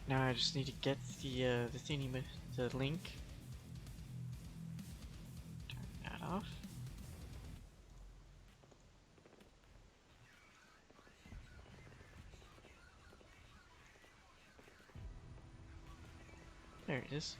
Now I just need to get the thingy, the link. Turn that off. There it is.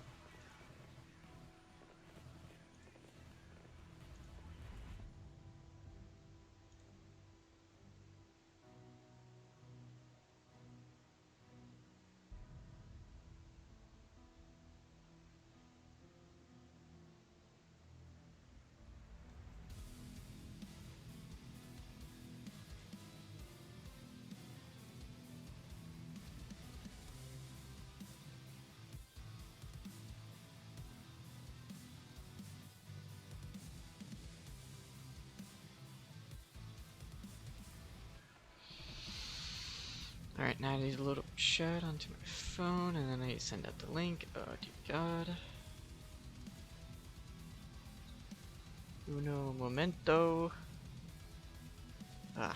Alright, now I need to load up chat onto my phone, and then I need to send out the link. Oh dear god. Uno momento. Ah.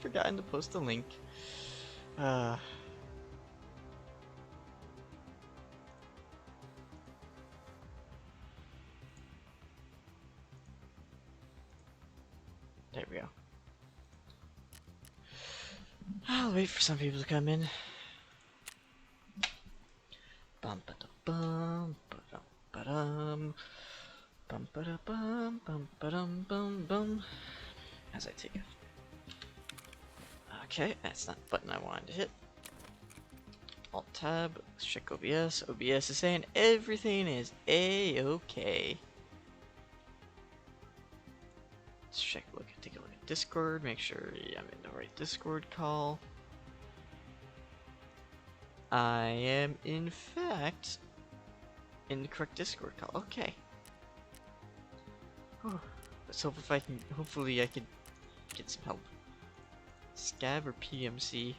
Forgotten to post the link. Uh. There we go. I'll wait for some people to come in. Bum ba da bum ba dum ba dum bum ba da bum ba dum bum bum. As I take it. Okay, that's not the button I wanted to hit. Alt tab, let's check OBS. OBS is saying everything is A-okay. Let's check, take a look at Discord, make sure I'm in the right Discord call. I am, in fact, in the correct Discord call. Okay. Whew. Let's hope if I can, hopefully I can get some help. Scav or PMC?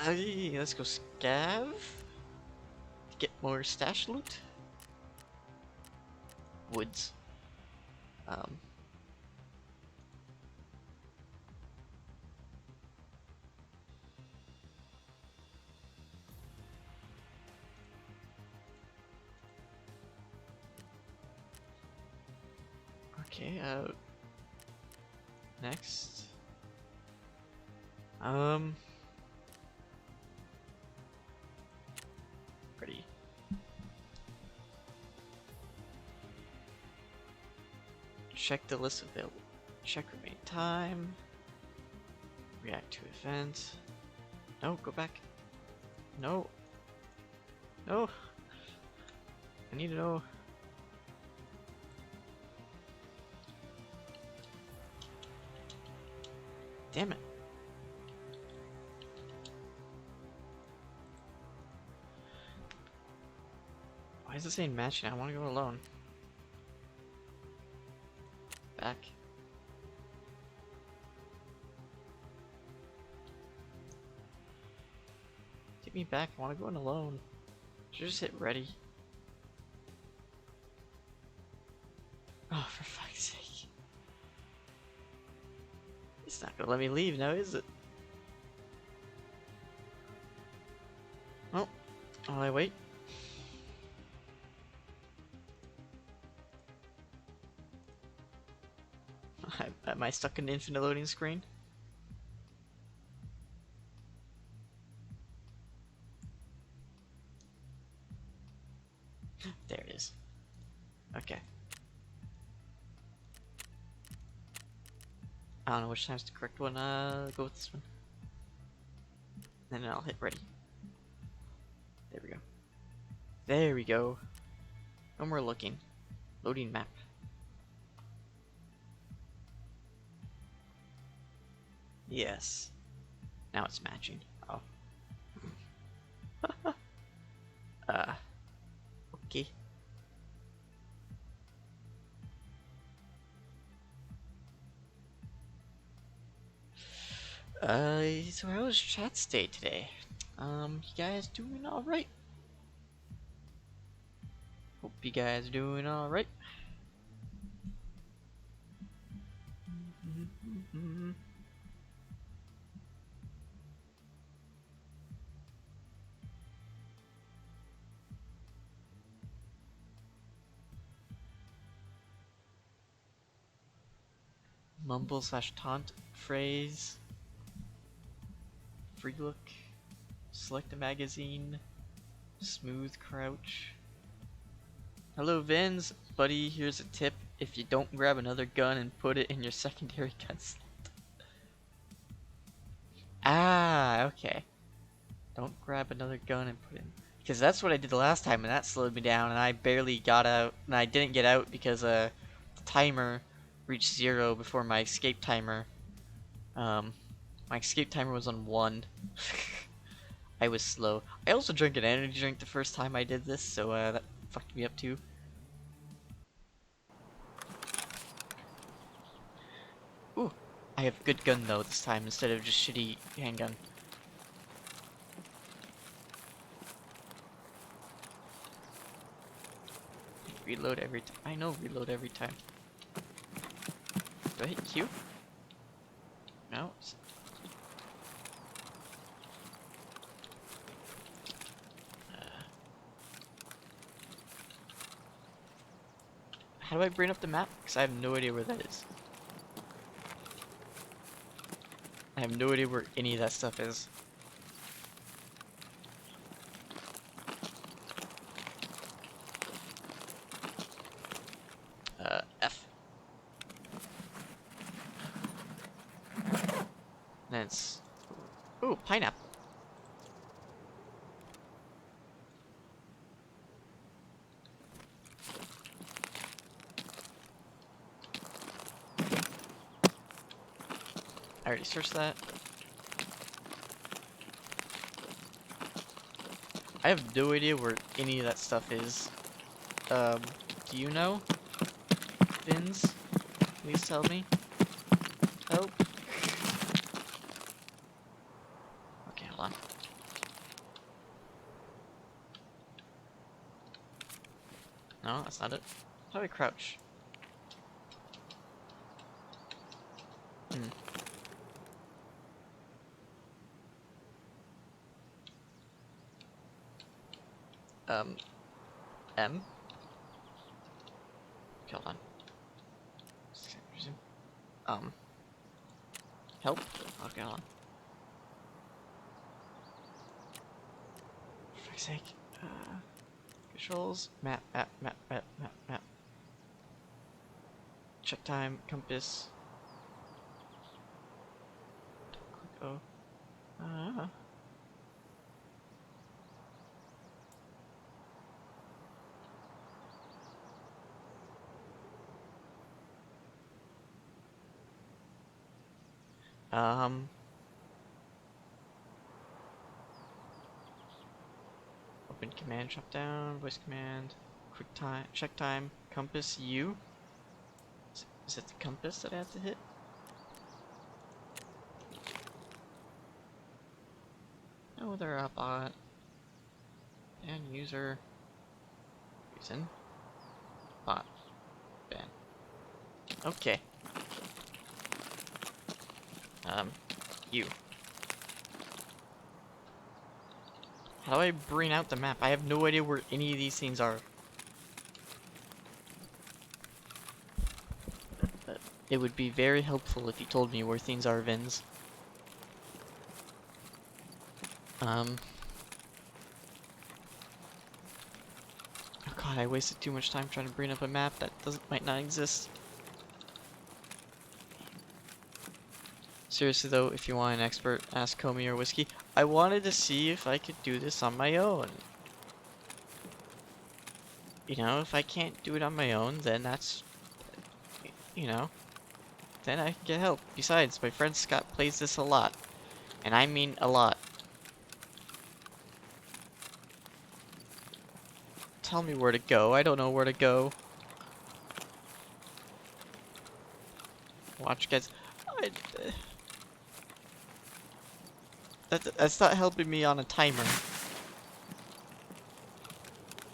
Let's go Scav. To get more stash loot. Woods. Okay, next. Ready. Check the list available. Check remain time. React to event. No, go back. No. No. I need to know. Damn it. Why is it saying matching? I want to go alone. Back. Take me back. I want to go in alone. Should just hit ready. Oh, for fuck's sake. It's not gonna let me leave now, is it? Oh, while I wait. Am I stuck in the infinite loading screen? There it is. Okay. I don't know which time's the correct one. Go with this one. And then I'll hit ready. There we go. There we go. And we're looking. Loading map. Yes. Now it's matching. Oh. Okay. So how was chat's day today? You guys doing alright? Hope you guys are doing alright. Mumble slash taunt phrase. Free look. Select a magazine. Smooth crouch. Hello Vins, buddy, here's a tip. If you don't grab another gun and put it in your secondary gun slot. Ah, okay. Don't grab another gun and put it in. Because that's what I did the last time and that slowed me down and I barely got out. And I didn't get out because the timer reached 0 before my escape timer. My escape timer was on 1. I was slow. I also drank an energy drink the first time I did this, so that fucked me up too. Ooh, I have a good gun though this time instead of just shitty handgun. Reload every time. I know reload every time. Do I hit Q? No. How do I bring up the map? Because I have no idea where that is. I have no idea where any of that stuff is. F. Then it's... Ooh, pineapple. I already searched that. I have no idea where any of that stuff is. Do you know? Fins? Please tell me. Help. Okay, hold on. No, that's not it. How do I crouch? M? Okay, hold on. Help? Okay, hold on. For fuck's sake. Controls, map. Check time, compass. Click O. Open command, drop down, voice command, quick time, check time, compass U. Is it the compass that I have to hit? No, they're up on and user. Reason. Bot. Ban. Okay. You. How do I bring out the map? I have no idea where any of these things are. It would be very helpful if you told me where things are, Vins. Oh god, I wasted too much time trying to bring up a map that might not exist. Seriously though, if you want an expert, ask Comey or Whiskey. I wanted to see if I could do this on my own. You know, if I can't do it on my own, then that's, you know, then I can get help. Besides, my friend Scott plays this a lot. And I mean a lot. Tell me where to go. I don't know where to go. Watch, guys. I, that's not helping me on a timer.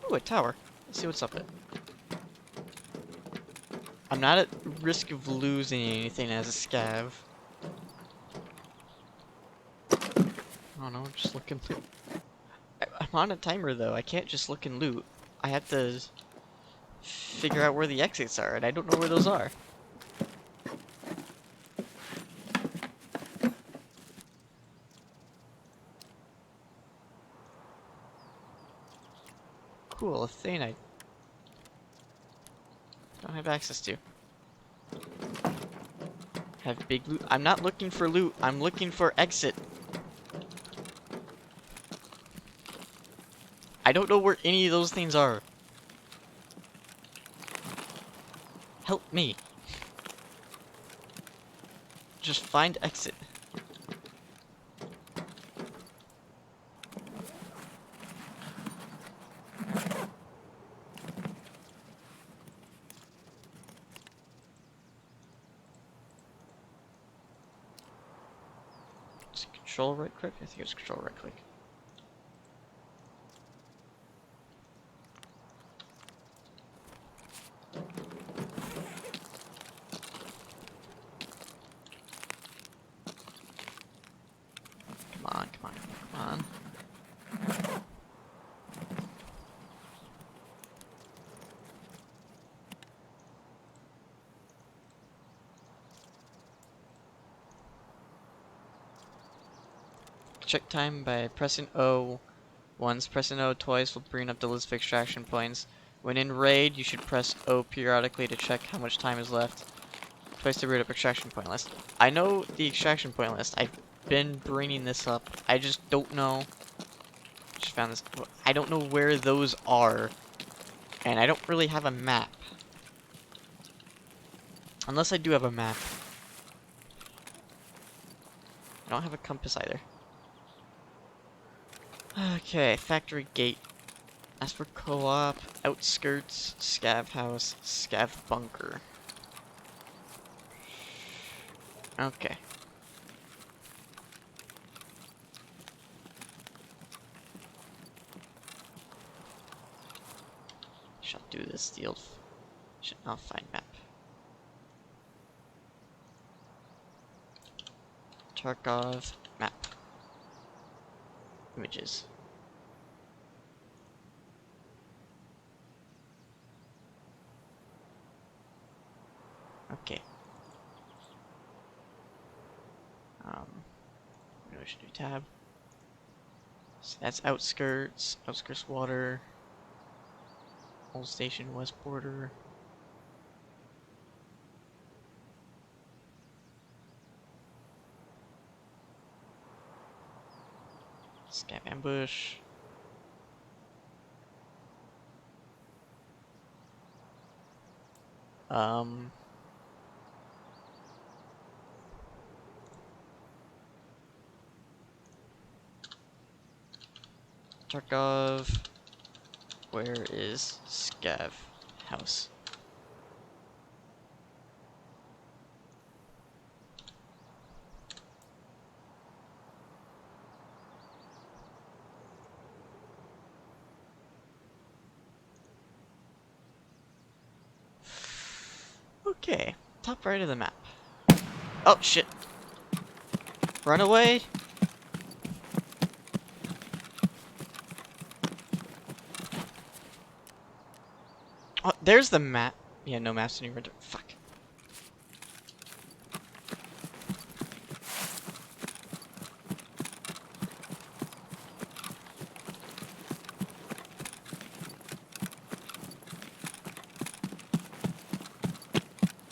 Ooh, a tower. Let's see what's up it. I'm not at risk of losing anything as a scav. Oh no, just looking. I'm on a timer though. I can't just look and loot. I have to figure out where the exits are, and I don't know where those are. Cool, a thing I don't have access to. Have big loot. I'm not looking for loot. I'm looking for exit. I don't know where any of those things are. Help me. Just find exit. Is it control right click? I think it's control right click. Come on, come on, come on. Check time by pressing O once. Pressing O twice will bring up the list of extraction points. When in raid, you should press O periodically to check how much time is left. Twice to bring up extraction point list. I know the extraction point list. I've been bringing this up. I just don't know. Just found this. I don't know where those are. And I don't really have a map. Unless I do have a map. I don't have a compass either. Okay, factory gate. As for co-op, outskirts, scav house, scav bunker. Okay. Shall do this deal. I'll find map. Tarkov map. Images. Okay. Maybe I should do tab. So that's outskirts, outskirts water, old station, west border. Scav ambush. Tarkov. Where is Scav house? Okay. Top right of the map. Oh, shit. Run away. Oh, there's the map. Yeah, no maps anywhere. Fuck.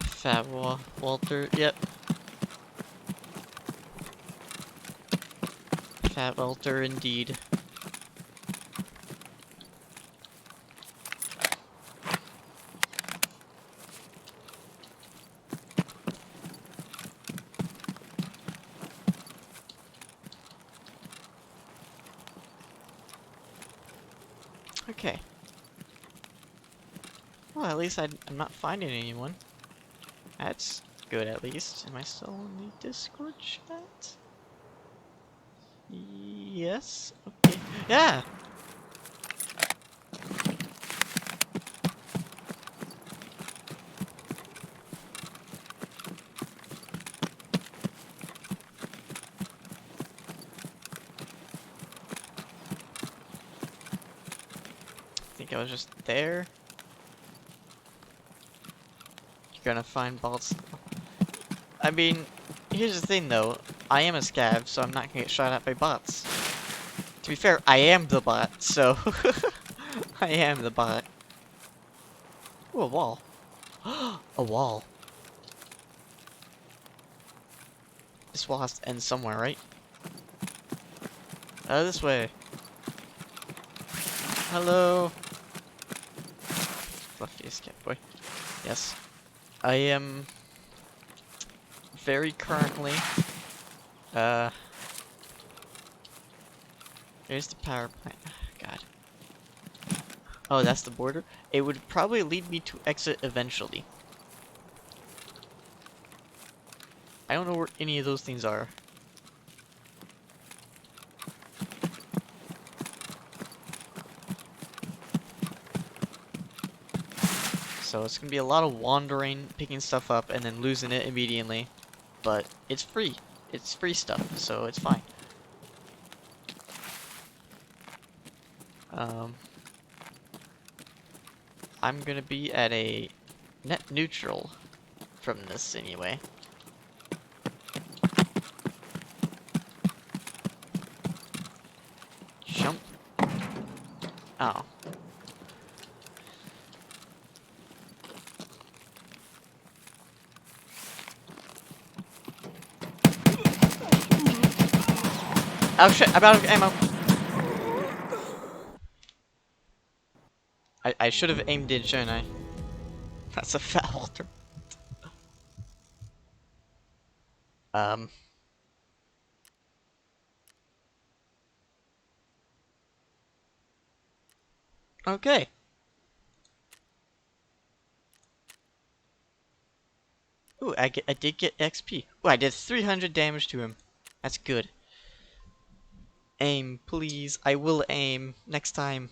Fat Walter. Yep. Fat Walter, indeed. Okay. Well, at least I'm not finding anyone. That's good, at least. Am I still in the Discord chat? Yes. Okay. Yeah! I think I was just there. You're gonna find bots. I mean, here's the thing though. I am a scav, so I'm not gonna get shot at by bots. To be fair, I am the bot, so... I am the bot. Ooh, a wall. A wall. This wall has to end somewhere, right? This way. Hello. Fluffiest cat boy. Yes. I am... very currently... There's the power plant. God. Oh, that's the border? It would probably lead me to exit eventually. I don't know where any of those things are. So it's gonna be a lot of wandering, picking stuff up, and then losing it immediately. But it's free. It's free stuff, so it's fine. I'm gonna be at a net neutral from this anyway. Jump. Oh. Oh shit, I'm out of ammo. I should have aimed it, shouldn't I? That's a fat halter. Okay. Ooh, I did get XP. Ooh, I did 300 damage to him. That's good. Aim, please. I will aim next time.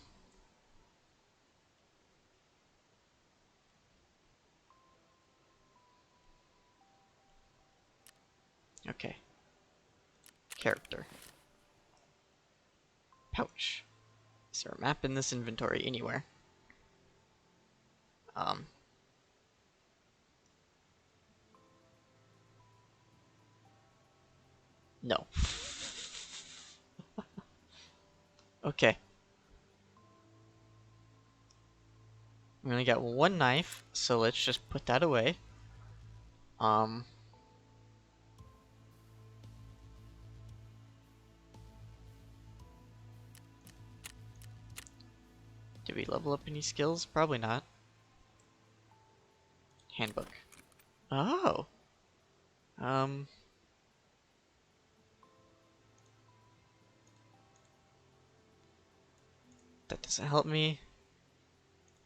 Okay. Character. Pouch. Is there a map in this inventory anywhere? No. Okay. We only got one knife, so let's just put that away. Did we level up any skills? Probably not. Handbook. Oh. That doesn't help me.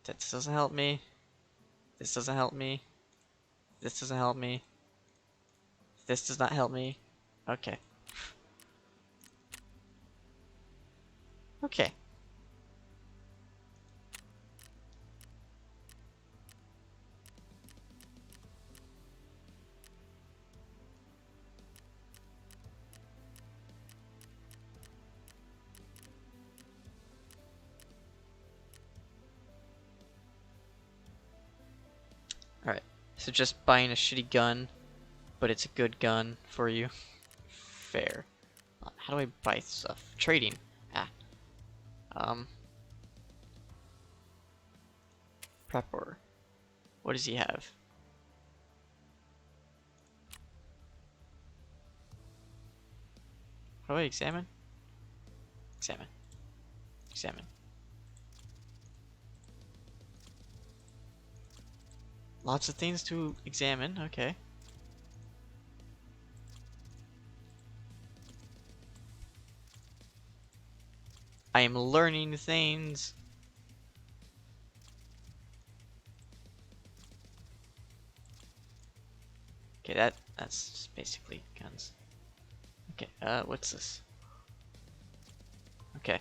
That doesn't help me. This doesn't help me. This doesn't help me. This does not help me. Okay. Okay. Alright, so just buying a shitty gun, but it's a good gun for you. Fair. How do I buy stuff? Trading. Ah. Um. Prepper. What does he have? How do I examine? Examine. Examine. Lots of things to examine, okay. I am learning things. Okay, that's just basically guns. Okay, what's this? Okay.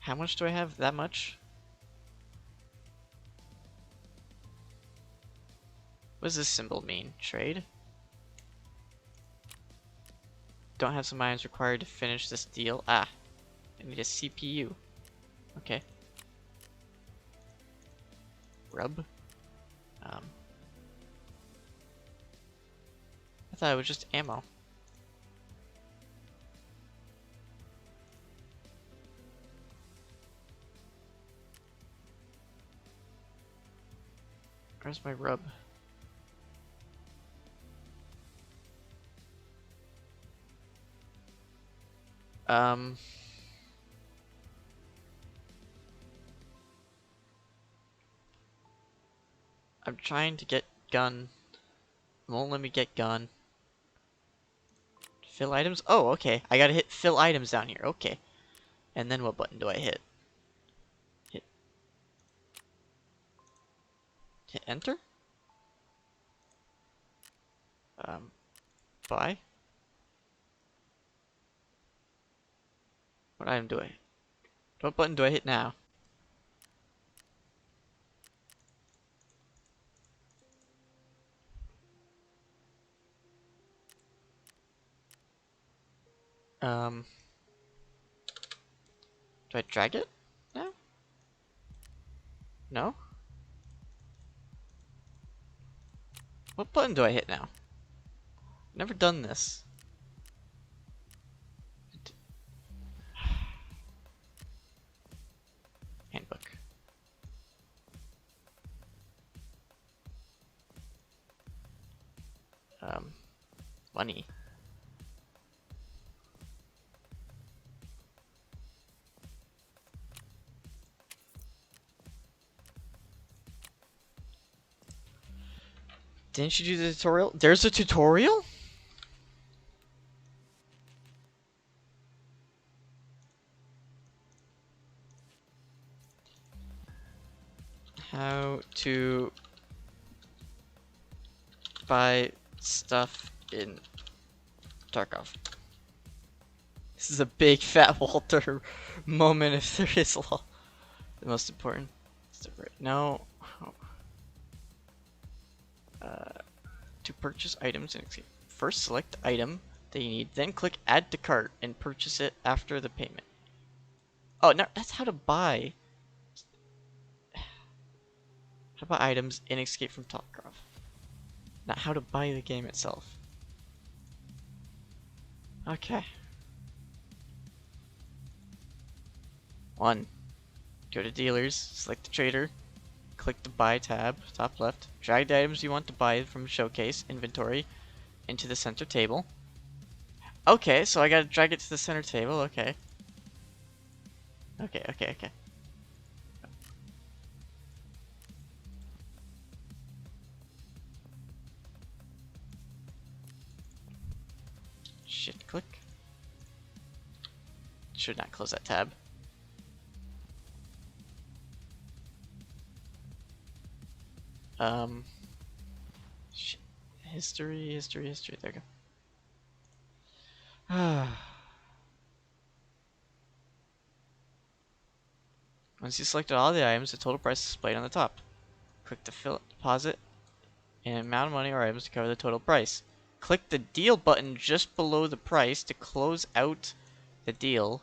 How much do I have? That much? What does this symbol mean? Trade? Don't have some items required to finish this deal. Ah, I need a CPU. Okay. Rub? I thought it was just ammo. Where's my rub? I'm trying to get gun. It won't let me get gun. Fill items? Oh, okay. I gotta hit fill items down here. Okay. And then what button do I hit? Hit enter? Buy? What item do I hit? What button do I hit now? Do I drag it now? No? What button do I hit now? Never done this. Handbook. Money. Didn't you do the tutorial? There's a tutorial? How to buy stuff in Tarkov. This is a big fat Walter moment if there is the most important. No. To purchase items and first select the item that you need, then click add to cart and purchase it after the payment. Oh, no, that's how to buy. How to buy items in Escape from Tarkov. Not how to buy the game itself. Okay. 1. Go to dealers, select the trader, click the buy tab, top left, drag the items you want to buy from showcase inventory into the center table. Okay, so I gotta drag it to the center table, okay. Okay. Shift click. Should not close that tab. History, there we go. Once you selected all the items, the total price is displayed on the top. Click the fill deposit and amount of money or items to cover the total price. Click the deal button just below the price to close out the deal.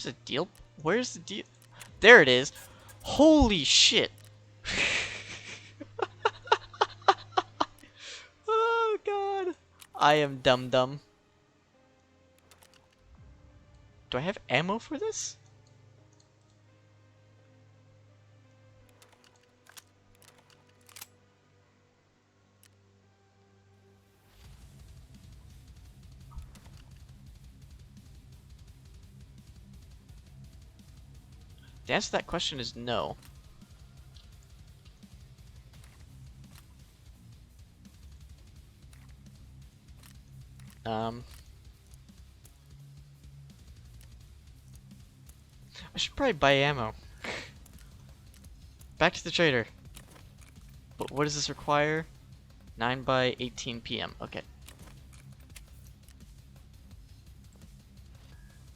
There's a deal? Where's the deal? There it is. Holy shit. Oh god. I am dumb. Do I have ammo for this? The answer to that question is no. I should probably buy ammo. Back to the trader. But what does this require? 9 by 18 p.m. Okay.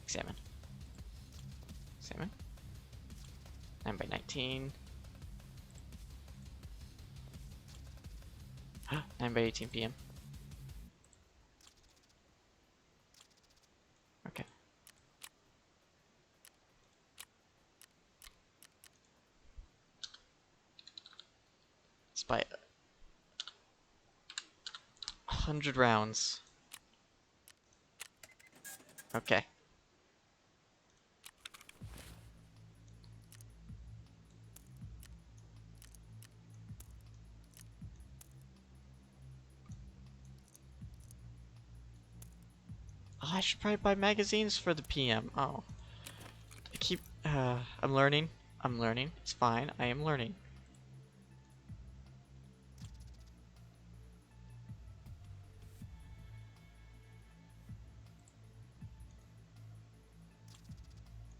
Examine. 9 by 19. 9 by 18 p.m. Okay. Let's buy 100 rounds. Okay. Oh, I should probably buy magazines for the PM. Oh. I'm learning. It's fine. I am learning.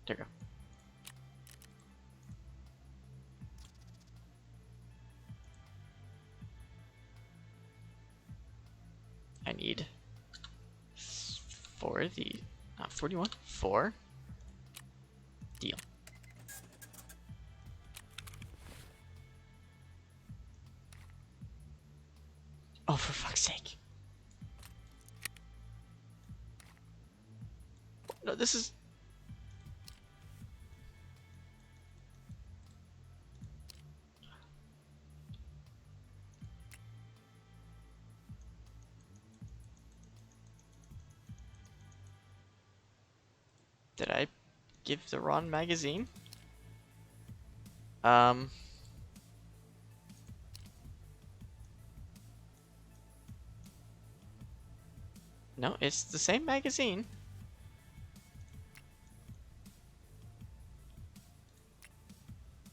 There we go. I need 41. 4. Deal. Oh, for fuck's sake. No, this is... Did I give the wrong magazine? No, it's the same magazine.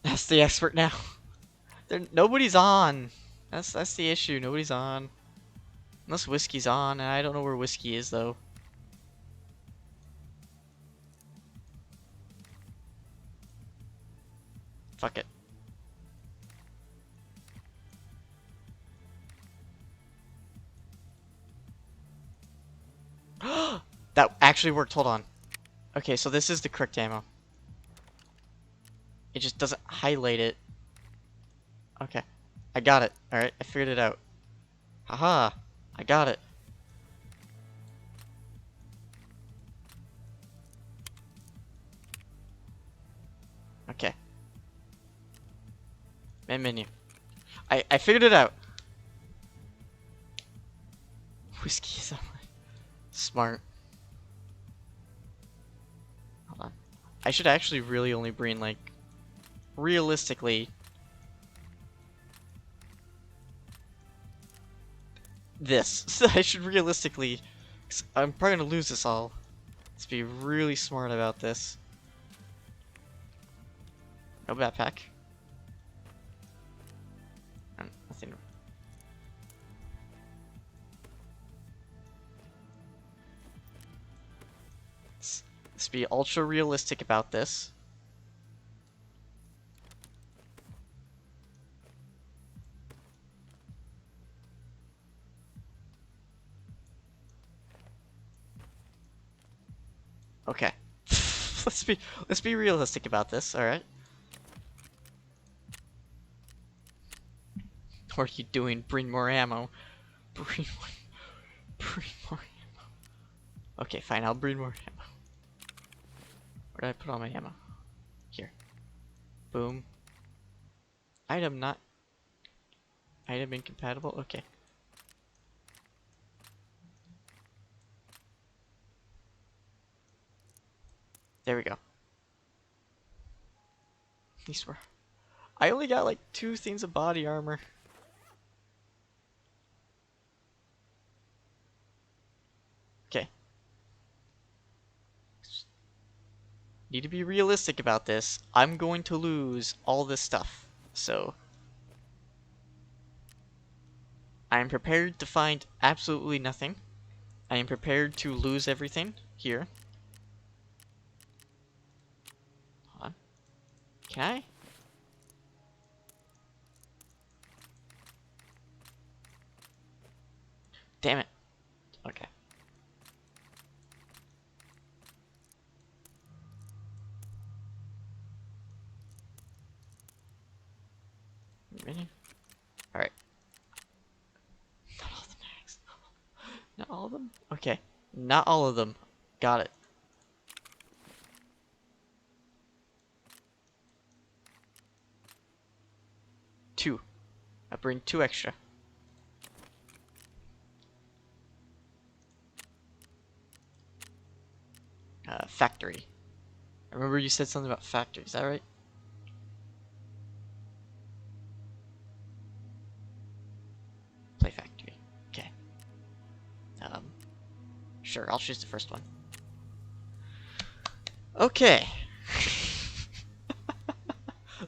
That's the expert now. Nobody's on. That's the issue. Nobody's on. Unless Whiskey's on, and I don't know where Whiskey is though. Fuck it. That actually worked. Hold on. Okay, so this is the correct ammo. It just doesn't highlight it. Okay. I got it. Alright, I figured it out. Haha. I got it. Okay. Main menu. I figured it out. Whiskey is on my... Smart. Hold on. I should actually really only bring, like... Realistically... This. I should realistically... I'm probably gonna lose this all. Let's be really smart about this. No backpack. Nothing. Let's be ultra realistic about this. Okay. let's be realistic about this, alright? What are you doing? Bring more ammo. Bring more ammo. Okay, fine, I'll bring more ammo. Where did I put all my ammo? Here. Boom. Item not... Item incompatible? Okay. There we go. These were... I only got like 2 things of body armor. Okay. Need to be realistic about this. I'm going to lose all this stuff. So... I am prepared to find absolutely nothing. I am prepared to lose everything here. Hold on. Can I? Damn it. Okay. Really? Alright. Not all the mags. Not all of them? Okay. Not all of them. Got it. Two. I bring 2 extra. Factory. I remember you said something about factory. Is that right? Play factory. Okay. Sure. I'll choose the first one. Okay.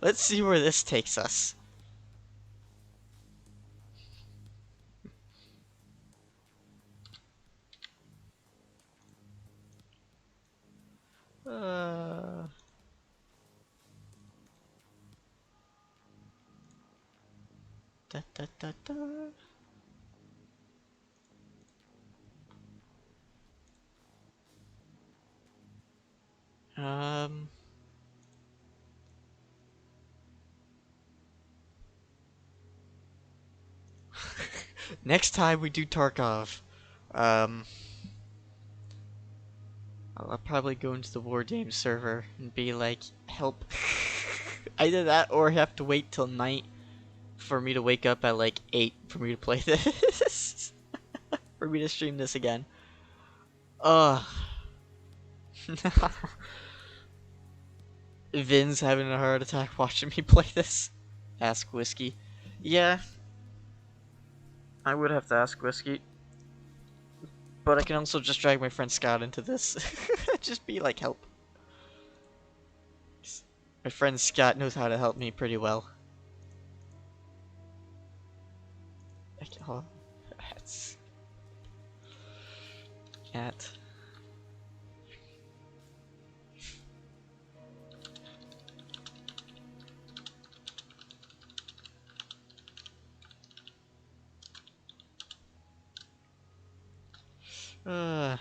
Let's see where this takes us. Da, da, da, da. Next time we do Tarkov, I'll probably go into the War Games server and be like, help. Either that or have to wait till night for me to wake up at like 8 for me to play this. For me to stream this again. Ugh. Vin's having a heart attack watching me play this. Ask Whiskey. Yeah. I would have to ask Whiskey. But I can also just drag my friend Scott into this. Just be like, help. My friend Scott knows how to help me pretty well. Oh, that's... Cat. Uh...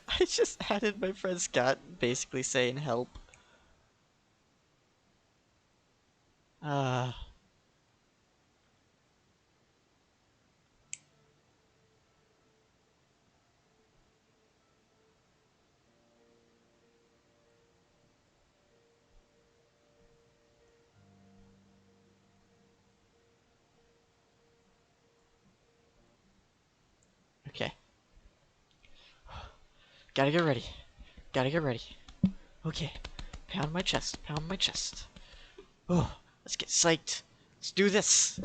I just added my friend Scott basically saying help. Okay. Gotta get ready. Gotta get ready. Okay. Pound my chest. Pound my chest. Oh, let's get psyched. Let's do this.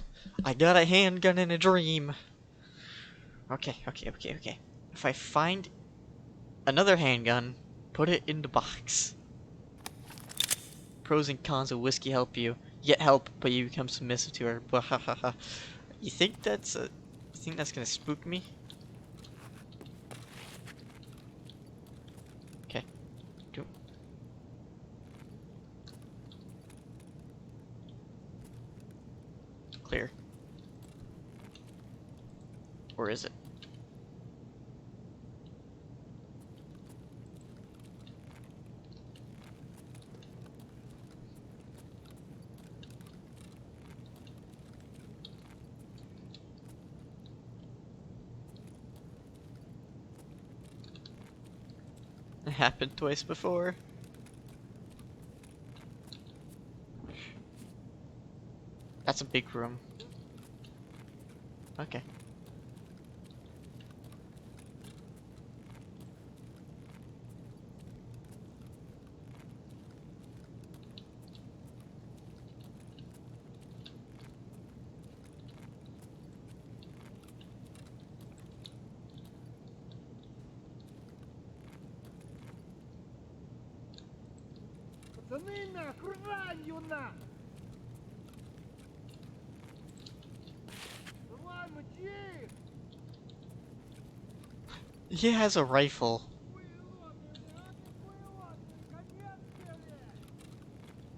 I got a handgun in a dream. Okay, okay, okay, okay. If I find another handgun, put it in the box. Pros and cons of whiskey help you. Get help, but you become submissive to her. You think that's gonna spook me? Okay. Do. Clear. Or is it? It happened twice before. That's a big room. Okay. Пацаны, нахуй, ранью на! Давай, мочи их! He has a rifle. Хуйлотные, а ты хуйлотные, конец тебе!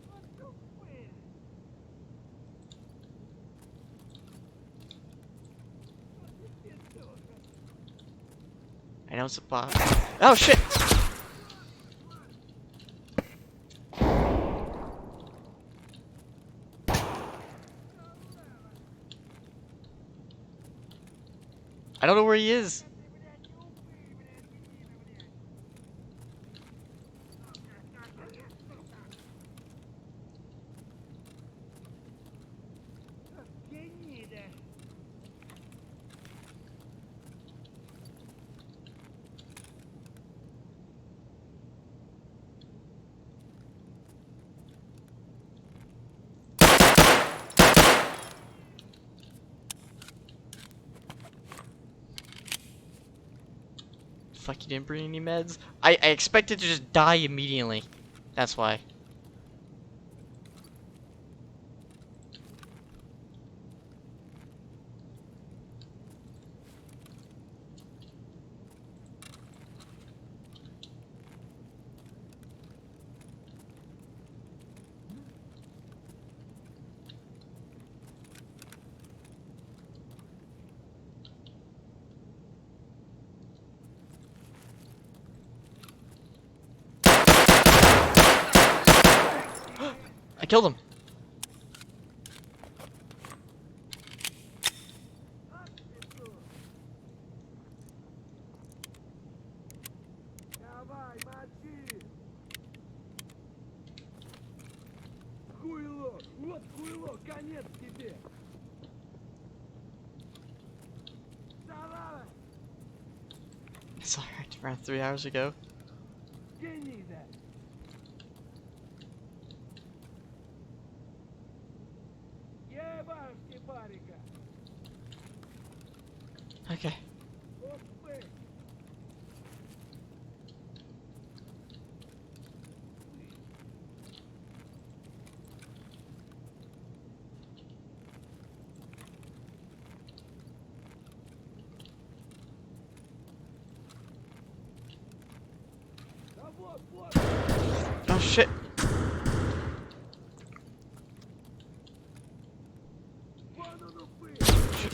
Вот тупые! Вот ты петуха! I know it's a bot. Oh shit! I don't know where he is. Ты, блядь, не упырь, блядь, дебила, блядь! Гнида! Fuck, you didn't bring any meds? I expected to just die immediately. That's why. I killed him. Ах, петух! Давай, мочи! Хуйло! Вот хуйло! Конец тебе! Давай! It's alright, around 3 hours ago. Гнида! Ебашки, барика! Okay. Опы! Да вот, вот! Oh shit. Вон он упырь!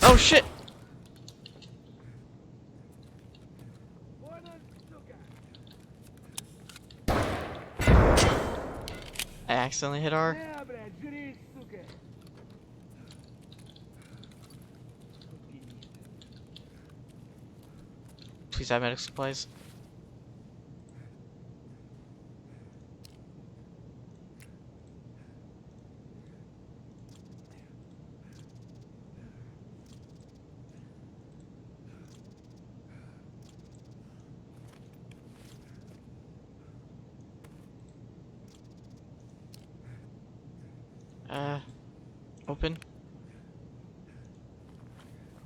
Oh shit. Вон он, сука! I accidentally hit R. На, блядь, жри, сука! Please have medical supplies. Open.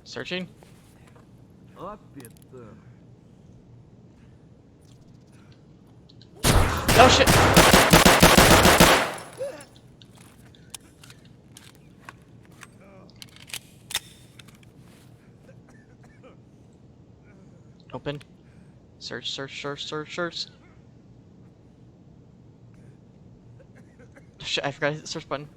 Searching. Вот петух! Oh shit. Open. Search, search, search, search, search. Shit, I forgot to hit the search button.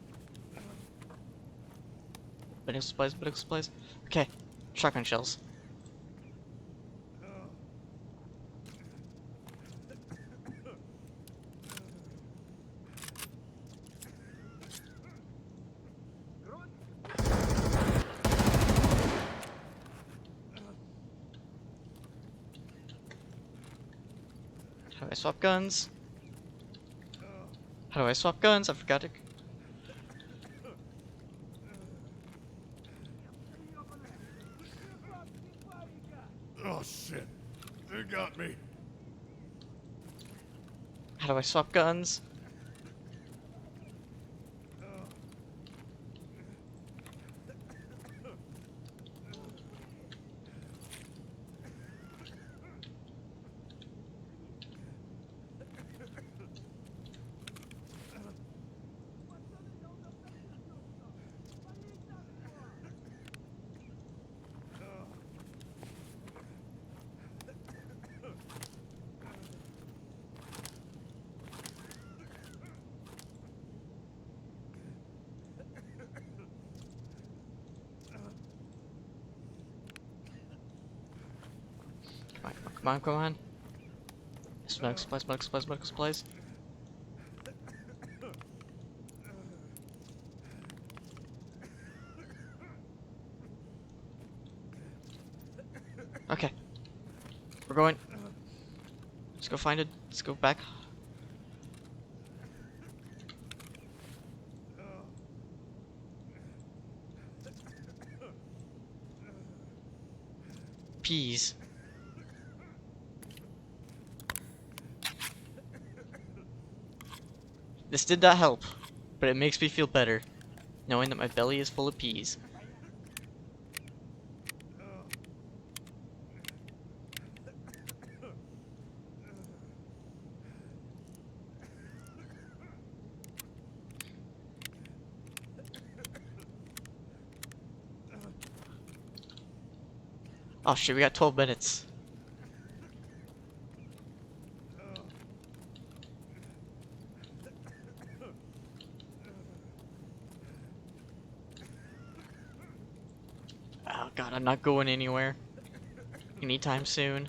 Medical supplies, medical supplies. Okay. Shotgun shells. How do I swap guns? How do I swap guns? I forgot to. Oh shit. They got me. How do I swap guns? Come on, come on, come on, come on. Medical supplies, medical supplies, medical supplies. Okay. We're going. Let's go find it. Let's go back. Peas. This did not help, but it makes me feel better, knowing that my belly is full of peas. Oh shit, we got 12 minutes. Oh god, I'm not going anywhere anytime soon.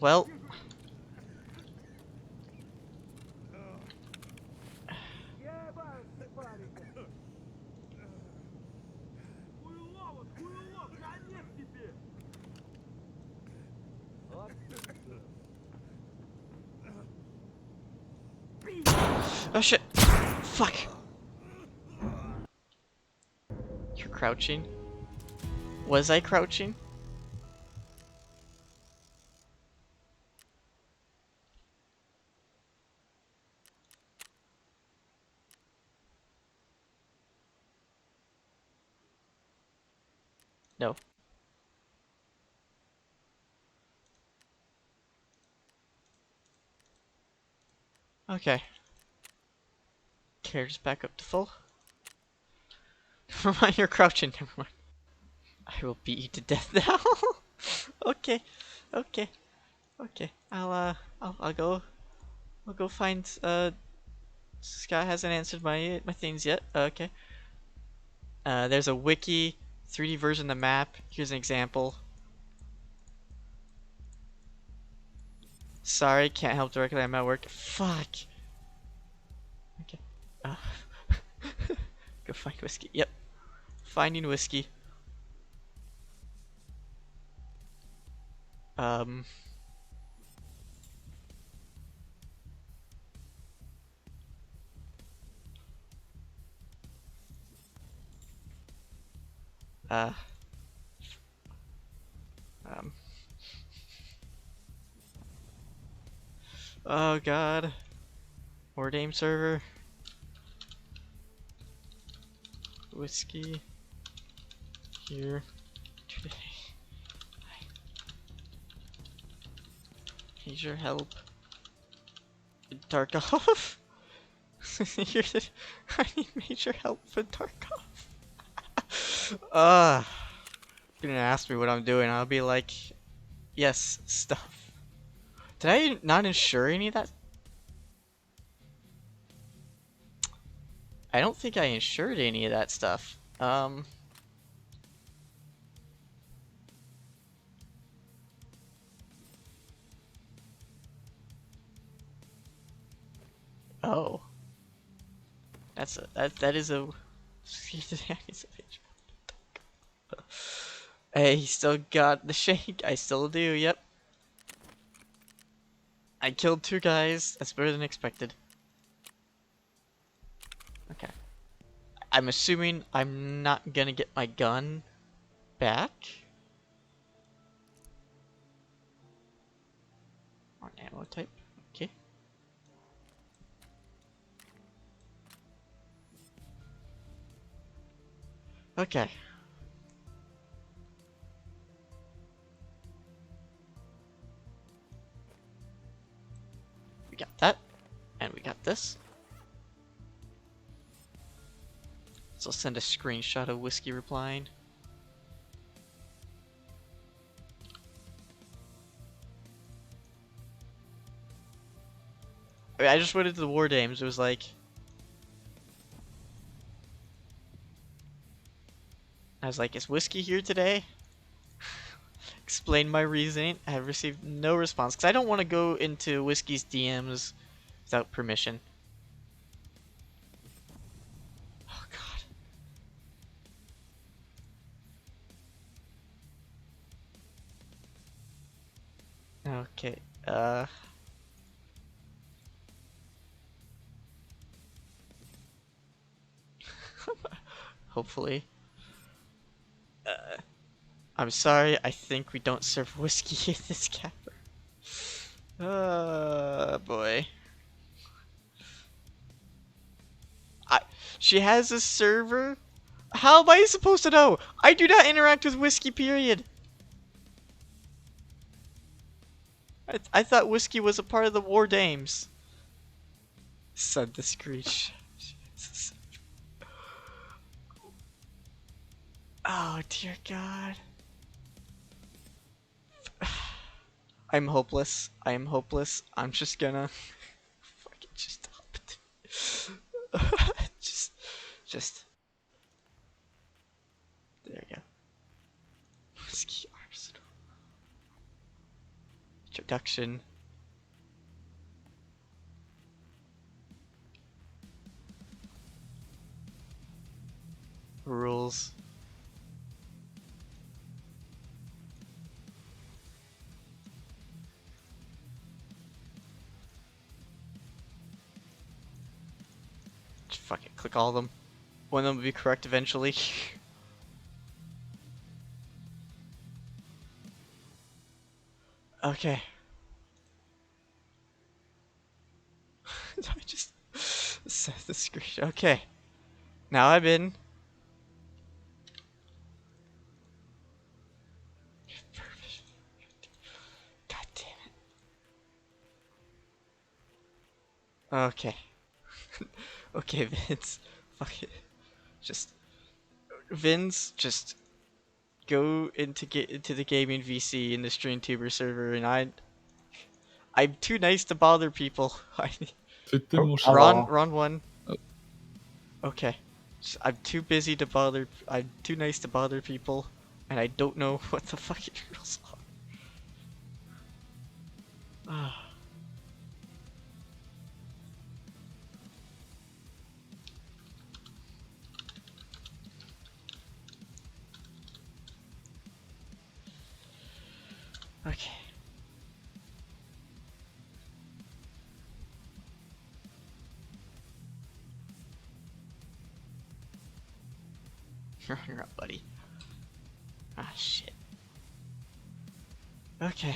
Well, Ебать, парика. Хуйло, конец тебе. Вот oh shit. Fuck. You're crouching? Was I crouching? No. Okay. Carriage back up to full. Never mind, you're crouching. Never mind. I will beat you to death now. Okay. Okay. Okay. I'll go find this guy hasn't answered my things yet. Okay. There's a wiki 3D version of the map. Here's an example. Sorry, can't help directly. I'm at work. Fuck. Okay. Uh, go find whiskey. Yep. Finding whiskey. Um. Uh. Um. Oh god. War game server. Whiskey. Here. Today. I need your help. Tarkov. I need major help with Tarkov. You're gonna ask me what I'm doing. I'll be like, yes, stuff. Did I not insure any of that? I don't think I insured any of that stuff. Oh. That is a Hey, he still got the shank. I still do, yep. I killed 2 guys. That's better than expected. Okay. I'm assuming I'm not gonna get my gun back. Or ammo type. Okay. Okay. We got that. And we got this. So I'll send a screenshot of Whiskey replying. I just went into the War Dames. It was like, I was like, is Whiskey here today? Explain my reasoning. I have received no response because I don't want to go into Whiskey's DMs without permission. Oh God. Okay. Hopefully. I'm sorry. I think we don't serve whiskey in this cavern. Boy. She has a server? How am I supposed to know? I do not interact with whiskey, period. I thought whiskey was a part of the War Dames. Send the screech. Oh, dear God. I'm hopeless. I am hopeless. I'm just gonna fucking just stop it. just there you go. Whiskey arsenal. Introduction. Rules. Just fuck it. Click all of them. One of them will be correct eventually. Okay. I just set the screen. Okay. Now I'm in. God damn it. Okay. Okay, Vince. Fuck it. Just Vince, just go get into the gaming VC in the StreamTuber server, and I'm too nice to bother people. Sitter morse. Ron one. Okay. I'm too busy to bother. I'm too nice to bother people, and I don't know what the fucking rules are. Okay. You're up, buddy. Ah, shit. Okay.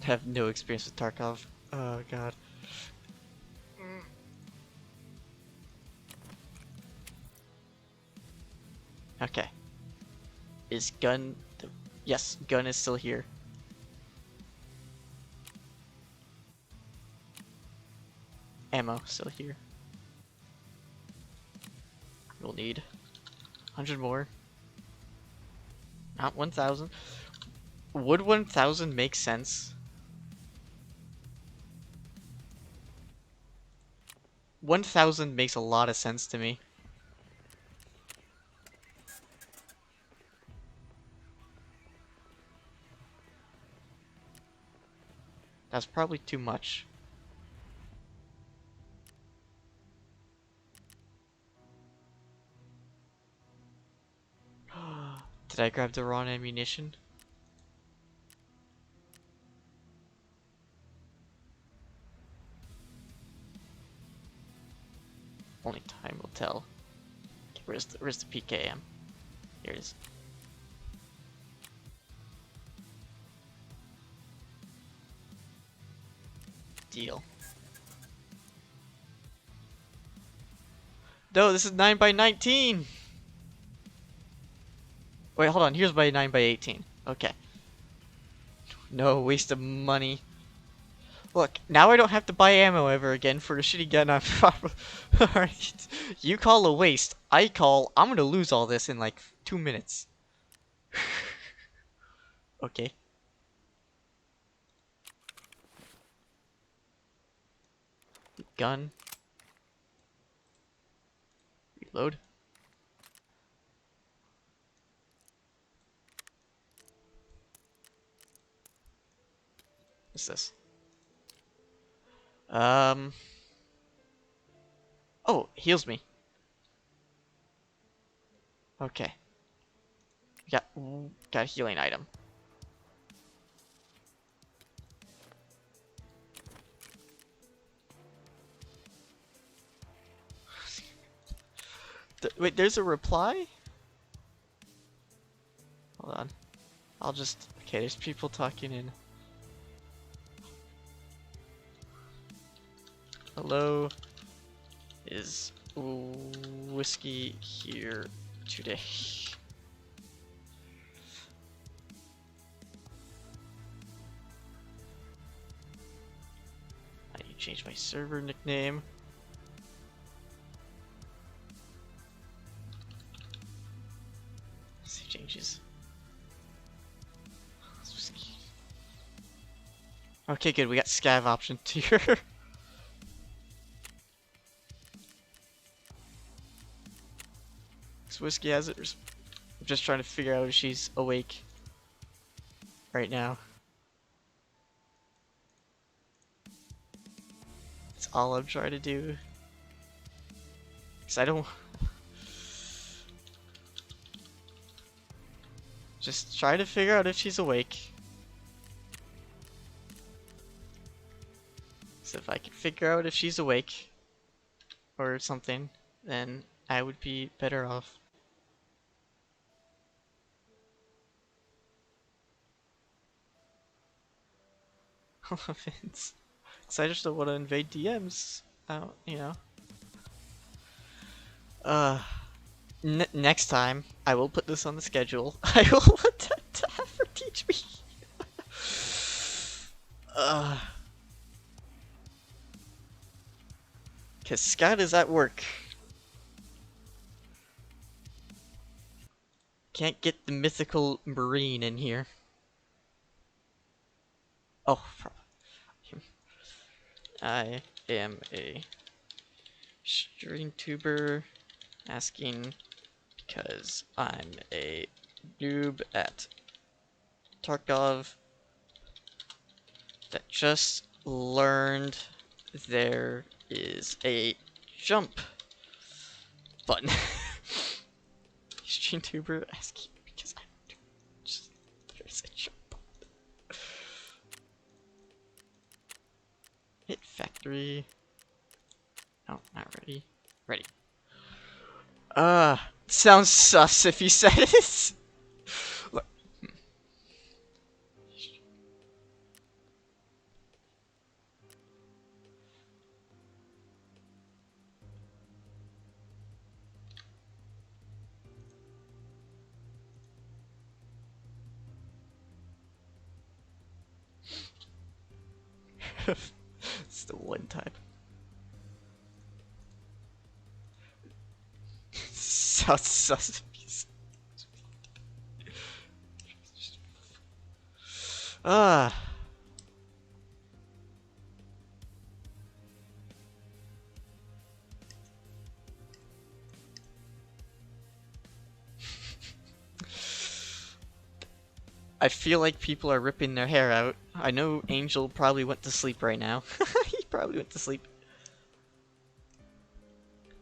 I have no experience with Tarkov. Oh, God. Okay. Is gun... Yes, gun is still here. Ammo still here. We'll need 100 more. Not 1,000. Would 1,000 make sense? 1,000 makes a lot of sense to me. That's probably too much. Did I grab the wrong ammunition? Only time will tell. Okay, where's the PKM? Here it is. Deal. No, this is 9x19! Wait, hold on. Here's by 9x18. Okay. No waste of money. Look, now I don't have to buy ammo ever again for a shitty gun I'm probably... Alright. You call a waste. I call I'm gonna lose all this in like 2 minutes. Okay. Gun. Reload. What's this? Oh, heals me. Okay. Got a healing item. Wait, there's a reply? Hold on. I'll just... Okay, there's people talking in. Hello. Is whiskey here today? I need to change my server nickname. Let's see, changes. Okay, good. We got scav option here. This whiskey has it. I'm just trying to figure out if she's awake right now. That's all I'm trying to do. Cause I don't. Just try to figure out if she's awake. So if I could figure out if she's awake or something, then I would be better off. Cause I just don't want to invade DMs. You know. Next time I will put this on the schedule. I will want to have her teach me. Cause Scott is at work. Can't get the mythical marine in here. Oh, I am a string tuber asking because I'm a noob at Tarkov that just learned there is a jump button. String tuber asking because I'm just there's a jump button. Hit factory. No, not ready. Ready. Sounds sus if you said it. Look. It's the one time. Sounds sus. Ah. I feel like people are ripping their hair out. I know Angel probably went to sleep right now. He probably went to sleep.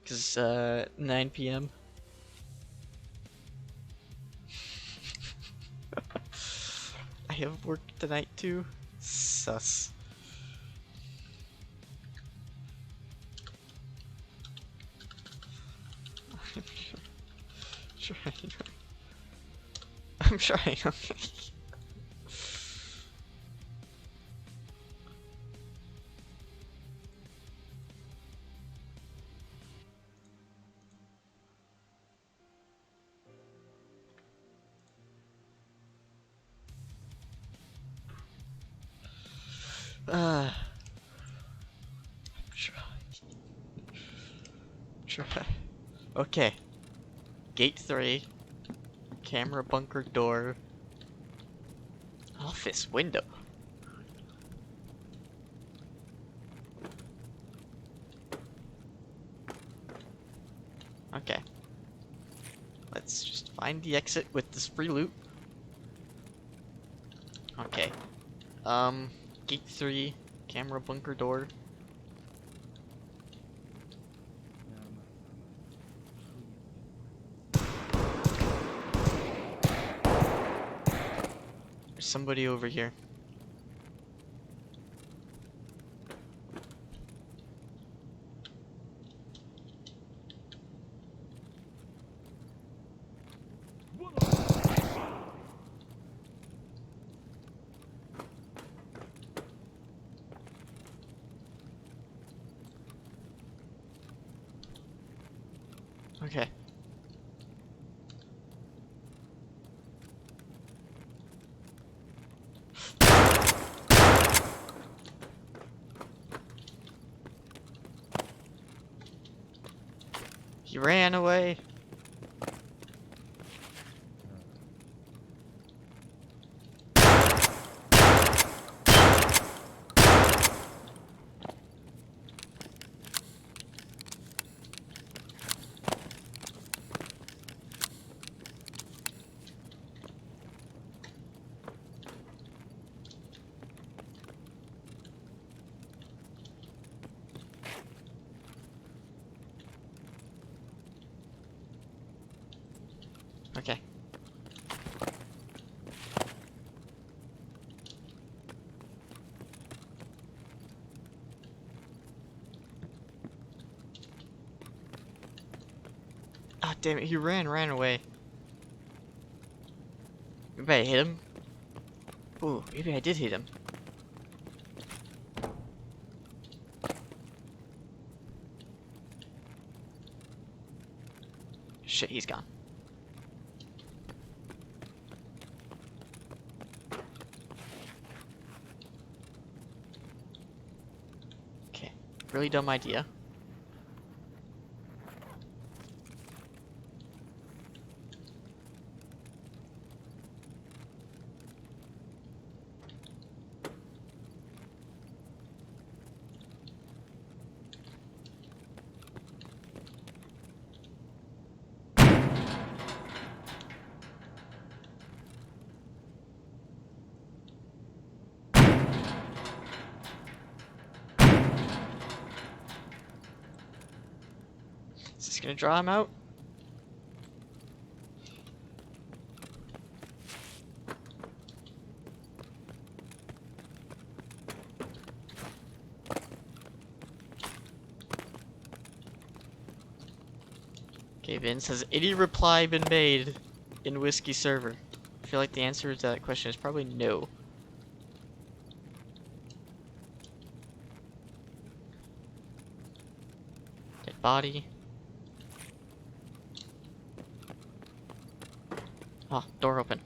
Cause 9 p.m. I have work tonight too. Sus. Trying. I'm trying. Okay. Uh, try. Okay. Gate 3. Camera bunker door. Office window. Okay. Let's just find the exit with this free loot. Okay. Gate 3. Camera bunker door. There's somebody over here. Okay. He ran away. Okay. Ah, damn it, he ran away. Maybe I hit him? Ooh, maybe I did hit him. Shit, he's gone. Okay, really dumb idea. Is this gonna draw him out? Okay, Vince, has any reply been made in Whiskey server? I feel like the answer to that question is probably no. Dead body. Oh, door open.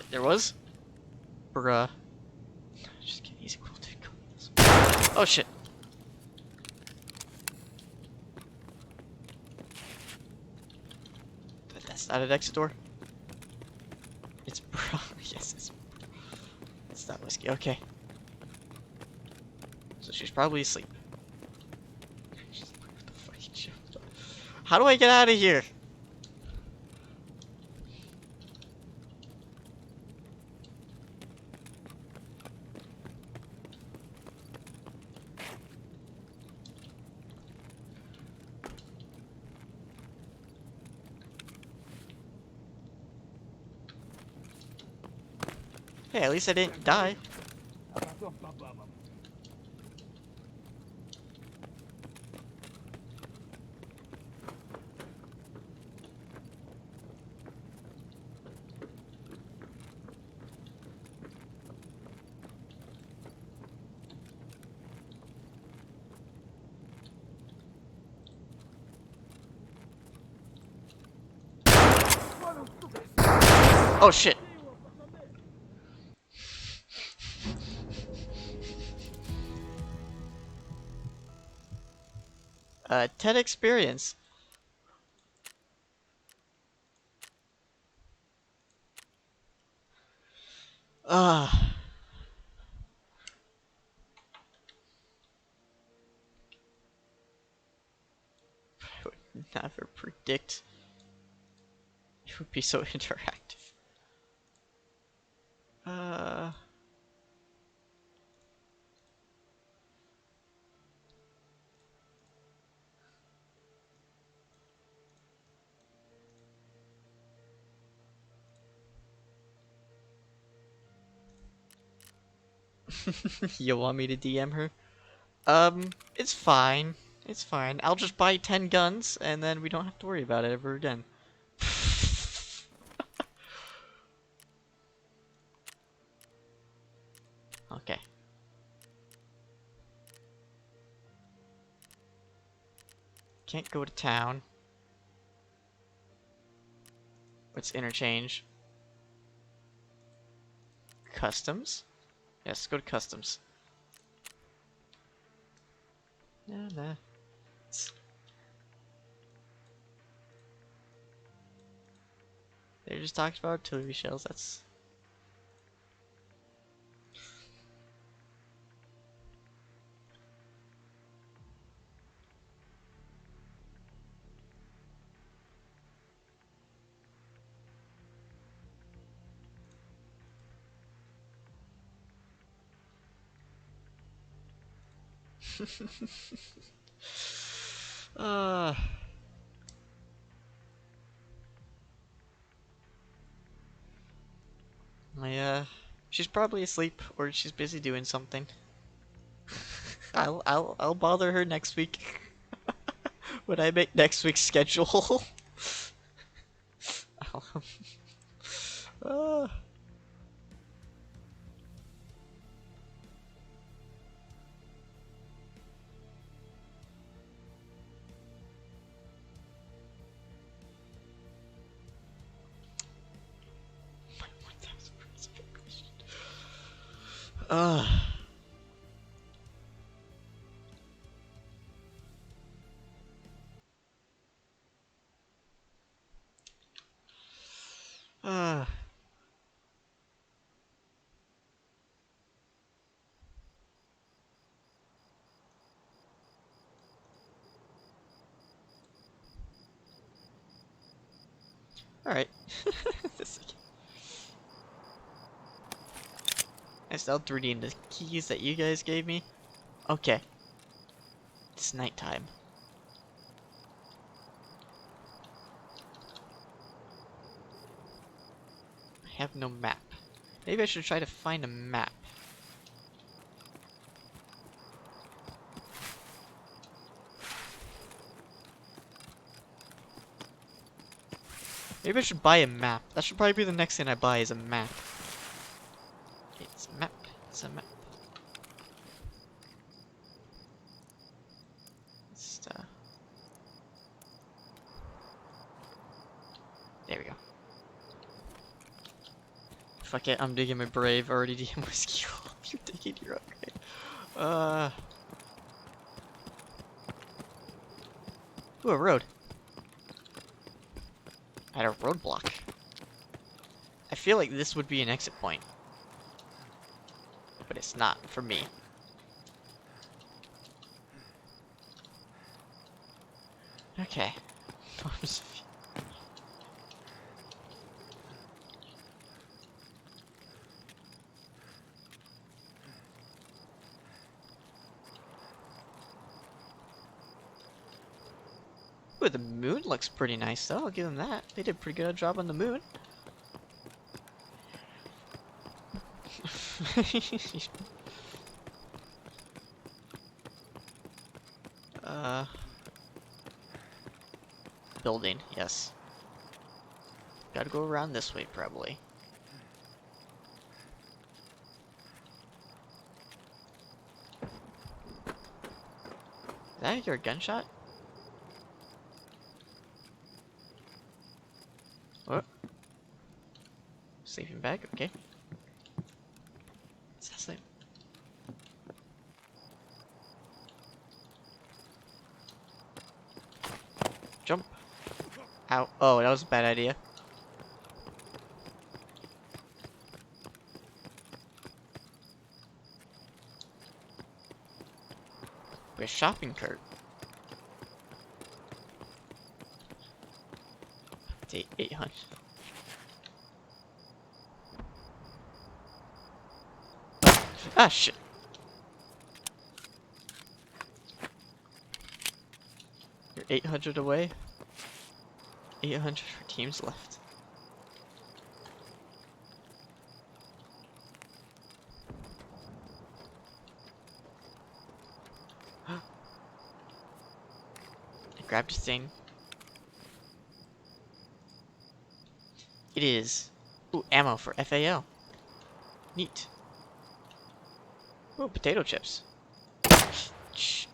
There was? Bruh. Just kidding, he's equal to go. Oh shit. That's not an exit door. It's bro. Yes, it's not Whiskey. Okay. So she's probably asleep. What the fucking shit? How do I get out of here? Hey, at least I didn't die. А потом по бабам. Вон он, сука, Oh shit. бей его, пацаны! TED experience. Ah. I would never predict it would be so interactive. Uh. You want me to DM her? It's fine. It's fine. I'll just buy 10 guns, and then we don't have to worry about it ever again. Okay. Can't go to town. Let's interchange. Customs? Yes, go to customs. Nah, nah. They just talked about artillery shells, that's... uh... She's probably asleep, or she's busy doing something. I'll bother her next week. When I make next week's schedule. uh... Uh... Uh... Alright. Nice L 3D and the keys that you guys gave me. Okay. It's nighttime. I have no map. Maybe I should try to find a map. Maybe I should buy a map. That should probably be the next thing I buy is a map. It's a map. It's a map. Just, there we go. Fuck it, I'm digging my brave. Already DM whiskey. You're digging your upgrade. Ooh, a road. I had a roadblock. I feel like this would be an exit point. But it's not for me. Okay. Ooh, the moon looks pretty nice though, I'll give them that. They did a pretty good job on the moon. uh, building, yes. Gotta go around this way, probably. Did I hear a gunshot? What? Sleeping bag, okay. What's that sleep? Jump. Ow. Oh, that was a bad idea. A shopping cart. It's 800. Ah, shit. You're 800 away. 800 teams left. I grabbed his thing. It is. Ooh, ammo for FAL. Neat. Ooh, potato chips. Shh.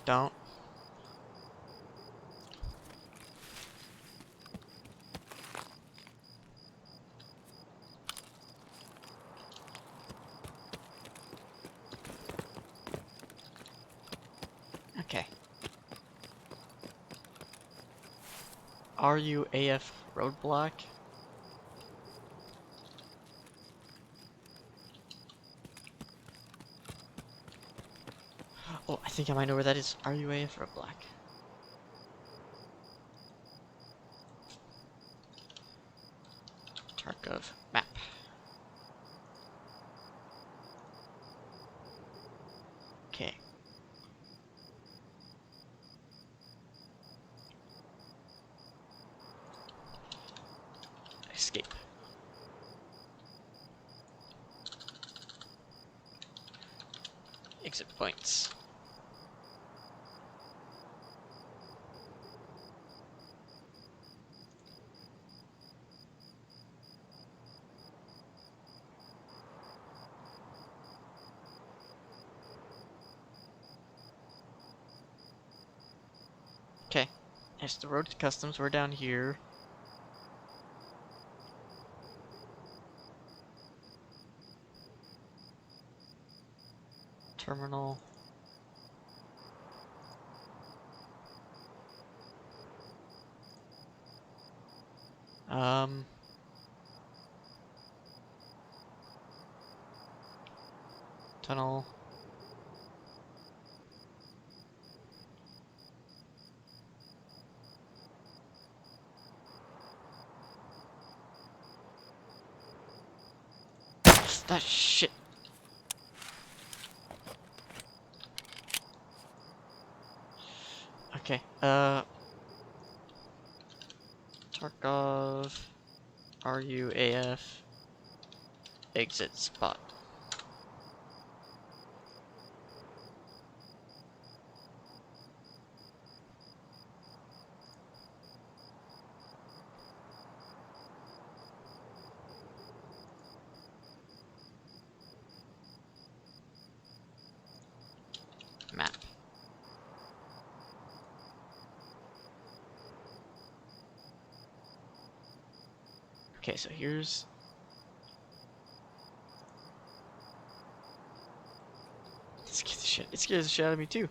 Don't. Okay. RUAF roadblock. Oh, I think I might know where that is. RUAF roadblock. Tarkov map. Okay. Escape. Exit points. Okay. There's the road to customs. We're down here. Terminal. Tunnel. That shit. Okay. Tarkov. RUAF. Exit spot. Map. Okay, so here's... It scares the shit out of me too.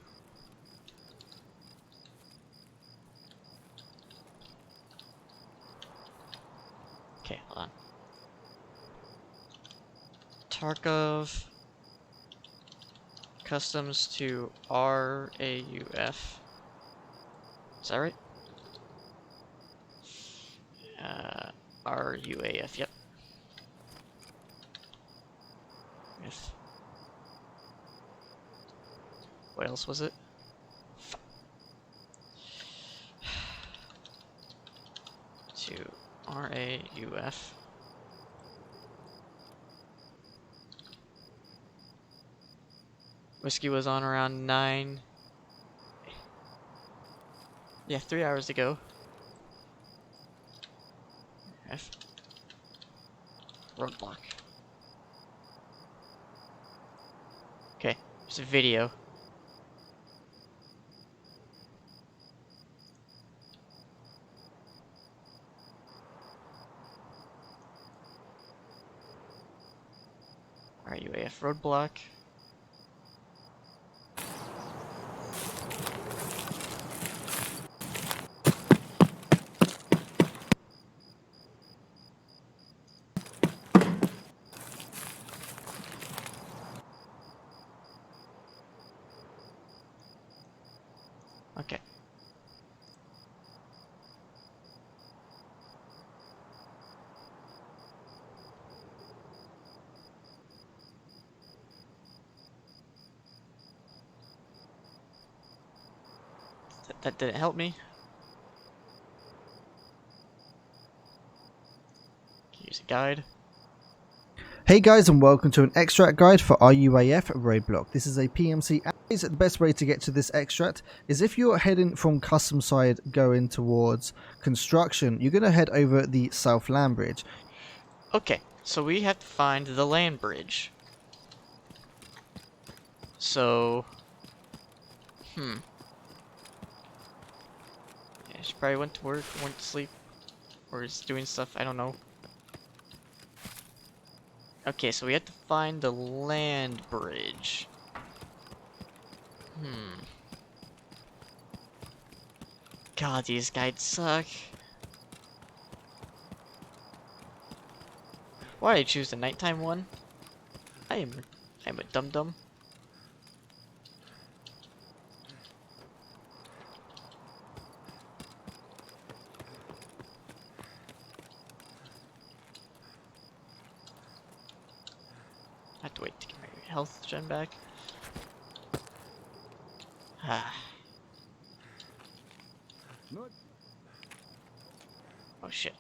Okay, hold on. Tarkov. Customs to RAUF. Is that right? RUAF, yep. If. What else was it? to RAUF. Whiskey was on around 9. Yeah, 3 hours ago. F. Roadblock. Okay, there's a video. RUAF roadblock. Okay. That didn't help me. Can use a guide. Hey guys, and welcome to an extract guide for RUAF roadblock. This is a PMC. The best way to get to this extract is if you're heading from custom side going towards construction, you're going to head over the South Land Bridge. Okay, so we have to find the land bridge. So, yeah, she probably went to work, went to sleep, or is doing stuff, I don't know. Okay, so we have to find the land bridge. God, these guides suck. Why did I choose the nighttime one? I'm a dum-dum. I have to wait to get my health gen back. Ah. Oh shit.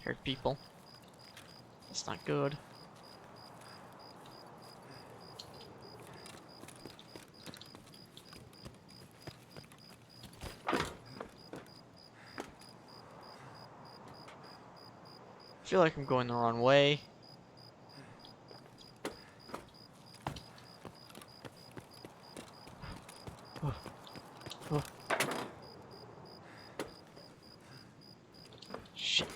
Heard people. That's not good. I feel like I'm going the wrong way. Shit.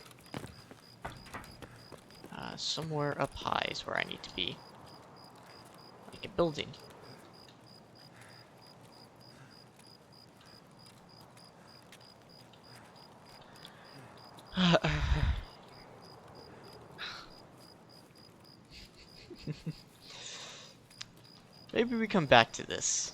Somewhere up high is where I need to be. Like a building. Maybe we come back to this.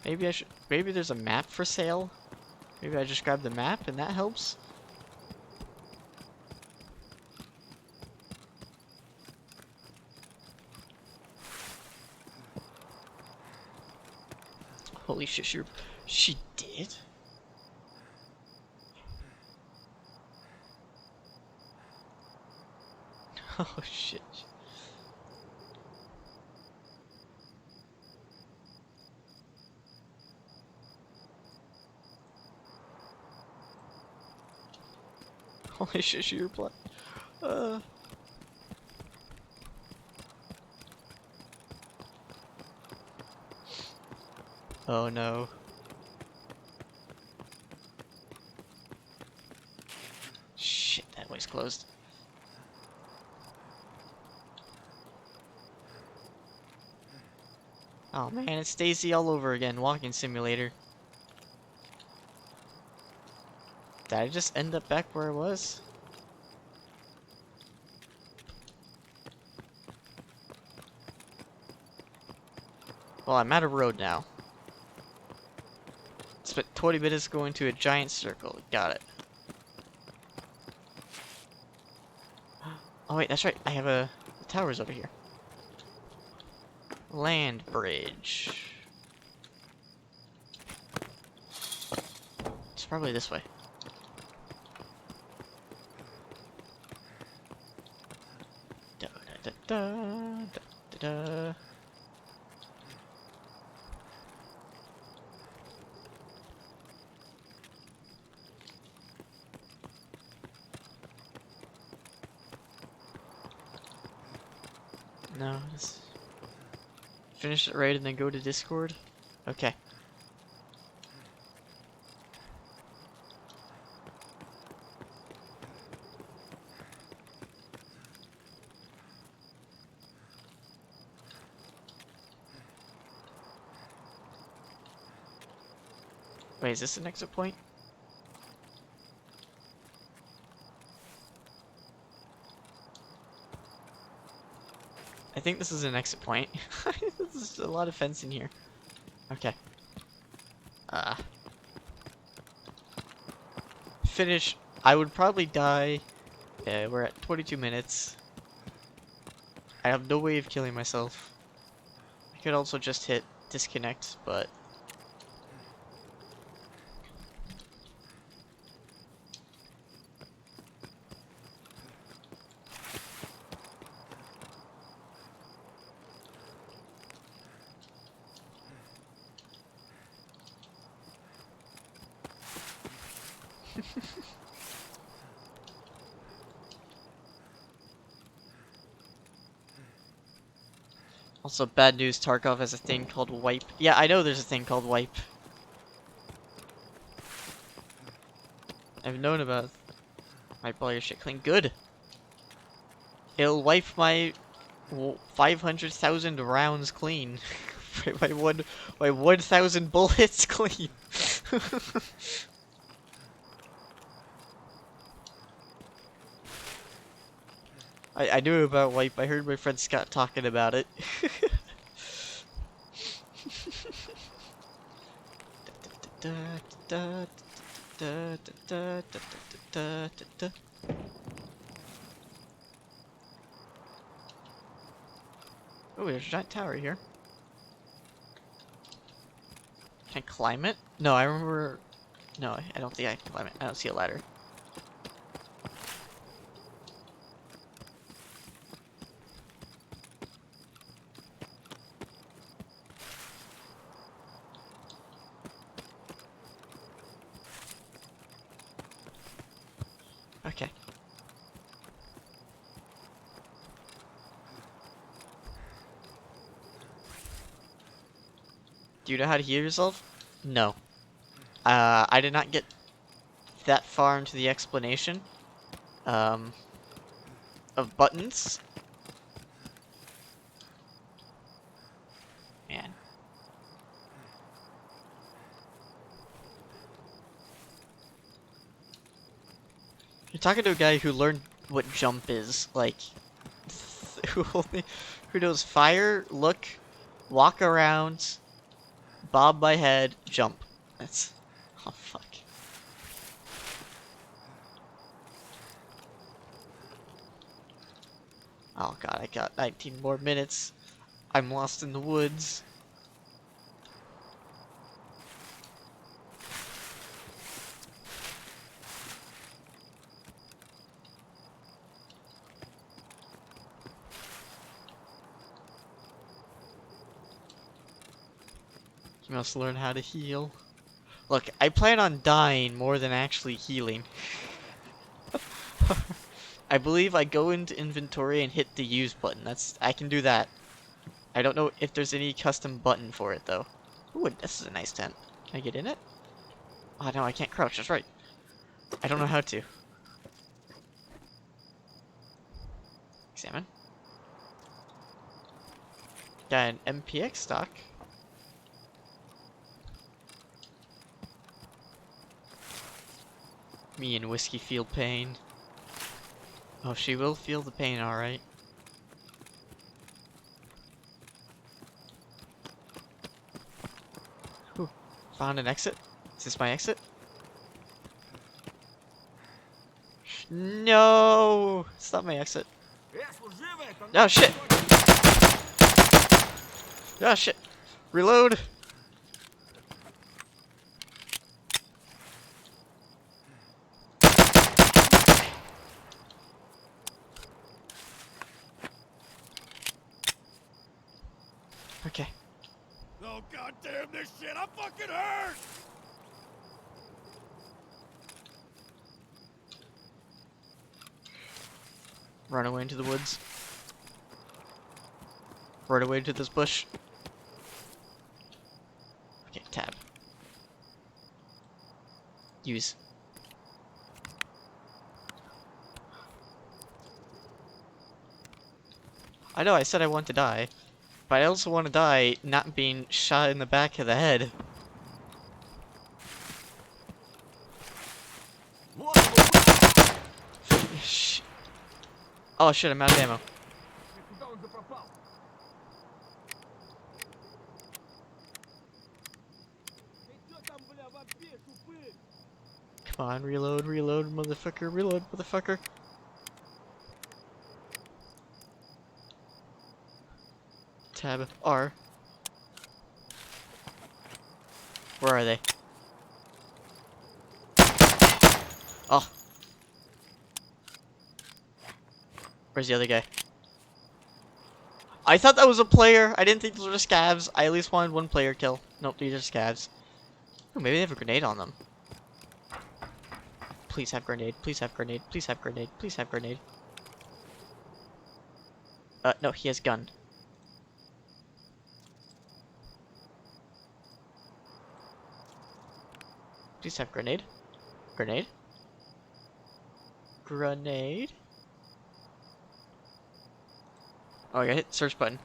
Maybe I should. Maybe there's a map for sale. Maybe I just grab the map and that helps. Holy shit, she did? Oh shit. Holy shit, she replied. Oh no. Shit, that way's closed. Oh man, it's Stacy all over again, walking simulator. Did I just end up back where I was? Well, I'm at a road now. Spent 20 minutes going to a giant circle. Got it. Oh wait, that's right. I have the towers over here. Land bridge. It's probably this way. Da da da da da da. No, just finish it right and then go to Discord. Okay. Wait, is this an exit point? I think this is an exit point. There's a lot of fencing here. Okay. Finish. I would probably die. Yeah, we're at 22 minutes. I have no way of killing myself. I could also just hit disconnect, but... Also, bad news, Tarkov has a thing called wipe. Yeah, I know there's a thing called wipe. I've known about it. Wipe all your shit clean. Good! It'll wipe my 500,000 rounds clean. my 1,000 bullets clean. I knew about wipe. I heard my friend Scott talking about it. Oh, there's a giant tower here. Can I climb it? No, I remember... No, I don't think I can climb it. I don't see a ladder. Okay. Do you know how to heal yourself? No. I did not get that far into the explanation of buttons. Man. You're talking to a guy who learned what jump is, like, who knows fire, look, walk around, bob my head, jump. That's, oh fuck. Oh god, I got 19 more minutes. I'm lost in the woods. You must learn how to heal. Look, I plan on dying more than actually healing. I believe I go into inventory and hit the use button. I can do that. I don't know if there's any custom button for it though. Ooh, this is a nice tent. Can I get in it? Oh no, I can't crouch, that's right. I don't know how to. Examine. Got an MPX stock. Me and Whiskey feel pain. Oh, she will feel the pain, alright. Ooh, found an exit. Is this my exit? No! It's not my exit. Oh shit! Oh shit! Reload! Okay. Oh goddamn this shit! I'm fucking hurt! Run away into the woods. Run away into this bush. Okay, tab. Use. I know I said I want to die, but I also want to die not being shot in the back of the head. Sh- Oh shit, I'm out of ammo. Куда он запропал? Ты чё там, бля, вопишь, упырь? Come on, reload, reload, motherfucker, reload, motherfucker. Tab R. Where are they? Oh. Where's the other guy? I thought that was a player. I didn't think those were scavs. I at least wanted one player kill. Nope, these are scavs. Ooh, maybe they have a grenade on them. Please have grenade. Please have grenade. Please have grenade. Please have grenade. No, he has gun. Please have grenade. Grenade. Grenade. Oh, I gotta hit search button.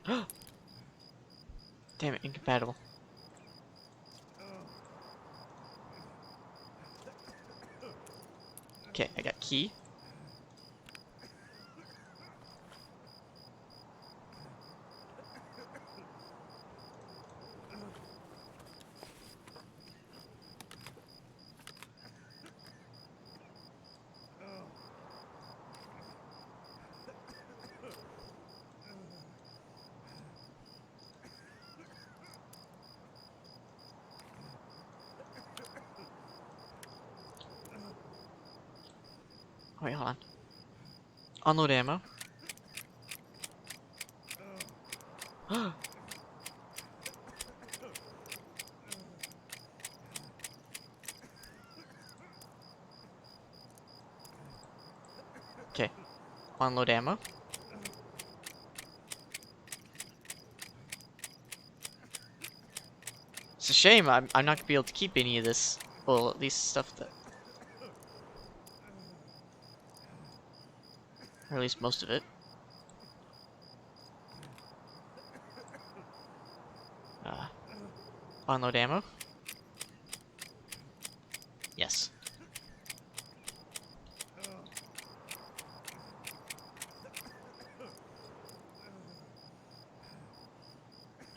Damn it, incompatible. Okay, I got key. Wait, hold on. Unload ammo. Okay. Unload ammo. It's a shame I'm not gonna be able to keep any of this. Well, at least stuff that... Or at least most of it. Unload ammo. Yes.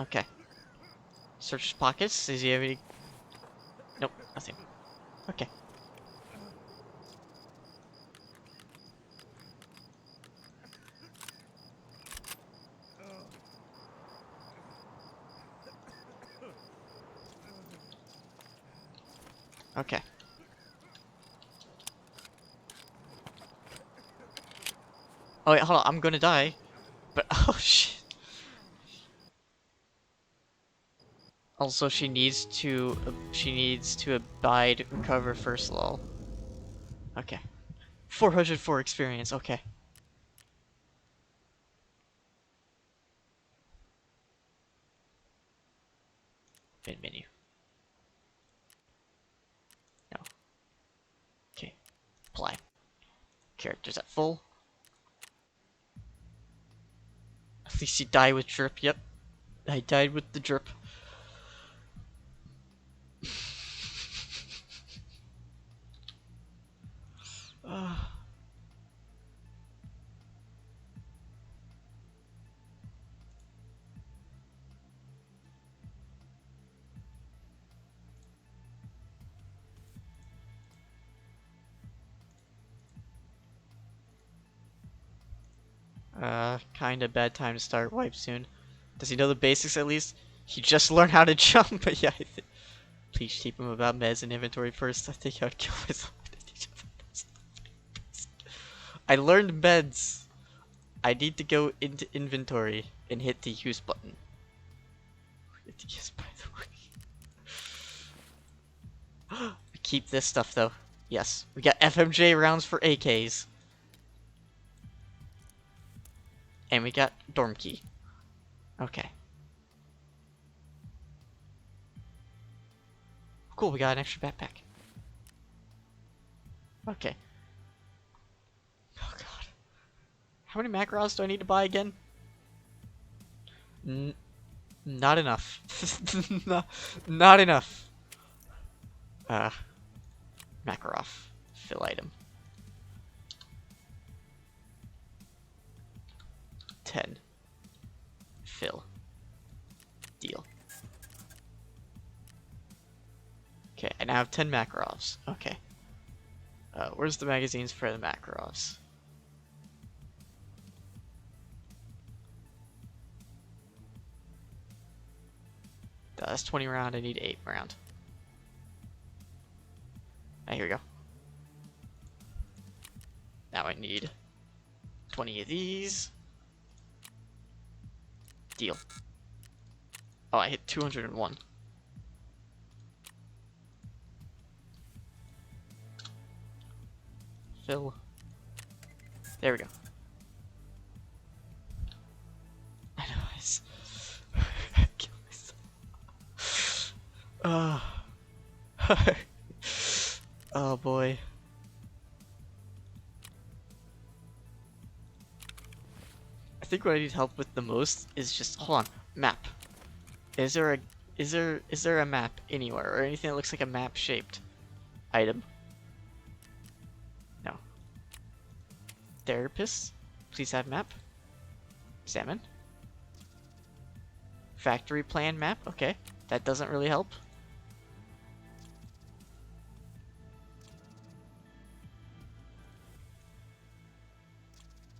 Okay. Search his pockets. Does he have any... Nope, nothing. Okay. Okay. Oh wait, hold on. I'm gonna die. But oh shit. Also, she needs to abide, recover first lol. Okay. 404 experience. Okay. Main menu. No. Okay. Apply. Characters at full. At least you die with drip. Yep. I died with the drip. Kinda bad time to start wipe soon. Does he know the basics at least? He just learned how to jump, but yeah, please keep him about meds and inventory first. I think I'd kill myself. I learned meds. I need to go into inventory and hit the use button. Hit the use, by the way. Keep this stuff though. Yes, we got FMJ rounds for AKs. And we got dorm key. Okay. Cool, we got an extra backpack. Okay. Oh god. How many macros do I need to buy again? Not enough. Not enough. Makarov. Fill item. 10. Fill. Deal. Okay, I now have 10 Makarovs. Okay. Where's the magazines for the Makarovs? That's 20 round, I need 8 round. Ah, here we go. Now I need 20 of these. Deal. Oh, I hit 201. Fill. There we go. I know, I kill myself. Oh boy. I think what I need help with the most is just hold on. Map. Is there a map anywhere or anything that looks like a map shaped item? No. Therapist? Please have map. Salmon. Factory plan map. Okay. That doesn't really help.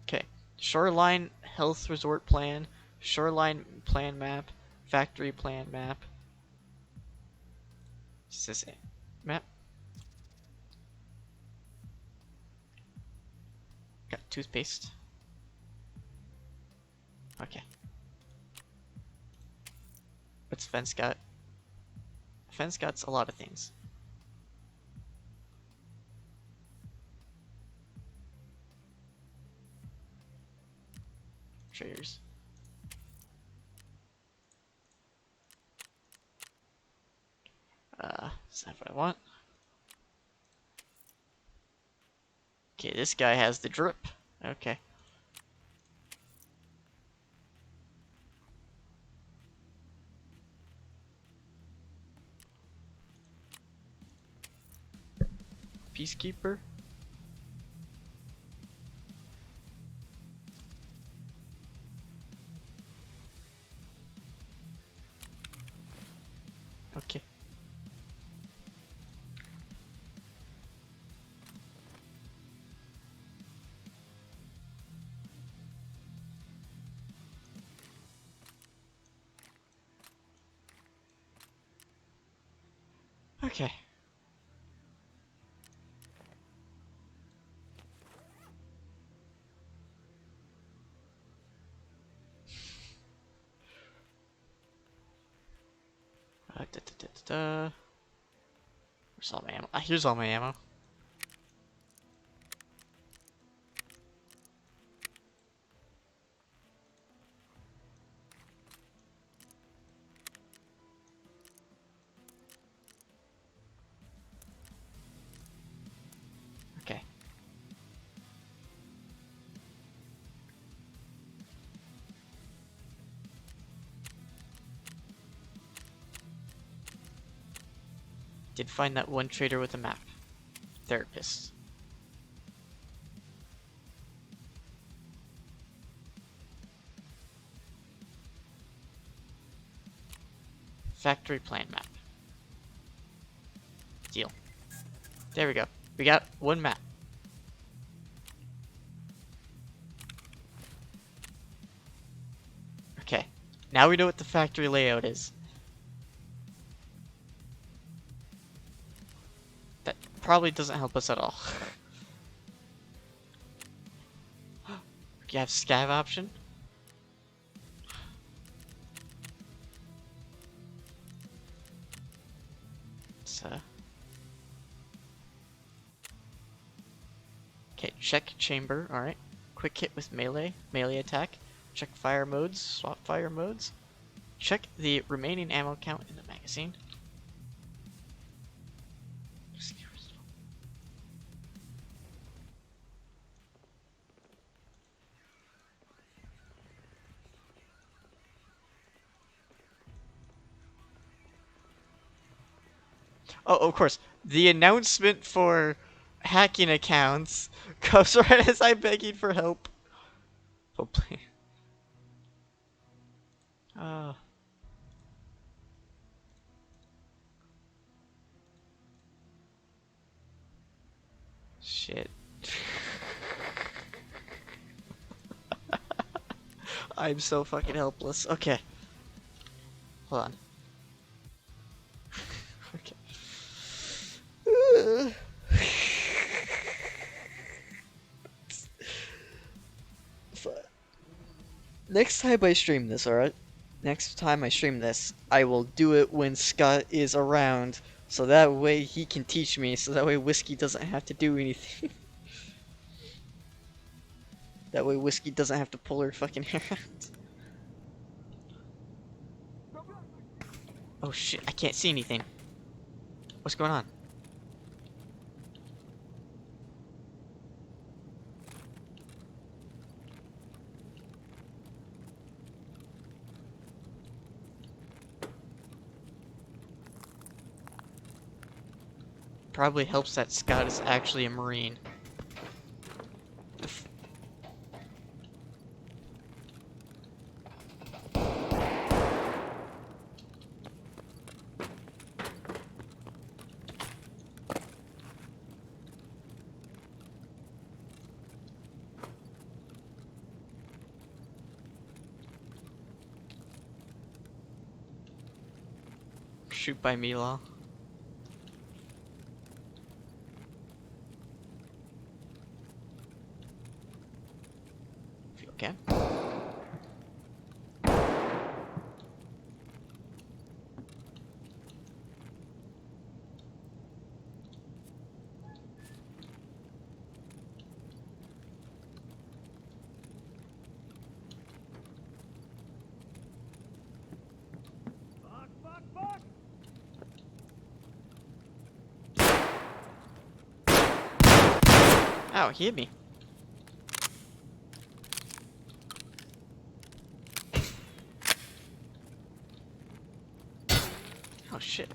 Okay. Shoreline health resort plan. Shoreline plan map. Factory plan map. Is this it? Map? Got toothpaste. Okay. What's fence got? Fence got's a lot of things. Traders. Is that what I want? Okay, this guy has the drip. Okay. Peacekeeper. Okay. Okay. Where's all my ammo? Here's all my ammo. Okay. Did find that one trader with a map. Therapist. Factory plan map. Deal. There we go. We got one map. Now we know what the factory layout is. That probably doesn't help us at all. You have scav option? It's, okay, check chamber, alright. Quick hit with melee attack. Check fire modes, swap fire modes. Check the remaining ammo count in the magazine. Oh, of course. The announcement for hacking accounts comes right as I'm begging for help. Oh, please. Oh. Shit. I'm so fucking helpless. Okay. Hold on. Okay. Next time I stream this, alright? Next time I stream this, I will do it when Scott is around, so that way he can teach me, so that way Whiskey doesn't have to do anything. That way Whiskey doesn't have to pull her fucking hair out. Oh shit, I can't see anything. What's going on? Probably helps that Scott is actually a Marine. Shoot by Mila. Okay. Fuck, fuck, fuck! Ow, he hit me. Oh shit.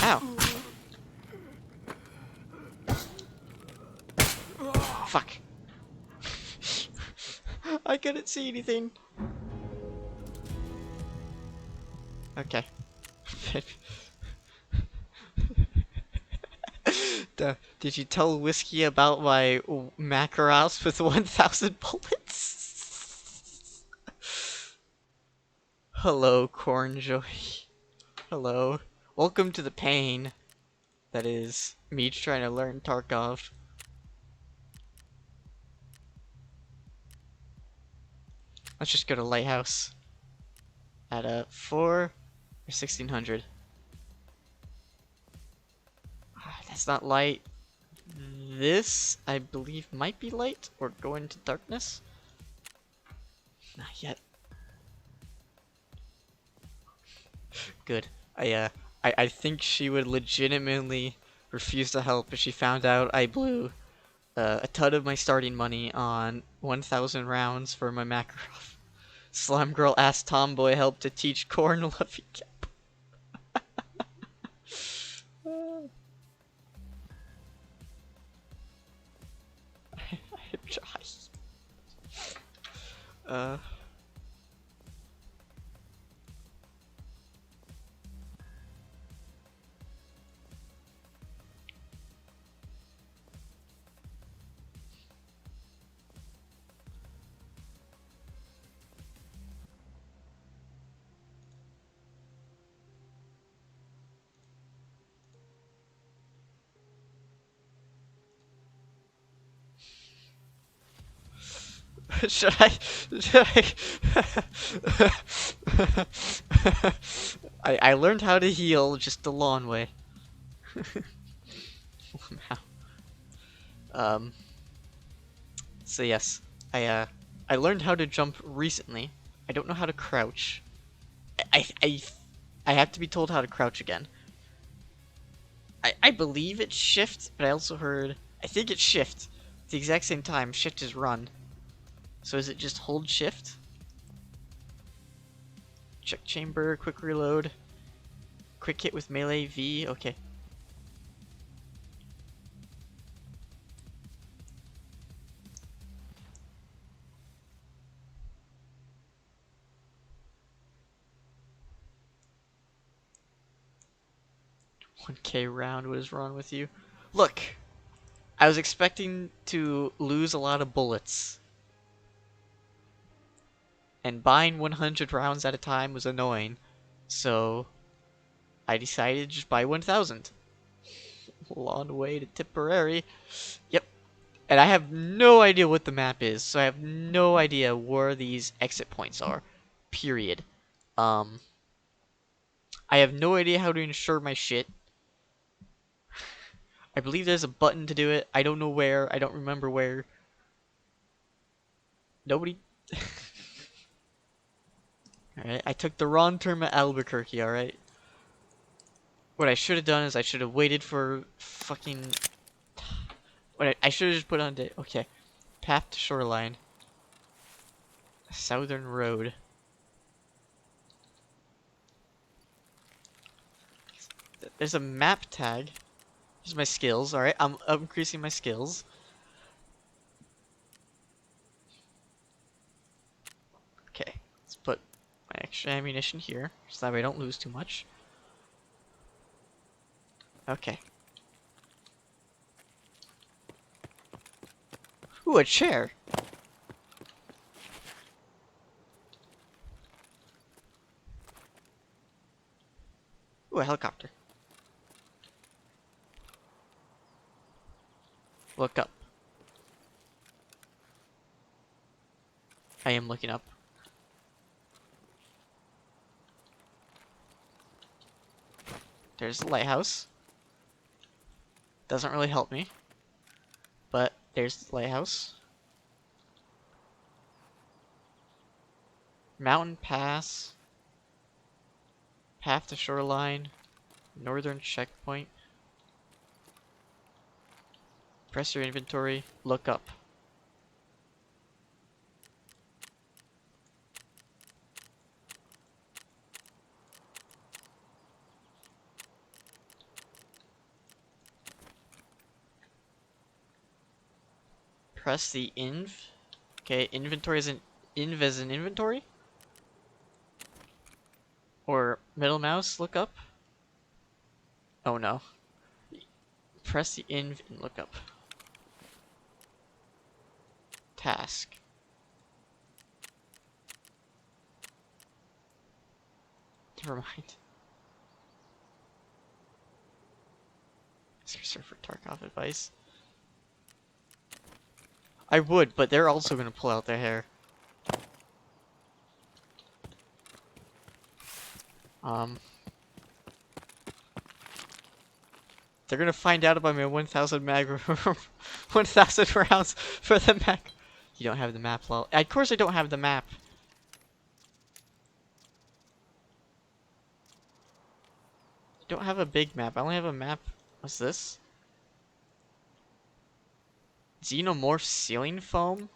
Ow. Fuck. I couldn't see anything. Okay. Did you tell Whiskey about my Macarouse with 1,000 bullets? Hello, Cornjoy. Hello. Welcome to the pain that is me trying to learn Tarkov. Let's just go to Lighthouse at 4 or 1600. That's not light. This, I believe, might be light or go into darkness. Not yet. Good. I think she would legitimately refuse to help if she found out I blew a ton of my starting money on 1,000 rounds for my Makarov. Slime girl asked Tomboy help to teach Corn Luffy Cap. I'm trying. Should I? Should I learned how to heal just the long way. um. So yes, I learned how to jump recently. I don't know how to crouch. I I I have to be told how to crouch again. I believe it's shift, but I also heard I think it's shift. At the exact same time, shift is run. So is it just hold shift? Check chamber, quick reload. Quick hit with melee V, okay. $1K round, what is wrong with you? Look! I was expecting to lose a lot of bullets. And buying 100 rounds at a time was annoying. So I decided to just buy 1,000. Long way to Tipperary. Yep. And I have no idea what the map is, so I have no idea where these exit points are. Period. I have no idea how to insure my shit. I believe there's a button to do it. I don't know where. I don't remember where. Nobody... Alright, I took the wrong turn at Albuquerque, alright? What I should have done is I should have waited for fucking... What I should have just put on day. Okay. Path to shoreline. Southern road. There's a map tag. Here's my skills, alright? I'm increasing my skills. Okay. Let's put my extra ammunition here, so that way I don't lose too much. Okay. Ooh, a chair! Ooh, a helicopter. Look up. I am looking up. There's the lighthouse. Doesn't really help me. But there's the lighthouse. Mountain Pass. Path to shoreline. Northern checkpoint. Press your inventory. Look up. Press the inv. Okay, inventory is an inv as an inventory? Or middle mouse, look up? Oh no. Press the inv and look up. Task. Never mind. Search for Tarkov advice. I would, but they're also gonna pull out their hair. They're gonna find out about my 1,000 mag 1,000 rounds for the map. You don't have the map, lol. Of course I don't have the map. I don't have a big map. I only have a map. What's this? Xenomorph ceiling foam?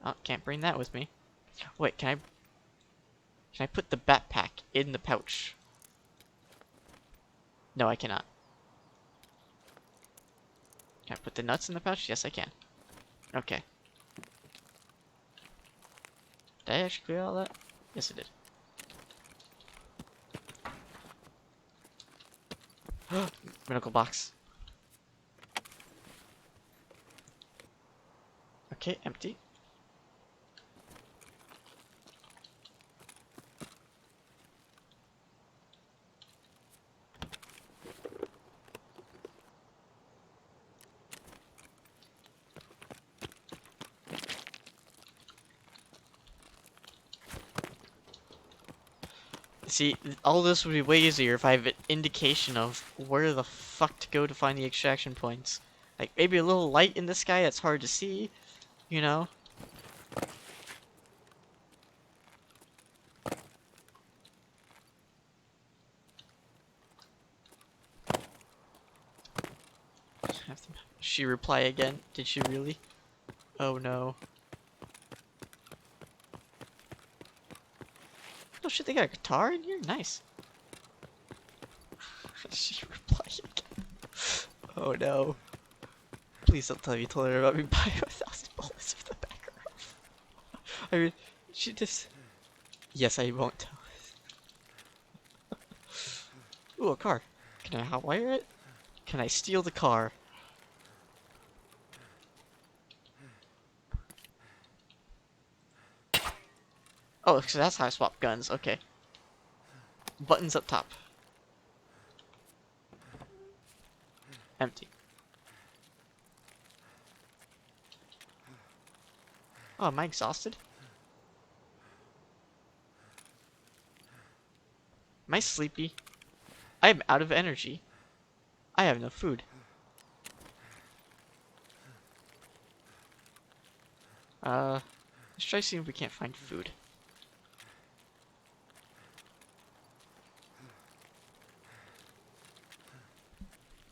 Oh, can't bring that with me. Wait, can I put the backpack in the pouch? No, I cannot. Can I put the nuts in the pouch? Yes, I can. Okay. Did I actually clear all that? Yes, I did. Medical box. Okay, empty. See, all this would be way easier if I have an indication of where the fuck to go to find the extraction points. Like, maybe a little light in the sky that's hard to see, you know? She reply again? Did she really? Oh no. Oh shit, they got a guitar in here? Nice. She replied again. Oh no. Please don't tell me you told her about me buying 1,000 bullets for the background. I mean, she just... Yes, I won't tell. Ooh, a car. Can I hotwire it? Can I steal the car? Oh, so that's how I swap guns. Okay. Buttons up top. Empty. Oh, am I exhausted? Am I sleepy? I am out of energy. I have no food. Let's try seeing if we can't find food.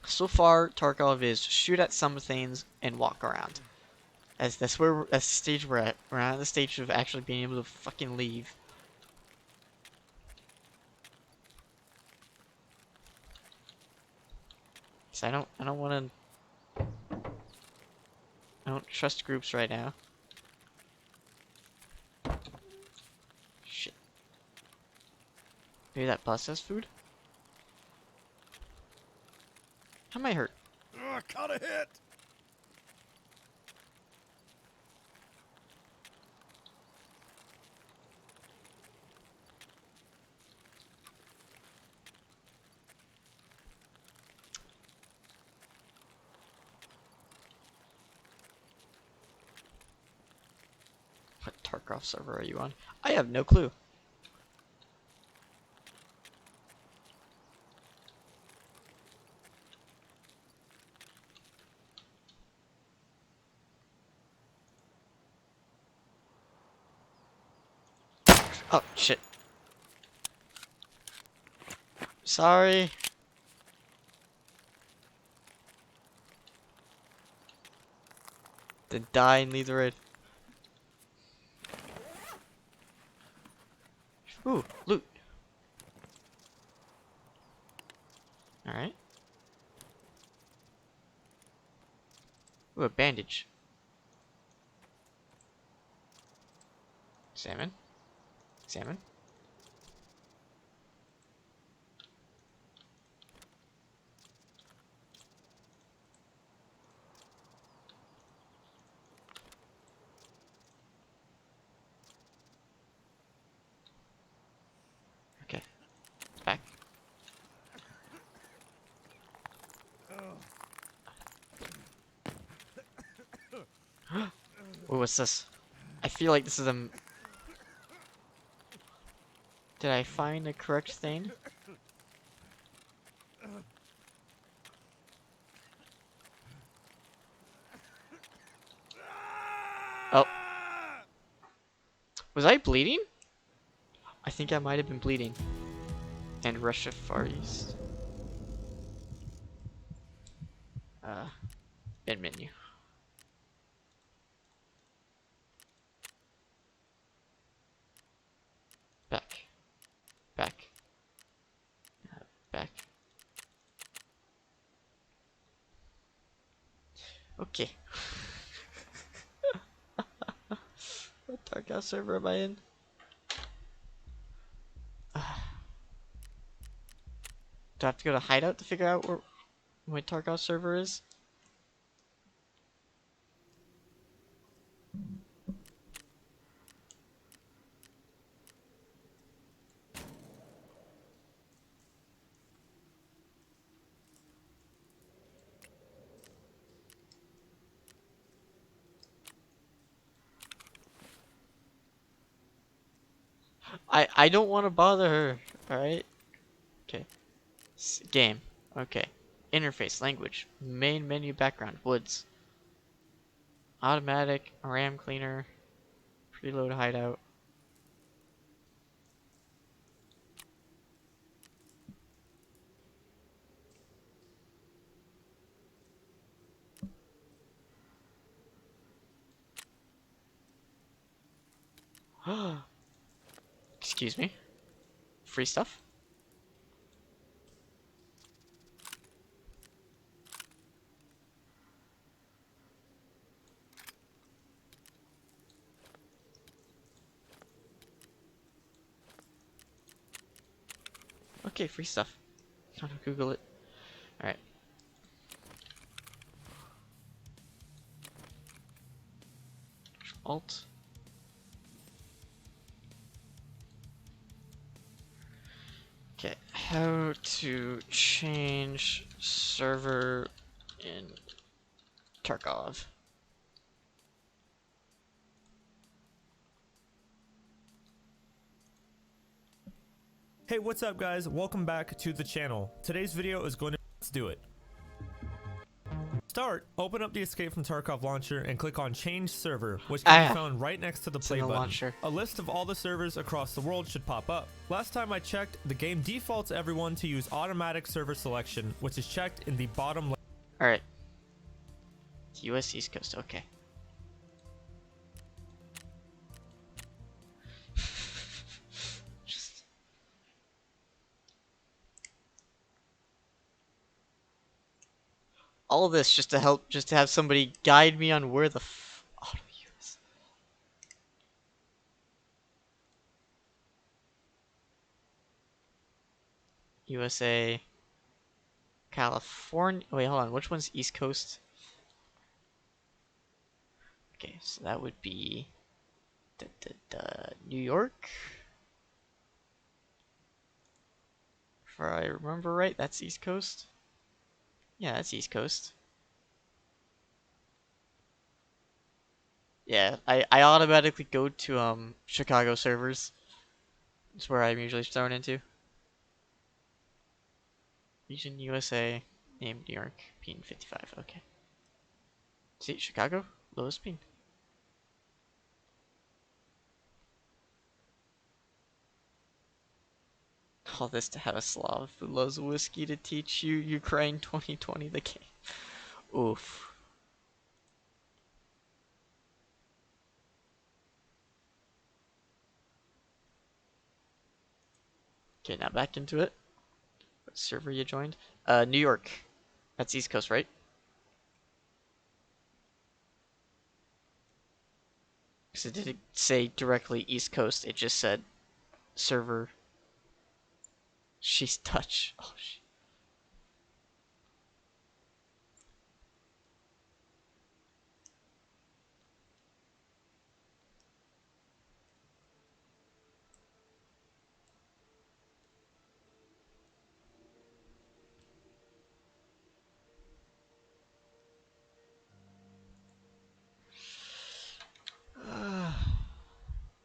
So far, Tarkov is shoot at some things and walk around. As that's the stage we're at. We're not at the stage of actually being able to fucking leave. So I don't want to. I don't trust groups right now. Shit. Maybe that bus has food? How am I hurt? Ugh, caught a hit. What Tarkov server are you on? I have no clue. Oh, shit. Sorry. Then die and leave the raid. Ooh, loot. Alright. Ooh, a bandage. Salmon. Salmon. Okay. Back. Ooh, what's this? I feel like this is a... Did I find the correct thing? Oh. Was I bleeding? I think I might have been bleeding. And Russia Far East. Bin menu. Back. Back. Back. Okay. What Tarkov server am I in? Do I have to go to hideout to figure out where my Tarkov server is? I don't want to bother her. Alright. Okay. Game. Okay. Interface, language, main menu, background, woods, automatic, RAM cleaner, preload hideout. Excuse me. Free stuff? Okay, free stuff. I'm gonna Google it. Alright. Alt. Okay, how to change server in Tarkov. Hey, what's up guys? Welcome back to the channel. Today's video is going to let's do it. Start, open up the Escape from Tarkov launcher and click on Change Server, which can be found right next to the play in the button. launcher. A list of all the servers across the world should pop up. Last time I checked, the game defaults everyone to use automatic server selection, which is checked in the bottom left. Alright. US East Coast, okay. Just... All this just to help, just to have somebody guide me on where the auto use. USA, California. Wait, hold on. Which one's East Coast? Okay, so that would be New York. If I remember right, that's East Coast. Yeah, that's East Coast. Yeah, I automatically go to Chicago servers. It's where I'm usually thrown into. Region USA, name New York, ping 55. Okay. See, Chicago, lowest ping. All this to have a Slav who loves whiskey to teach you Ukraine 2020 the game. Oof. Okay, now back into it. What server you joined? New York. That's East Coast, right? Because it didn't say directly East Coast, it just said server. She's Dutch. Oh, shit.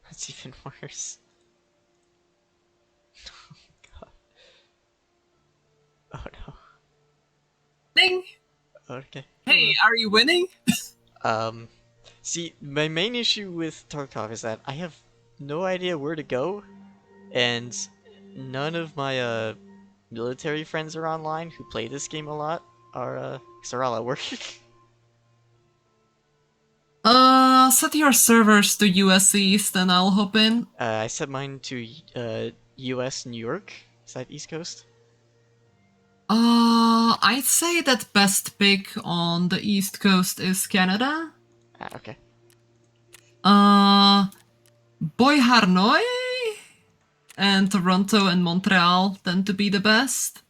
That's even worse. God. Oh no. Ding! Okay. Hey, are you winning? Um, see, my main issue with Tarkov is that I have no idea where to go, and none of my military friends are online who play this game a lot are 'cause they're all at work. Set your servers to US East and I'll hop in. I set mine to US New York. Is that East Coast? I'd say that best pick on the East Coast is Canada. Ah, okay. Boy Hanoi and Toronto and Montreal tend to be the best.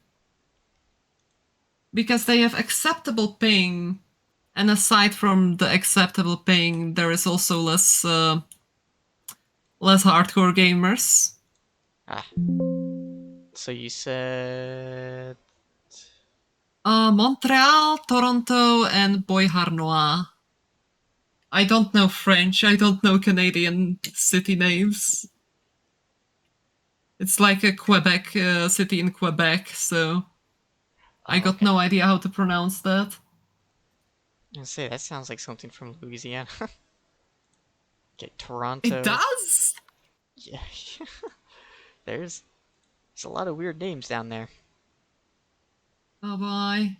Because they have acceptable ping, and aside from the acceptable ping, there is also less hardcore gamers. Ah. So you said... Montreal, Toronto, and Beauharnois. I don't know French, I don't know Canadian city names. It's like a Quebec city in Quebec, so I got okay. no idea how to pronounce that. I say that sounds like something from Louisiana. Okay, It Toronto. does? Yeah. There's a lot of weird names down there. Oh boy.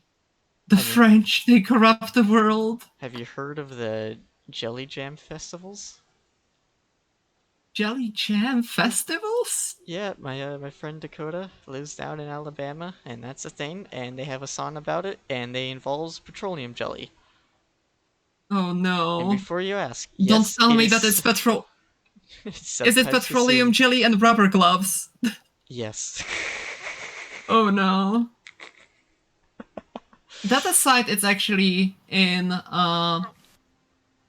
The Have you French, they corrupt the world. have you heard of the Jelly Jam festivals? Jelly jam festivals? Yeah, my friend Dakota lives down in Alabama, and that's a thing. And they have a song about it, and they involves petroleum jelly. Oh And no. before you ask, Don't yes, tell it me that it's is. petrol. It's Is it sometimes petroleum consumed. jelly and rubber gloves? Yes. Oh no. That aside, it's actually in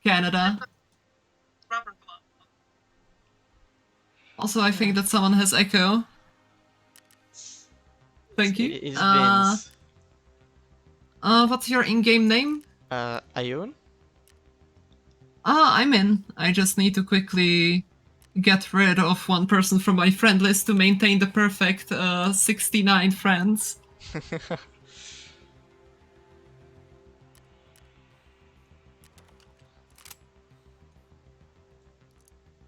Canada. Also, I think that someone has echo. Thank you. It is Vince. What's your in-game name? Ayun? I'm in. I just need to quickly get rid of one person from my friend list to maintain the perfect 69 friends.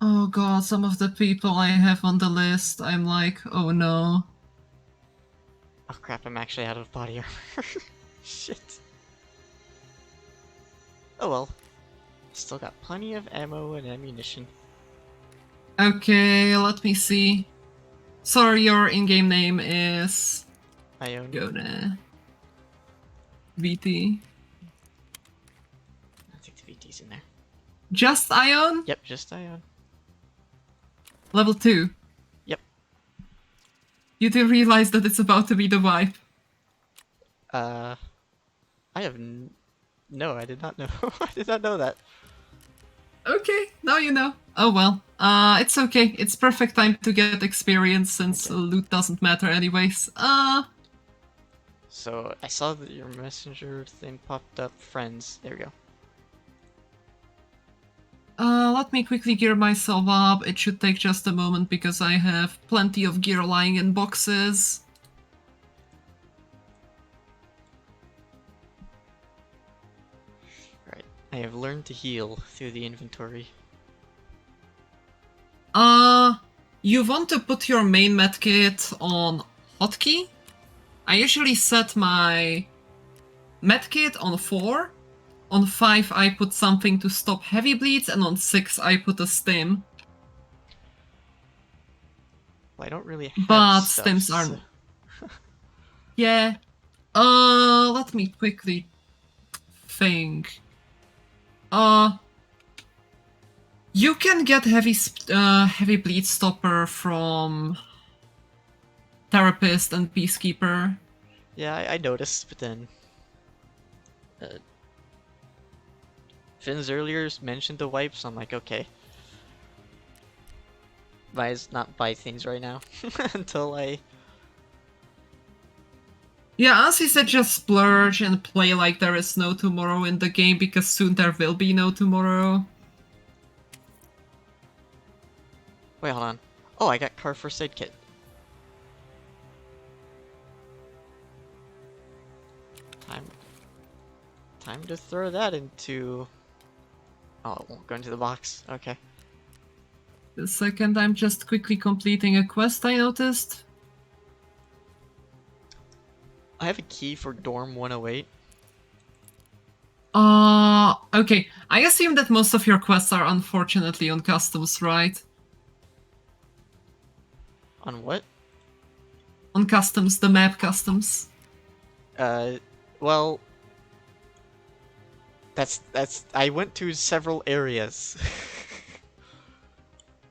Oh god, some of the people I have on the list, I'm like, oh no. Oh crap, I'm actually out of body armor. Shit. Oh well. Still got plenty of ammo and ammunition. Okay, let me see. Sorry, your in-game name is... Ayun. Gonna... VT. I think the VT's in there. Just Ion? Yep, just Ayun. Level 2. Yep. You do realize that it's about to be the wipe. I have no, I did not know. I did not know that. Okay, now you know. Oh well. It's okay. It's perfect time to get experience since Okay. loot doesn't matter anyways. So I saw that your messenger thing popped up. Friends. There we go. Let me quickly gear myself up. It should take just a moment because I have plenty of gear lying in boxes. Right. I have learned to heal through the inventory. You want to put your main medkit on hotkey? I usually set my medkit on 4. On 5 I put something to stop heavy bleeds, and on 6 I put a stim. Well, I don't really have But stuff, stims so... aren't. Yeah. Let me quickly think. You can get heavy bleed stopper from therapist and peacekeeper. Yeah, I noticed, but then... Finn's earlier mentioned the wipes, so I'm like, okay. Might as not buy things right now until I... Yeah, as he said, just splurge and play like there is no tomorrow in the game, because soon there will be no tomorrow. Wait, hold on. Oh, I got car first aid kit. Time to throw that into... Oh, it won't go into the box. Okay. The second, I'm just quickly completing a quest I noticed. I have a key for dorm 108. Okay. I assume that most of your quests are unfortunately on customs, right? On what? On customs, the map customs. Well... That's... I went to several areas.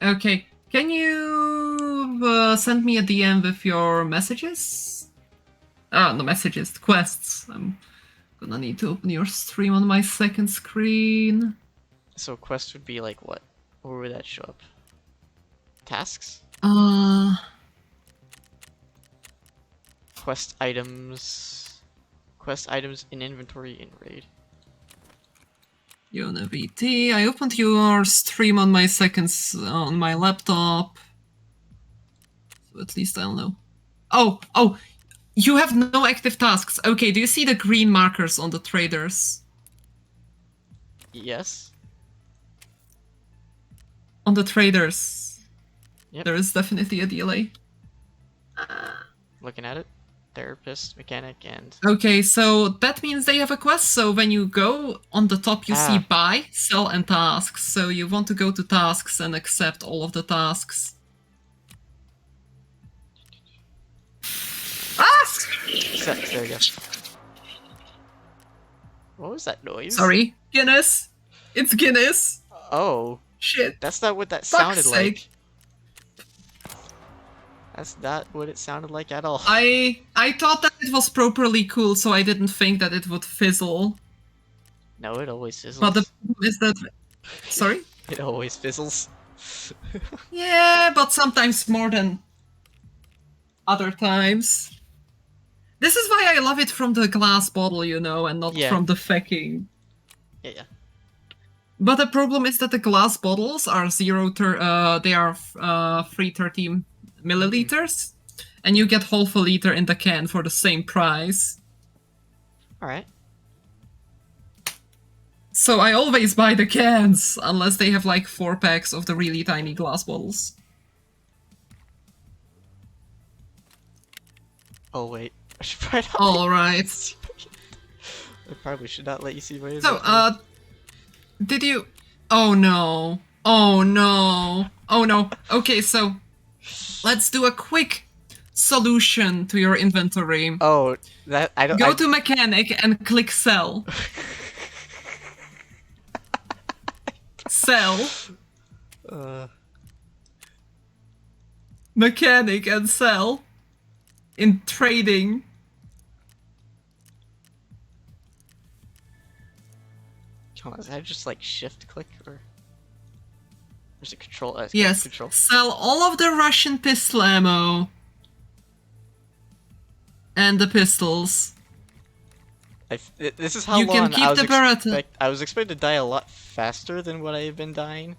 Okay. Can you send me a DM with your messages? No messages, quests. I'm gonna need to open your stream on my second screen. So quest would be like what? Where would that show up? Tasks? Quest items... Quest items in inventory in raid. Yona VT. I opened your stream on my on my laptop. So at least I'll know. Oh, you have no active tasks. Okay, do you see the green markers on the traders? Yes. On the traders, Yep. there is definitely a delay. Looking at it. Therapist, mechanic, and... Okay, so that means they have a quest. So when you go on the top, you see Ah. buy, sell, and tasks. So you want to go to tasks and accept all of the tasks. Ah! There you go. What was that noise? Sorry, Guinness. It's Guinness. Oh. Shit. That's not what that Fuck's sounded like. sake. That's not what it sounded like at all. I thought that it was properly cooled, so I didn't think that it would fizzle. No, it always fizzles. But the problem is that... Sorry? It always fizzles. Yeah, but sometimes more than other times. This is why I love it from the glass bottle, you know, and not Yeah. from the fucking... Yeah. But the problem is that the glass bottles are they are free 30 milliliters, and you get half a liter in the can for the same price. Alright. So I always buy the cans, unless they have like 4 packs of the really tiny glass bottles. Oh, wait. I should probably not Alright. I probably should not let you see my So, did you... Oh no. Oh no. Oh no. Okay, so let's do a quick solution to your inventory. Oh, that... I don't... Go to mechanic and click sell. Sell. Mechanic and sell. In trading. Hold on, is that just like shift click or is it control? Yes. Control. Sell all of the Russian pistol ammo. And the pistols. This is how You can long keep the Beretta. I was expected to die a lot faster than what I have been dying.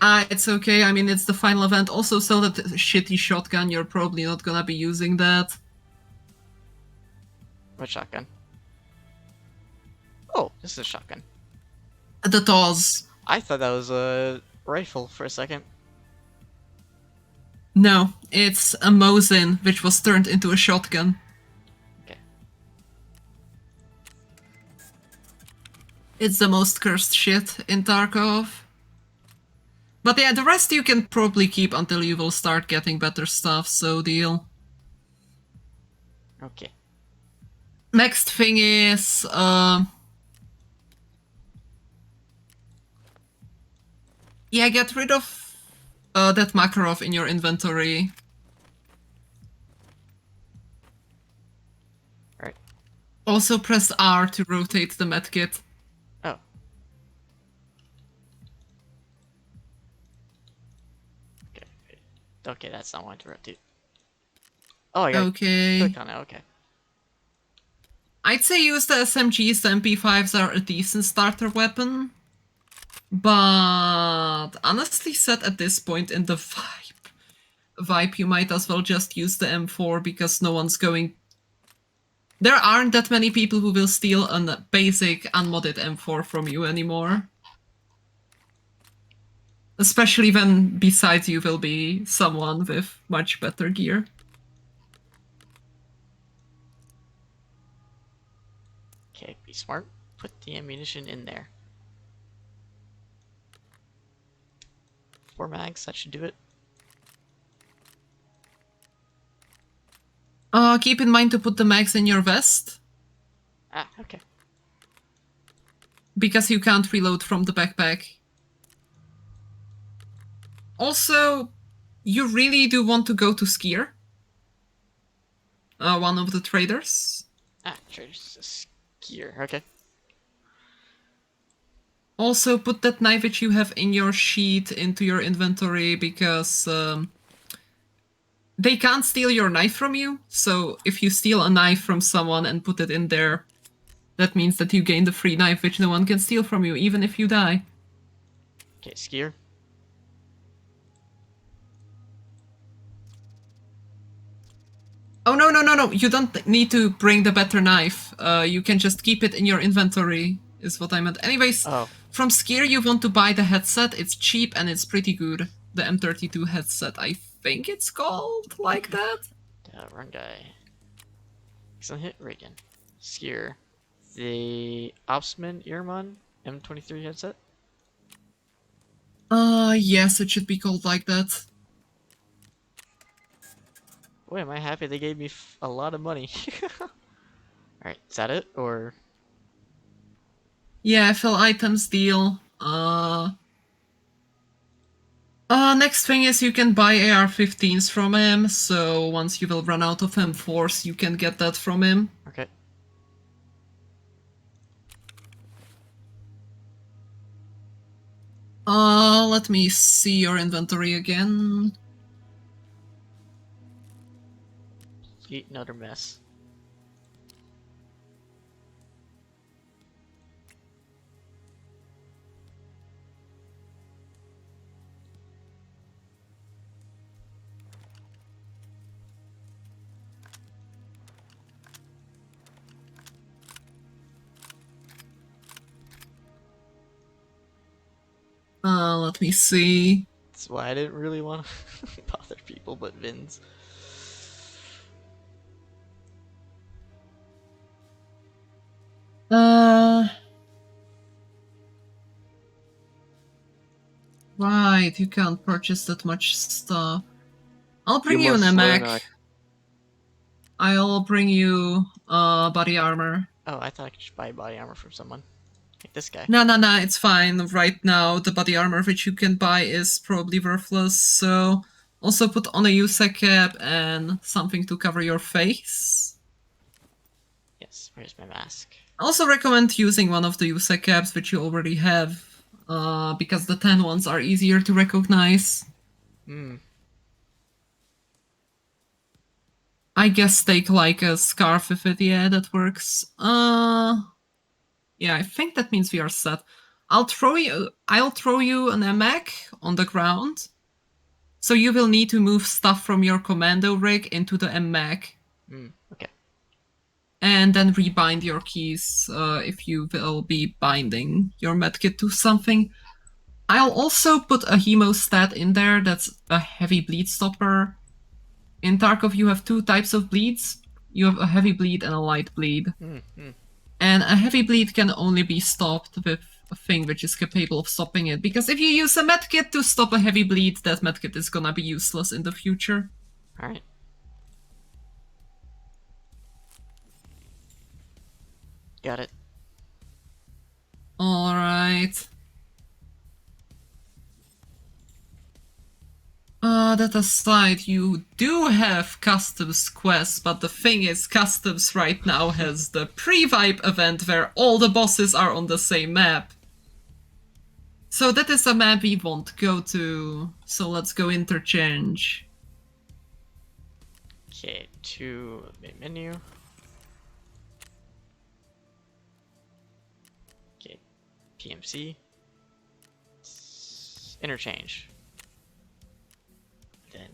It's okay. I mean, it's the final event. Also, sell that shitty shotgun. You're probably not gonna be using that. What shotgun? Oh, this is a shotgun. The Taz. I thought that was a rifle for a second. No, it's a Mosin, which was turned into a shotgun. Okay. It's the most cursed shit in Tarkov. But yeah, the rest you can probably keep until you will start getting better stuff, so deal. Okay. Next thing is... yeah, get rid of that Makarov in your inventory. Right. Also press R to rotate the medkit. Oh. Okay. Okay, that's not one to rotate. Oh, I got Okay. click on it. Okay. I'd say use the SMGs, the MP5s are a decent starter weapon. But honestly said, at this point in the vibe, you might as well just use the M4 because no one's going... There aren't that many people who will steal a basic unmodded M4 from you anymore. Especially when beside you will be someone with much better gear. Okay, be smart. Put the ammunition in there. 4 mags, that should do it. Keep in mind to put the mags in your vest, Ah, okay. because you can't reload from the backpack. Also, you really do want to go to Skier. One of the traders. Ah, trader's gear. Okay. Also, put that knife which you have in your sheet into your inventory, because they can't steal your knife from you. So if you steal a knife from someone and put it in there, that means that you gain the free knife which no one can steal from you, even if you die. Okay, skier. Oh, no. You don't need to bring the better knife. You can just keep it in your inventory, is what I meant. Anyways, Oh, from Skier, you want to buy the headset. It's cheap and it's pretty good. The M32 headset, I think it's called like that. wrong guy. Excellent hit, Reagan. Skier. The Opsman Earmon M23 headset? Yes, it should be called like that. Boy, am I happy they gave me a lot of money. Alright, is that it? Or... Yeah, fill items deal. Next thing is you can buy AR-15s from him, so once you will run out of M4s, you can get that from him. Okay. Let me see your inventory again. Complete another mess. Let me see. That's why I didn't really want to bother people but Vins. Right, you can't purchase that much stuff. I'll bring you an must learn mech. I'll bring you body armor. Oh, I thought I could just buy body armor from someone. Like this guy. No, it's fine. Right now, the body armor which you can buy is probably worthless, so also put on a USEC cap and something to cover your face. Yes, where's my mask? I also recommend using one of the USEC caps which you already have, because the 10 ones are easier to recognize. Hmm. I guess take like a scarf with it, yeah, that works. Yeah, I think that means we are set. I'll throw you an emek on the ground. So you will need to move stuff from your commando rig into the emek. Okay. And then rebind your keys if you will be binding your medkit to something. I'll also put a hemostat in there that's a heavy bleed stopper. In Tarkov, you have two types of bleeds. You have a heavy bleed and a light bleed. And a heavy bleed can only be stopped with a thing which is capable of stopping it. Because if you use a medkit to stop a heavy bleed, that medkit is gonna be useless in the future. Alright. Got it. Alright. That aside, you do have customs quests, but the thing is, customs right now has the pre-vibe event where all the bosses are on the same map. So that is a map we won't go to, so let's go interchange. Okay, to main menu. Okay, PMC. Interchange. Then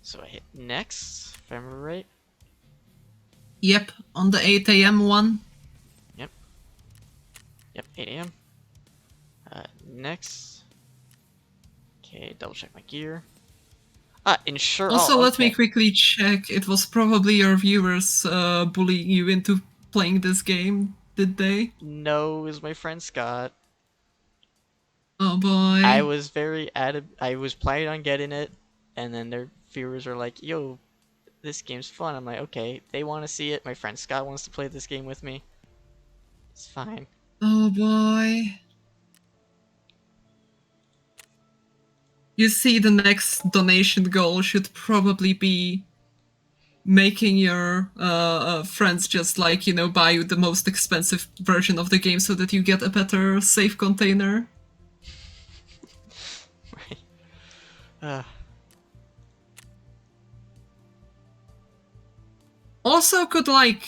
so I hit next, if I remember right. Yep, on the 8 AM one. Yep, 8 AM. Next. Okay, double check my gear. Ensure. Also, oh, let me okay. quickly check. It was probably your viewers bullying you into playing this game, did they? No, it was my friend Scott. Oh boy. I was very I was planning on getting it, and then their viewers are like, "Yo, this game's fun." I'm like, "Okay, they want to see it. My friend Scott wants to play this game with me. It's fine." Oh boy. You see, the next donation goal should probably be making your friends just like, you know, buy you the most expensive version of the game so that you get a better save container. Right. Also, could like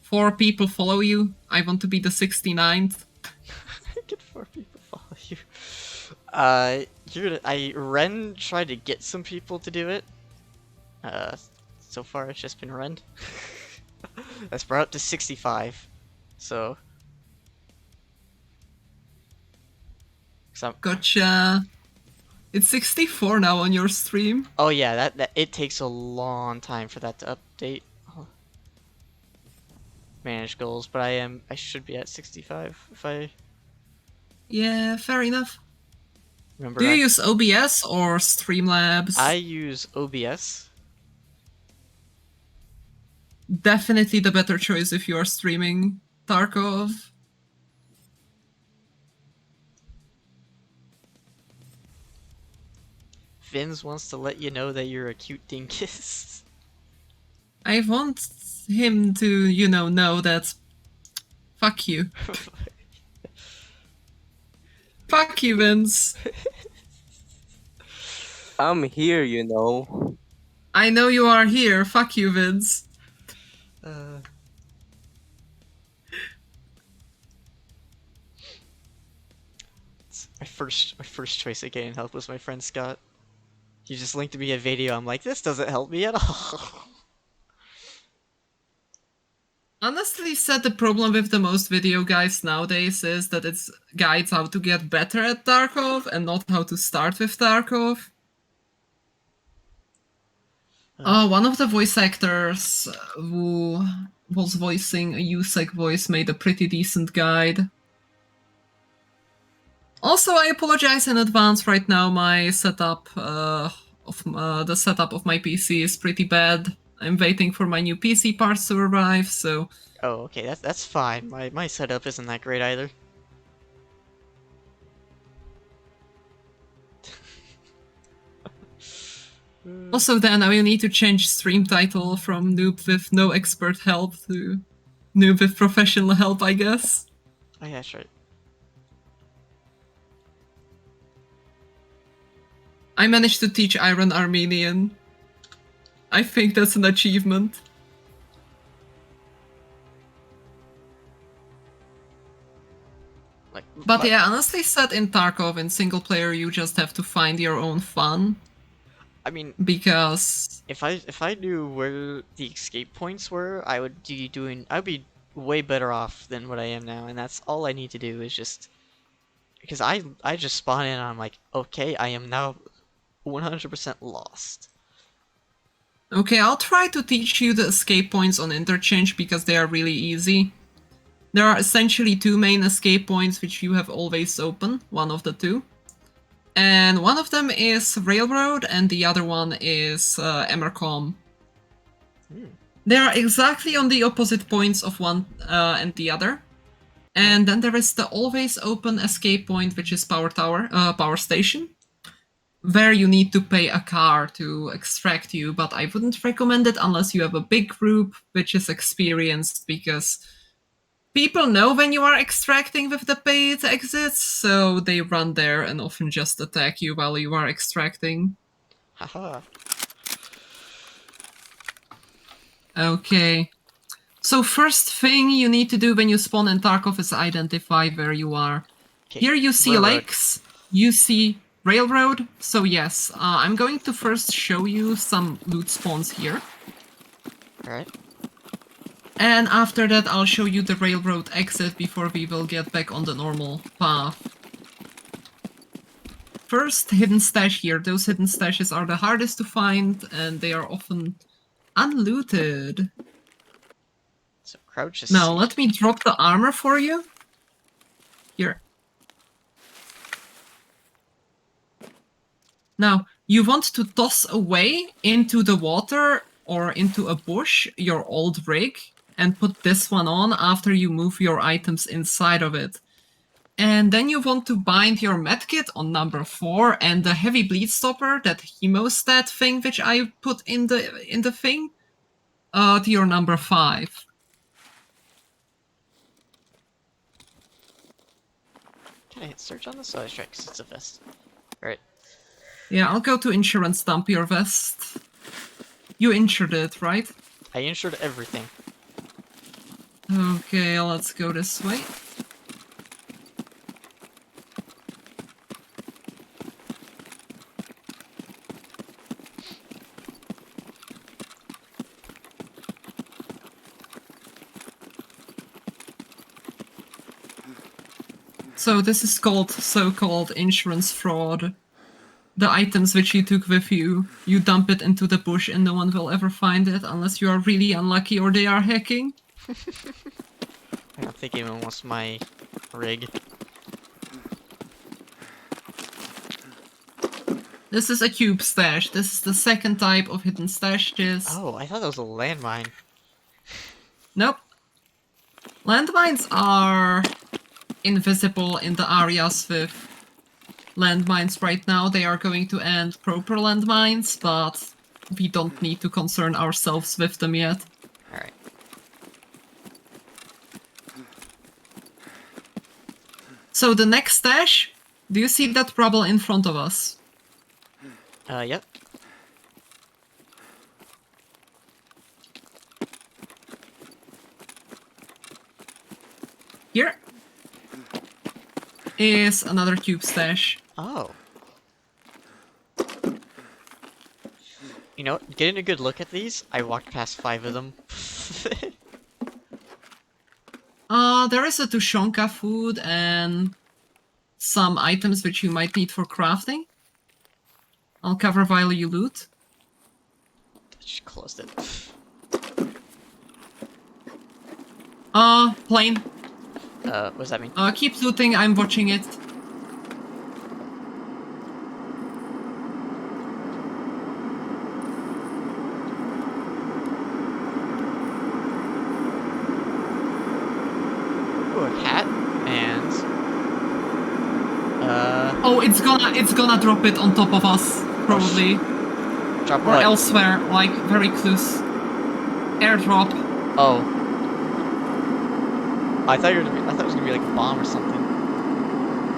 4 people follow you? I want to be the 69th. Get 4 people follow you. Ren tried to get some people to do it. So far it's just been Ren. That's brought up to 65. So. Gotcha. It's 64 now on your stream. Oh yeah, that it takes a long time for that to update. Manage goals, but I should be at 65 if I Yeah, fair enough. remember. Do you use OBS or Streamlabs? I use OBS. Definitely the better choice if you are streaming Tarkov. Vince wants to let you know that you're a cute dinkus. I want him to, know that. Fuck you. Fuck you, Vince. I'm here, you know. I know you are here. Fuck you, Vince. My first choice of getting help was my friend Scott. He just linked me a video. I'm like, this doesn't help me at all. Honestly said, the problem with the most video guides nowadays is that it's guides how to get better at Tarkov and not how to start with Tarkov. One of the voice actors who was voicing a USEC voice made a pretty decent guide. Also, I apologize in advance. Right now, my setup the setup of my PC is pretty bad. I'm waiting for my new PC parts to arrive, so... Oh, okay, that's fine. My setup isn't that great either. Also then, I will need to change stream title from Noob with no expert help to Noob with professional help, I guess. Oh yeah, that's right. I managed to teach Iron Armenian. I think that's an achievement. But yeah, honestly said, in Tarkov, in single player, you just have to find your own fun. I mean, because if I knew where the escape points were, I'd be way better off than what I am now, and that's all I need to do is just because I just spawn in and I'm like, okay, I am now 100% lost. Okay, I'll try to teach you the escape points on interchange because they are really easy. There are essentially two main escape points which you have always open, one of the two. And one of them is Railroad and the other one is Emercom. They are exactly on the opposite points of one and the other. And then there is the always open escape point, which is Power Station, where you need to pay a car to extract you, but I wouldn't recommend it unless you have a big group which is experienced, because people know when you are extracting with the paid exits, so they run there and often just attack you while you are extracting. Haha. Okay. So first thing you need to do when you spawn in Tarkov is identify where you are. Okay. Here you see Railroad. lakes, you see Railroad, so yes, I'm going to first show you some loot spawns here. Alright. And after that I'll show you the Railroad exit before we will get back on the normal path. First, hidden stash here. Those hidden stashes are the hardest to find and they are often unlooted. So crouch is Now C. let me drop the armor for you. Here. Now, you want to toss away into the water or into a bush your old rig and put this one on after you move your items inside of it. And then you want to bind your medkit on number 4 and the heavy bleed stopper, that hemostat thing which I put in the thing, to your number 5. Can I hit search on this? Oh, that's right, 'cause it's a vest. Alright. Yeah, I'll go to insurance dump your vest. You insured it, right? I insured everything. Okay, let's go this way. So this is called so-called insurance fraud. The items which you took with you, you dump it into the bush and no one will ever find it unless you are really unlucky or they are hacking. I don't think anyone wants my rig. This is a cube stash. This is the second type of hidden stashes. Oh, I thought that was a landmine. Nope. Landmines are invisible in the areas with landmines right now. They are going to end proper landmines, but we don't need to concern ourselves with them yet. Alright. So the next stash, do you see that rubble in front of us? Yep. Here is another cube stash. Oh. You know, getting a good look at these, I walked past 5 of them. There is a Tushonka food and some items which you might need for crafting. I'll cover while you loot. Just closed it. Plane. What does that mean? Keep looting, I'm watching it. Ooh, a cat. And... Oh, it's gonna drop it on top of us, probably. drop Or what? elsewhere, like very close. Airdrop. Oh. I thought it was gonna be like a bomb or something.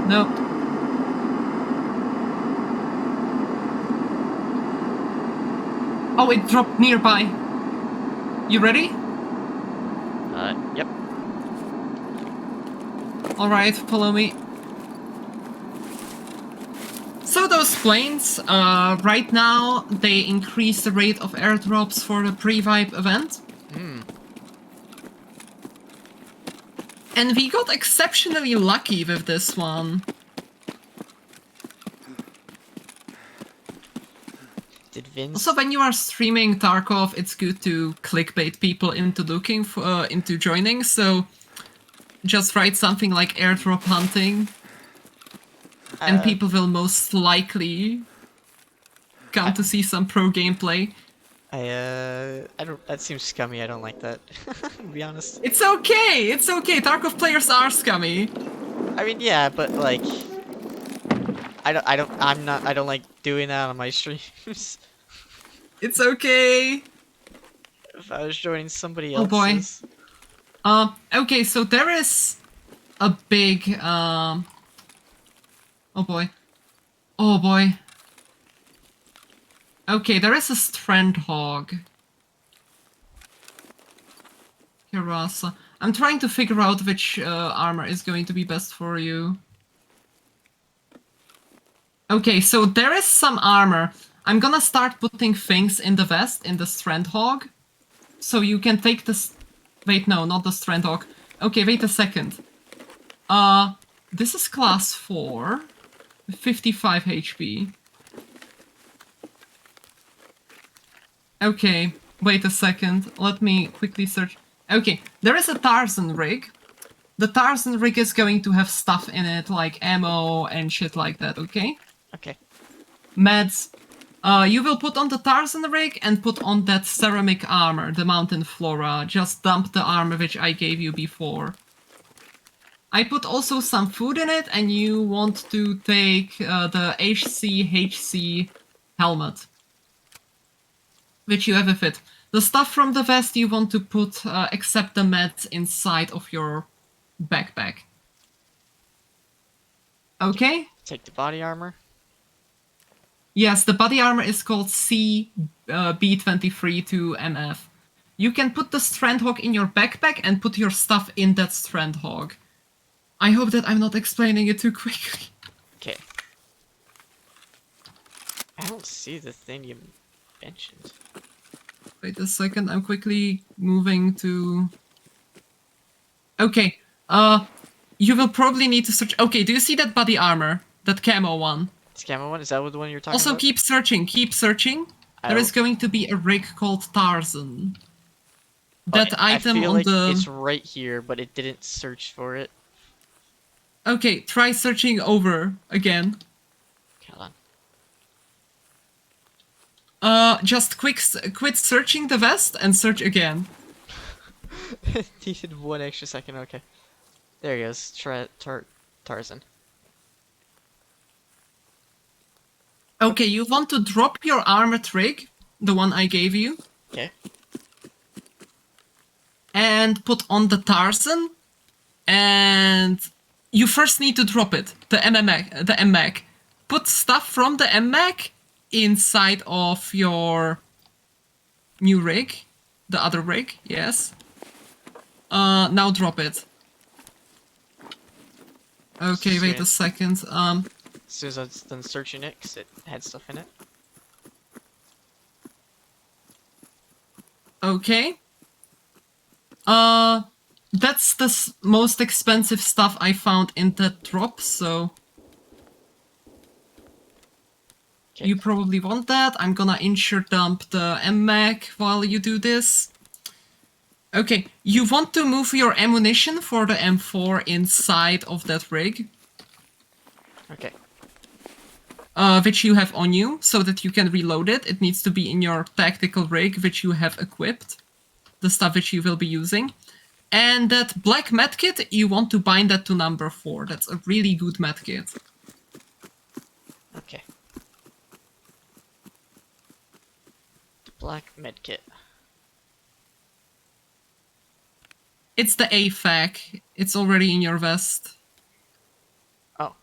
Nope. Oh, it dropped nearby. You ready? Yep. Alright, follow me. So those planes, right now, they increase the rate of airdrops for the pre-vibe event. Hmm. And we got exceptionally lucky with this one. Did Vince... Also, when you are streaming Tarkov, it's good to clickbait people into looking for, into joining, so just write something like airdrop hunting. And people will most likely come to see some pro gameplay. I don't... That seems scummy, I don't like that. To be honest. It's okay! It's okay! Tarkov players are scummy! I mean, yeah, but like... I don't like doing that on my streams. It's okay! If I was joining somebody Oh boy. else's... Okay, so there is a big, oh boy. Oh boy. Okay, there is a strand hog. Kirasa. I'm trying to figure out which armor is going to be best for you. Okay, so there is some armor. I'm gonna start putting things in the vest, in the strand hog. So you can take this... Wait, no, not the strand hog. Okay, wait a second. This is class 4. 55 HP. Okay, wait a second. Let me quickly search. Okay, there is a Tarzan rig. The Tarzan rig is going to have stuff in it, like ammo and shit like that, okay? Okay. Meds. You will put on the Tarzan rig and put on that ceramic armor, the mountain flora. Just dump the armor which I gave you before. I put also some food in it, and you want to take the HC helmet, which you have with it. The stuff from the vest you want to put, except the meds, inside of your backpack. Okay? Take the body armor. Yes, the body armor is called B23-MF. You can put the Strandhog in your backpack and put your stuff in that Strandhog. I hope that I'm not explaining it too quickly. Okay. I don't see the thing you mentioned. Wait a second, I'm quickly moving to... Okay, you will probably need to search. Okay, do you see that body armor? That camo one? This camo one? Is that the one you're talking Also, about? keep searching, keep searching. There is going to be a rig called Tarzan. That item I feel on like the... it's right here, but it didn't search for it. Okay, try searching over again. Hold on. Just quit searching the vest and search again. Needed 1 extra second, okay. There he goes. Tarzan. Okay, you want to drop your armored rig, the one I gave you. Okay. And put on the Tarzan. And you first need to drop it, the MMAC. Put stuff from the MMAC inside of your new rig. The other rig, yes. Now drop it. Okay, wait a second. As soon as I was done searching it, because it had stuff in it. Okay. That's the most expensive stuff I found in that drop, so... Okay. You probably want that. I'm gonna insure dump the MMAC while you do this. Okay, you want to move your ammunition for the M4 inside of that rig. Okay. Which you have on you, so that you can reload it. It needs to be in your tactical rig, which you have equipped. The stuff which you will be using. And that black medkit, you want to bind that to number 4. That's a really good medkit. Okay. Black medkit. It's the AFAC. It's already in your vest. Oh.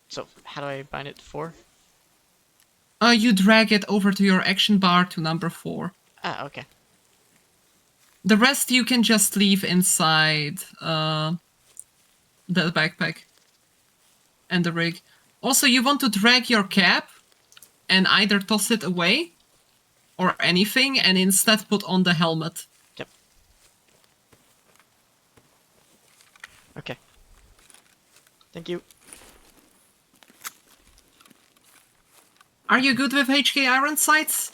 So, how do I bind it to 4? You drag it over to your action bar to number 4. Ah, okay. The rest you can just leave inside the backpack and the rig. Also, you want to drag your cap and either toss it away or anything and instead put on the helmet. Yep. Okay. Thank you. Are you good with HK iron sights?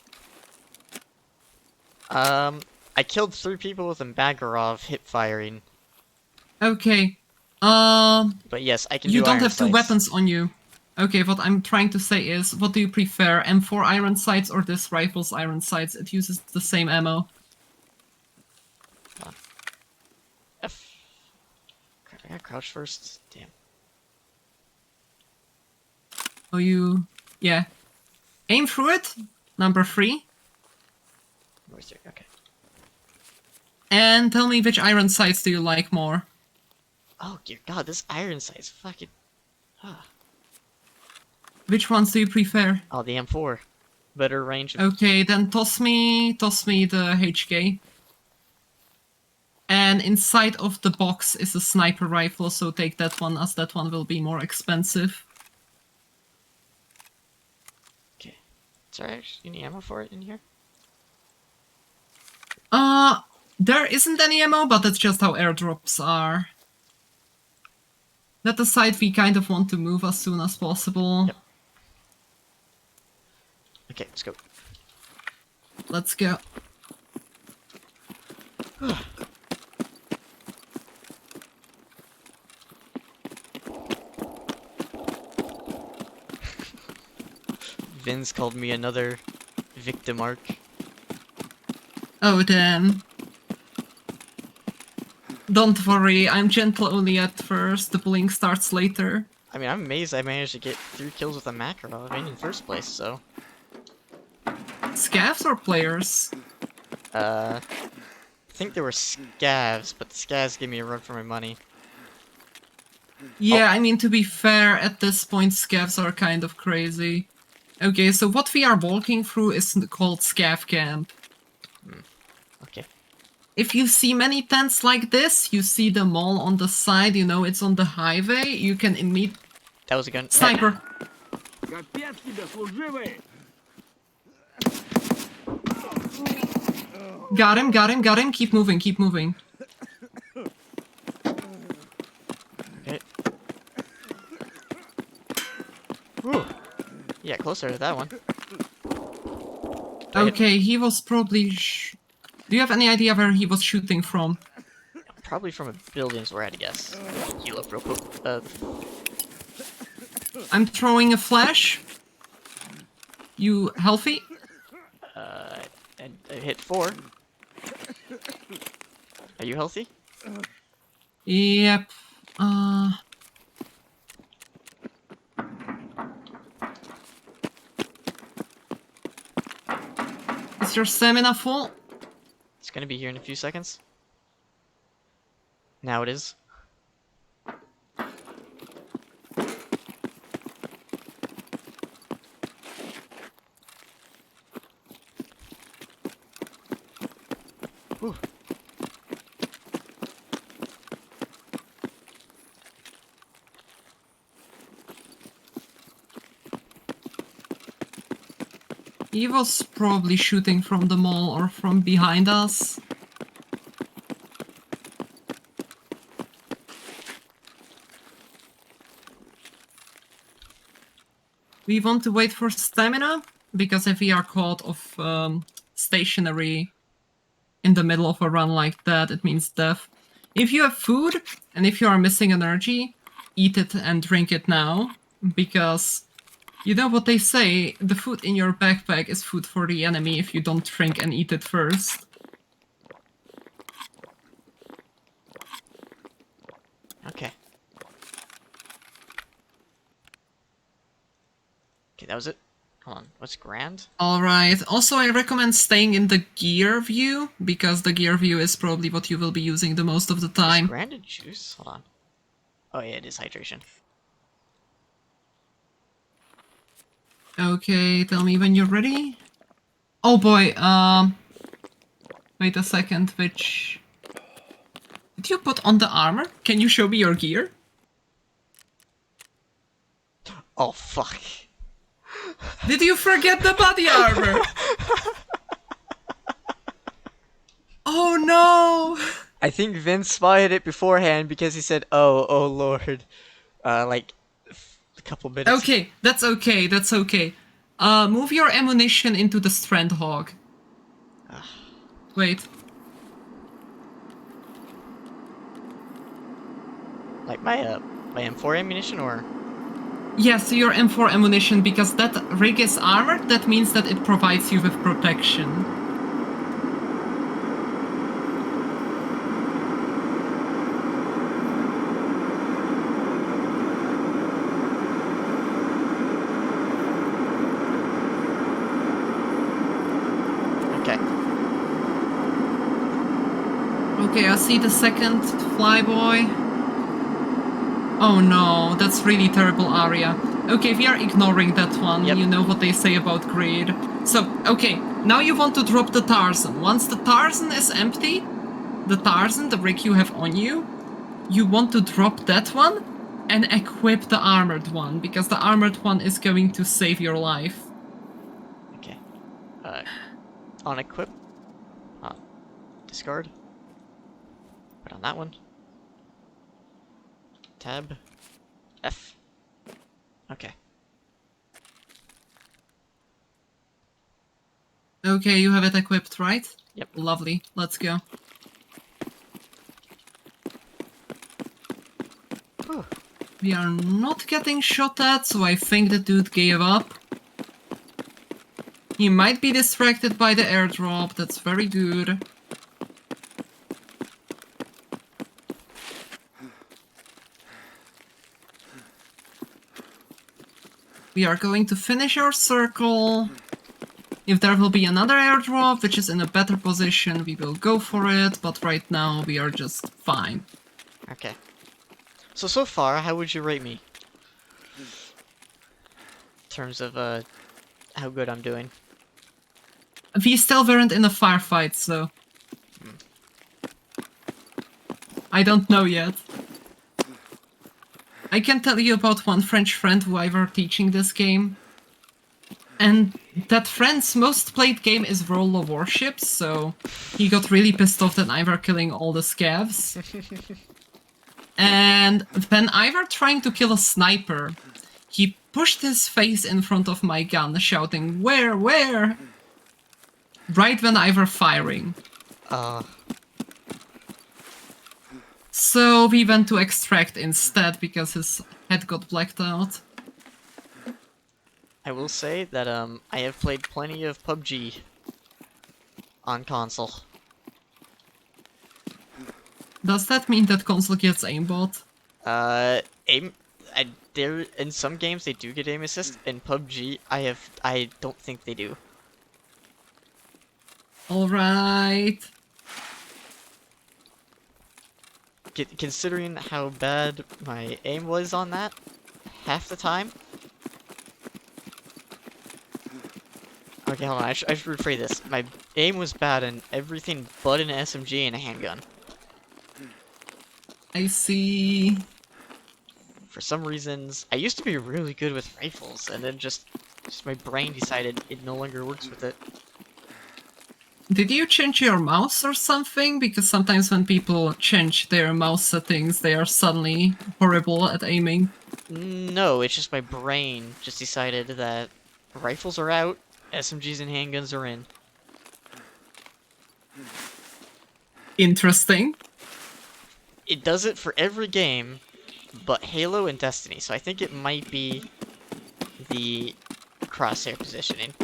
I killed 3 people with a Makarov hip firing. Okay. But yes, I can do You don't iron have 2 sights. weapons on you. Okay, what I'm trying to say is, what do you prefer, M4 iron sights or this rifle's iron sights? It uses the same ammo. F. Crap, I gotta crouch first. Damn. Oh, you... yeah. Aim through it, number 3. Where's your... Okay. And tell me which iron sights do you like more? Oh, dear God, this iron sight's fucking... Ah. Which ones do you prefer? Oh, the M4. Better range. Okay, then toss me the HK. And inside of the box is a sniper rifle, so take that one, as that one will be more expensive. Okay. Sorry, actually, any ammo for it in here? There isn't any ammo, but that's just how airdrops are. That aside, we kind of want to move as soon as possible. Yep. Okay, let's go. Let's go. Vince called me another victim arc. Oh, then. Don't worry, I'm gentle only at first. The bullying starts later. I mean, I'm amazed I managed to get 3 kills with a Makarov in the first place, so... Scavs or players? I think there were scavs, but the scavs gave me a run for my money. Yeah, I mean, to be fair, at this point, scavs are kind of crazy. Okay, so what we are walking through is called Scav Camp. Okay. If you see many tents like this, you see the mall on the side, you know, it's on the highway, you can immediately... That was a gun. Sniper! Капец тебе, служивый! Got him, keep moving, keep moving. Ooh. Yeah, closer to that one. Okay, he was probably. Do you have any idea where he was shooting from? Probably from a buildings where I'd guess. Heal up real quick. I'm throwing a flash. You healthy? And I hit 4. Are you healthy? Yep. Is your stamina full? It's gonna be here in a few seconds. Now it is. Whew. He was probably shooting from the mall or from behind us. We want to wait for stamina, because if we are caught of stationary in the middle of a run like that, it means death. If you have food, and if you are missing energy, eat it and drink it now, because you know what they say, the food in your backpack is food for the enemy if you don't drink and eat it first. Okay. Okay, that was it. Hold on. What's grand? Alright, also I recommend staying in the gear view, because the gear view is probably what you will be using the most of the Is time. granded juice? Hold on. Oh yeah, it is hydration. Okay, tell me when you're ready. Oh boy, wait a second, which... Did you put on the armor? Can you show me your gear? Oh fuck. Did you forget the body armor? Oh no! I think Vince spotted it beforehand because he said, "Oh lord," like a couple minutes. Okay, that's okay, that's okay. Move your ammunition into the strand hog. Wait. Like my M4 ammunition, or Yes, your M4 ammunition, because that rig is armored, that means that it provides you with protection. okay. Okay, I see the second flyboy. Oh no, that's really terrible area. Okay, we are ignoring that one. Yep. You know what they say about greed. So, okay, now you want to drop the Tarzan. Once the Tarzan is empty, the rig you have on you, you want to drop that one and equip the armored one, because the armored one is going to save your life. Okay. On equip. Discard. Put on that one. Tab. F. Okay. Okay, you have it equipped, right? Yep. Lovely, let's go. Whew. We are not getting shot at, so I think the dude gave up. He might be distracted by the airdrop, that's very good. We are going to finish our circle. If there will be another airdrop, which is in a better position, we will go for it, but right now we are just fine. Okay. So far, how would you rate me? In terms of, how good I'm doing. We still weren't in a firefight, so... I don't know yet. I can tell you about one French friend who I were teaching this game. And that friend's most played game is World of Warships, so he got really pissed off that I were killing all the scavs. And when I were trying to kill a sniper, he pushed his face in front of my gun, shouting, "Where, where?" Right when I were firing. So we went to extract instead because his head got blacked out. I will say that I have played plenty of PUBG on console. Does that mean that console gets aimbot? Aim. There in some games they do get aim assist. In PUBG, I don't think they do. All right. Considering how bad my aim was on that, half the time. Okay, hold on. I should rephrase this. My aim was bad in everything but an SMG and a handgun. I see. For some reasons, I used to be really good with rifles, and then just my brain decided it no longer works with it. Did you change your mouse or something? Because sometimes when people change their mouse settings, they are suddenly horrible at aiming. No, it's just my brain just decided that rifles are out, SMGs and handguns are in. Interesting. It does it for every game, but Halo and Destiny, so I think it might be the crosshair positioning.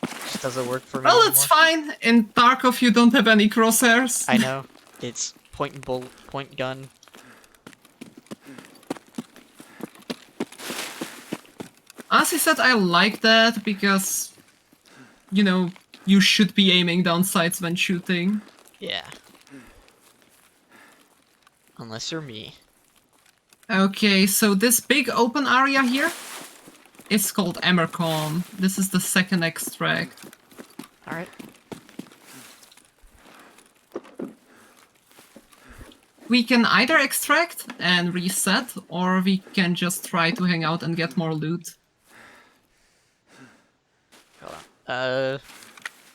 Just doesn't work for me Well, anymore. it's fine. In Tarkov, you don't have any crosshairs. I know. It's point and bolt, point gun. As I said, I like that because, you know, you should be aiming down sights when shooting. Yeah. Unless you're me. Okay, so this big open area here is called Emercon. This is the second extract. Alright. We can either extract and reset, or we can just try to hang out and get more loot. Hold on.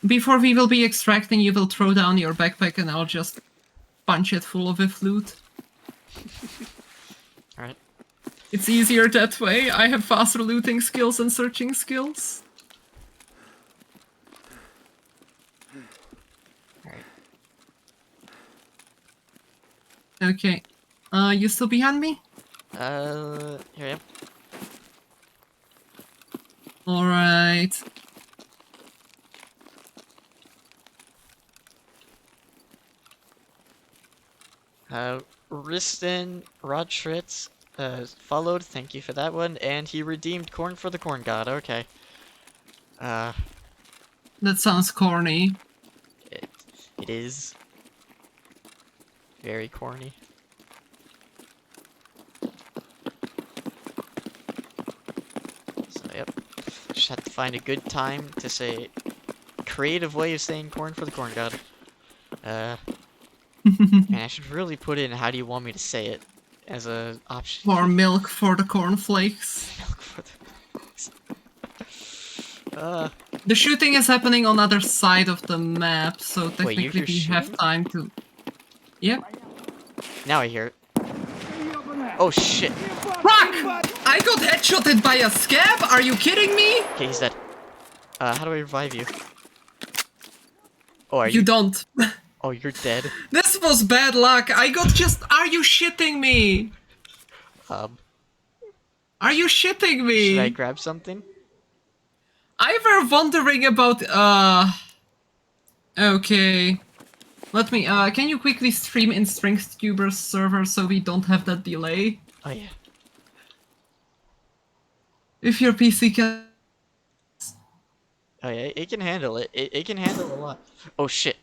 Before we will be extracting, you will throw down your backpack and I'll just punch it full of loot. Alright. It's easier that way. I have faster looting skills and searching skills. Alright. Okay. You still behind me? Here I am. Alright. Riston Rodschritz followed, thank you for that one, and he redeemed corn for the corn god, okay. That sounds corny. It is. Very corny. So, yep. Just had to find a good time to say creative way of saying corn for the corn god. Man, I should really put in how do you want me to say it as a option. Or milk for the cornflakes. Milk for the... The shooting is happening on the other side of the map, so Wait, you're technically we have shooting? time to... Yep. Now I hear it. Oh shit. Fuck! I got headshotted by a scab? Are you kidding me? Okay, he's dead. How do I revive you? Oh, are You you? don't. Oh, you're dead. This was bad luck. I got just... Are you shitting me? Are you shitting me? Should I grab something? I were wondering about... Okay. Let me... Can you quickly stream in StrengthTuber's server so we don't have that delay? Oh yeah. If your PC can... Oh yeah, it can handle it. It can handle a lot. Oh shit.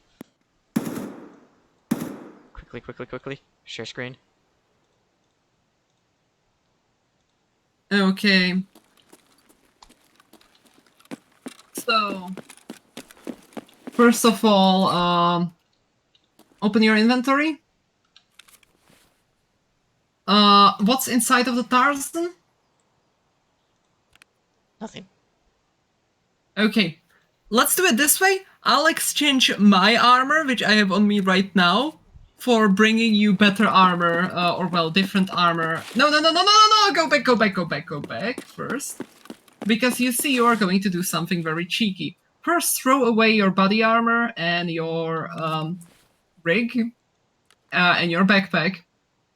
Quickly. Share screen. Okay. So... First of all, open your inventory. What's inside of the Tarzan? Nothing. Okay, let's do it this way. I'll exchange my armor, which I have on me right now, for bringing you better armor, or well, different armor. No, go back first. Because you see you are going to do something very cheeky. First, throw away your body armor and your rig and your backpack.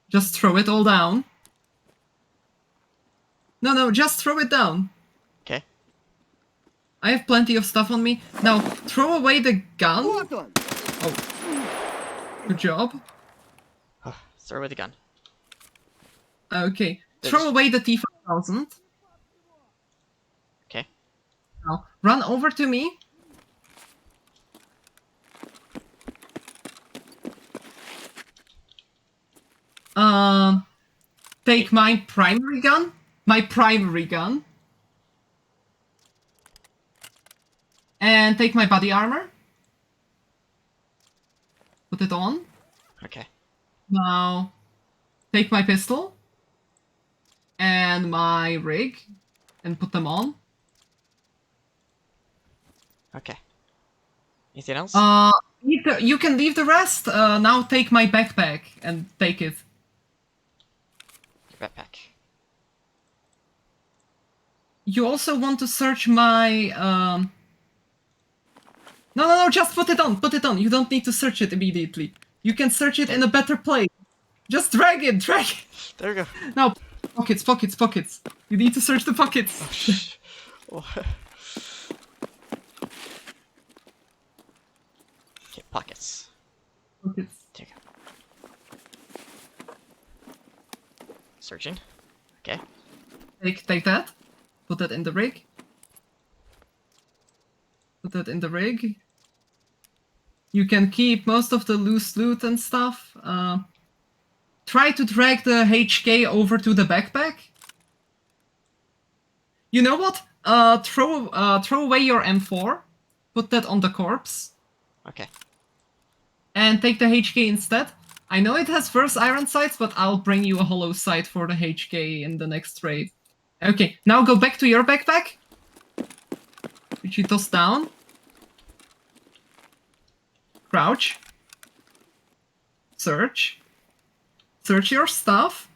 Just throw it all down. No, just throw it down. Okay. I have plenty of stuff on me. Now, throw away the gun. Oh. Good job. Throw away the gun. Okay. Throw away the T-5000. Okay. Now, run over to me. Take my primary gun. And take my body armor. Put it on. Okay. Now, take my pistol. And my rig. And put them on. Okay. Anything else? You can leave the rest. Now take my backpack and take it. Your backpack. You also want to search my No, just put it on. You don't need to search it immediately. You can search it in a better place. Just drag it. There we go. Now, pockets. You need to search the pockets. Okay, pockets. Pockets. There you go. Searching. Okay. Take that. Put that in the rig. You can keep most of the loose loot and stuff. Try to drag the HK over to the backpack. You know what? Throw away your M4. Put that on the corpse. Okay. And take the HK instead. I know it has first iron sights, but I'll bring you a hollow sight for the HK in the next raid. Okay, now go back to your backpack. Which you toss down. Crouch. Search. Search your stuff.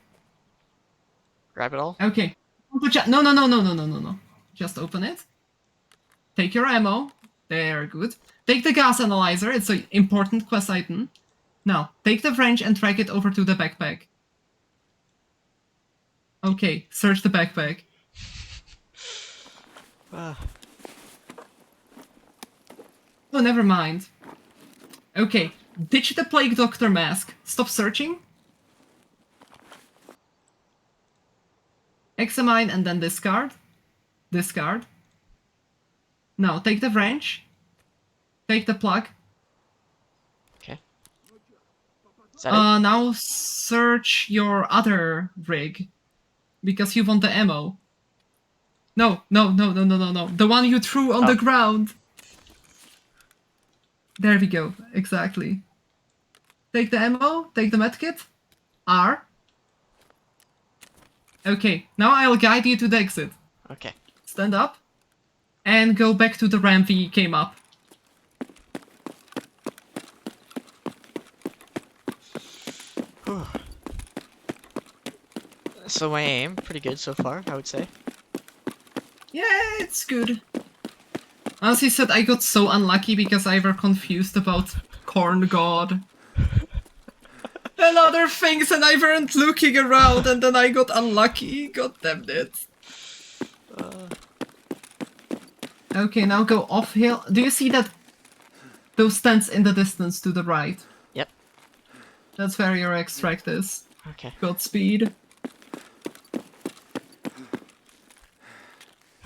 Grab it all. Okay. No. Just open it. Take your ammo. There, good. Take the gas analyzer. It's an important quest item. Now, take the wrench and drag it over to the backpack. Okay, search the backpack. Oh, never mind. Okay, ditch the Plague Doctor mask. Stop searching. Examine and then discard. Discard. Now, take the wrench. Take the plug. Okay. Is that it? Now search your other rig. Because you want the ammo. No. The one you threw on the ground. There we go. Exactly. Take the ammo. Take the medkit. R. Okay. Now I'll guide you to the exit. Okay. Stand up. And go back to the ramp we came up. So my aim, pretty good so far, I would say. Yeah, it's good. As he said, I got so unlucky because I were confused about Corn God. And other things, and I weren't looking around, and then I got unlucky. God damn it. Okay, now go off hill. Do you see that? Those tents in the distance to the right. Yep. That's where your extract is. Okay. Godspeed.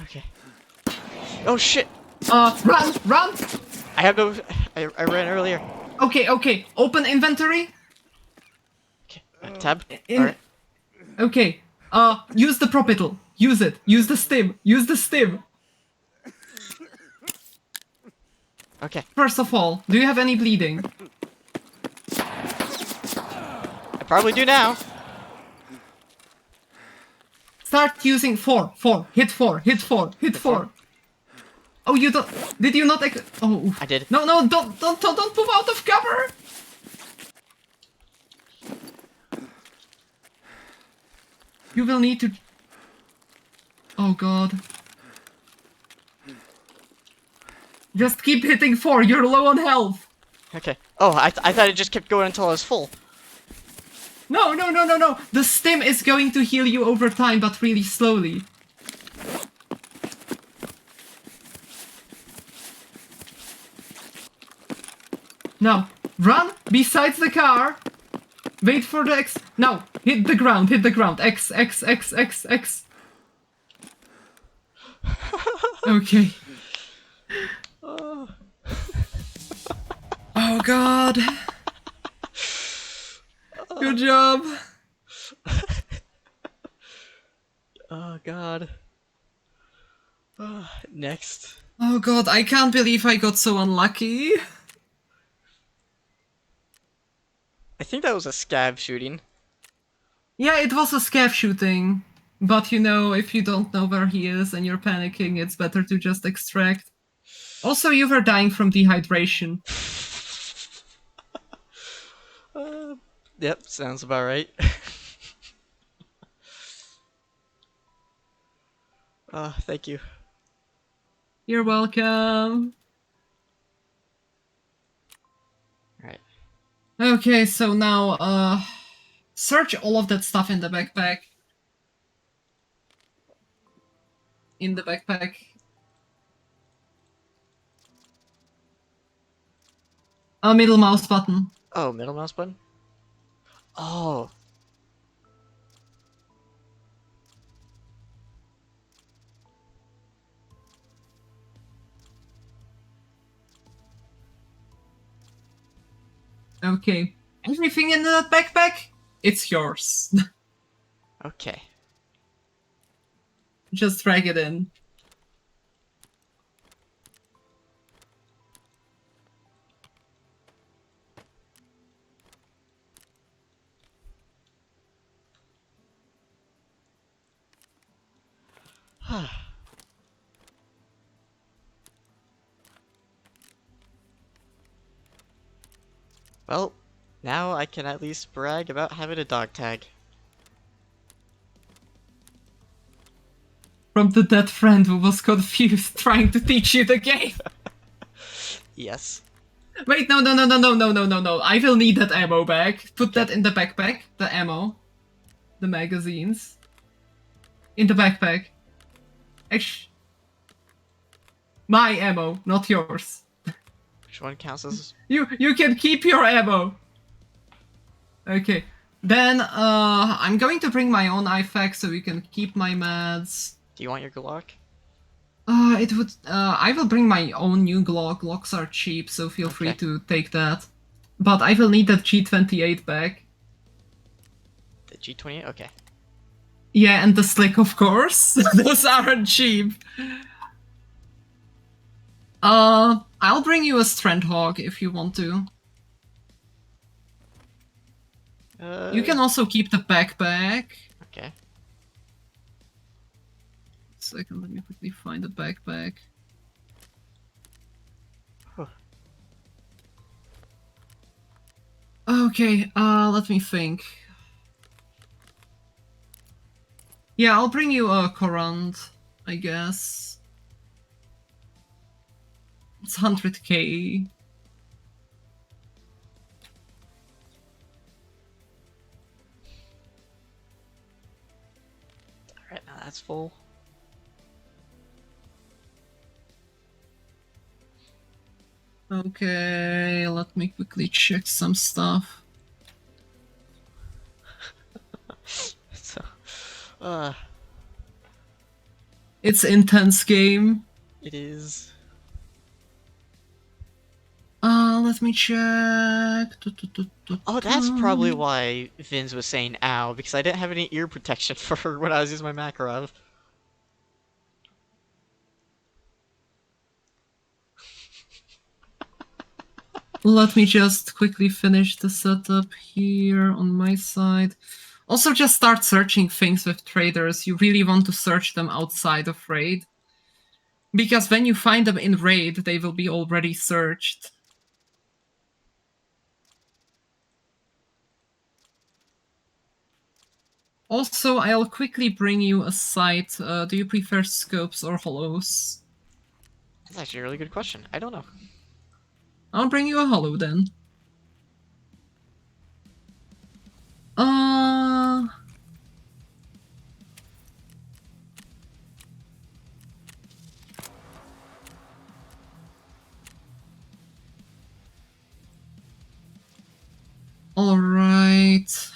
Okay. Oh shit! Run! I have no. I ran earlier. Okay. Open inventory. Okay. Tab. In- Alright. Okay. Use the propital. Use it. Use the stim. Okay. First of all, do you have any bleeding? I probably do now. Start using 4. Hit 4. Oh, you don't. Did you not? Oh, I did. No! Don't move out of cover. You will need to... Oh god. Just keep hitting 4, you're low on health! Okay. Oh, I thought it just kept going until I was full. No, no, no, no, no! The stim is going to heal you over time, but really slowly. Now, run besides the car. Wait for the X. No, hit the ground, hit the ground. X, X, X, X, X. Okay. Oh god. Good job. Oh god. Next. Oh god, I can't believe I got so unlucky. I think that was a scab shooting. Yeah, it was a scav shooting. But you know, if you don't know where he is and you're panicking, it's better to just extract. Also, you were dying from dehydration. Yep, sounds about right. Thank you. You're welcome. Alright. Okay, so now, search all of that stuff in the backpack. In the backpack. Middle mouse button. Oh, middle mouse button? Oh. Okay. Everything in that backpack? It's yours. Okay. Just drag it in. Well, now I can at least brag about having a dog tag. From the dead friend who was confused trying to teach you the game. Yes. Wait, no, no, no, no, no, no, no, no, no. I will need that ammo back. Put Okay. that in the backpack. The ammo. The magazines. In the backpack. My ammo, not yours. Which one counts as... You can keep your ammo. Okay. Then, I'm going to bring my own IFAK so you can keep my meds. Do you want your Glock? I will bring my own new Glock. Glocks are cheap, so feel free Okay. to take that. But I will need that G28 back. The G28? Okay. Yeah, and the Slick, of course. Those aren't cheap. I'll bring you a Strandhawk if you want to. You can also keep the backpack. Okay. Second, let me quickly find the backpack. Huh. Okay, let me think. Yeah, I'll bring you a Courant, I guess. It's 100k. Alright, now that's full. Okay, let me quickly check some stuff. So, It's intense game. it is. Let me check. Oh, that's probably why Vince was saying ow, because I didn't have any ear protection for when I was using my Makarov. Let me just quickly finish the setup here on my side. Also, just start searching things with traders. You really want to search them outside of raid. Because when you find them in raid, they will be already searched. Also, I'll quickly bring you a sight. Do you prefer scopes or hollows? That's actually a really good question. I don't know. I'll bring you a hollow then. Uh... Alright.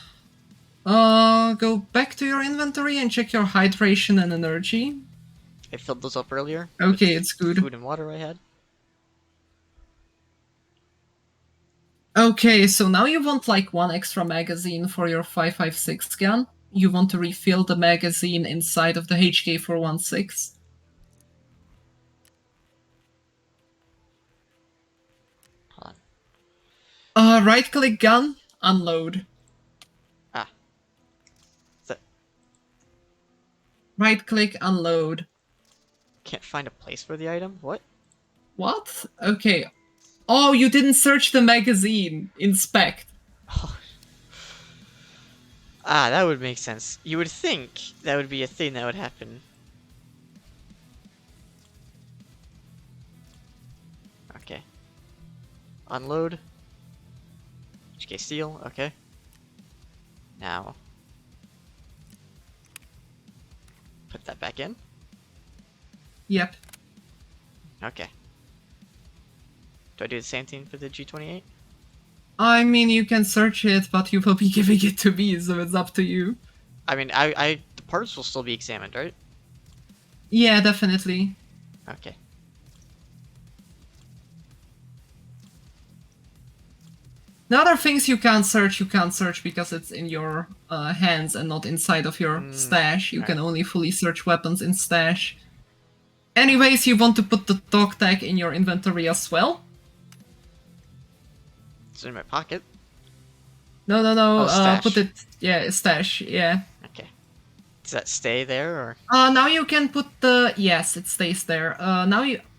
Go back to your inventory and check your hydration and energy. I filled those up earlier. Okay, with it's good. Food and water I had. Okay, so now you want like one extra magazine for your 5.56 gun. You want to refill the magazine inside of the HK416. Hold on. Right click gun, unload. Ah. So, Right click, unload. can't find a place for the item? What? What? Okay. Oh, you didn't search the magazine. Inspect. Ah, that would make sense. You would think that would be a thing that would happen. Okay. Unload. HK steel, okay. Now. Put that back in. Yep. Okay. Do I do the same thing for the G28? I mean, you can search it, but you will be giving it to me, so it's up to you. I mean, the parts will still be examined, right? Yeah, definitely. Okay. The other things you can't search because it's in your hands and not inside of your stash. You can only fully search weapons in stash. Anyways, you want to put the dog tag in your inventory as well? It's in my pocket. No, Oh, stash. put it, yeah, stash, yeah. Okay. Does that stay there, or? Now you can put yes, it stays there.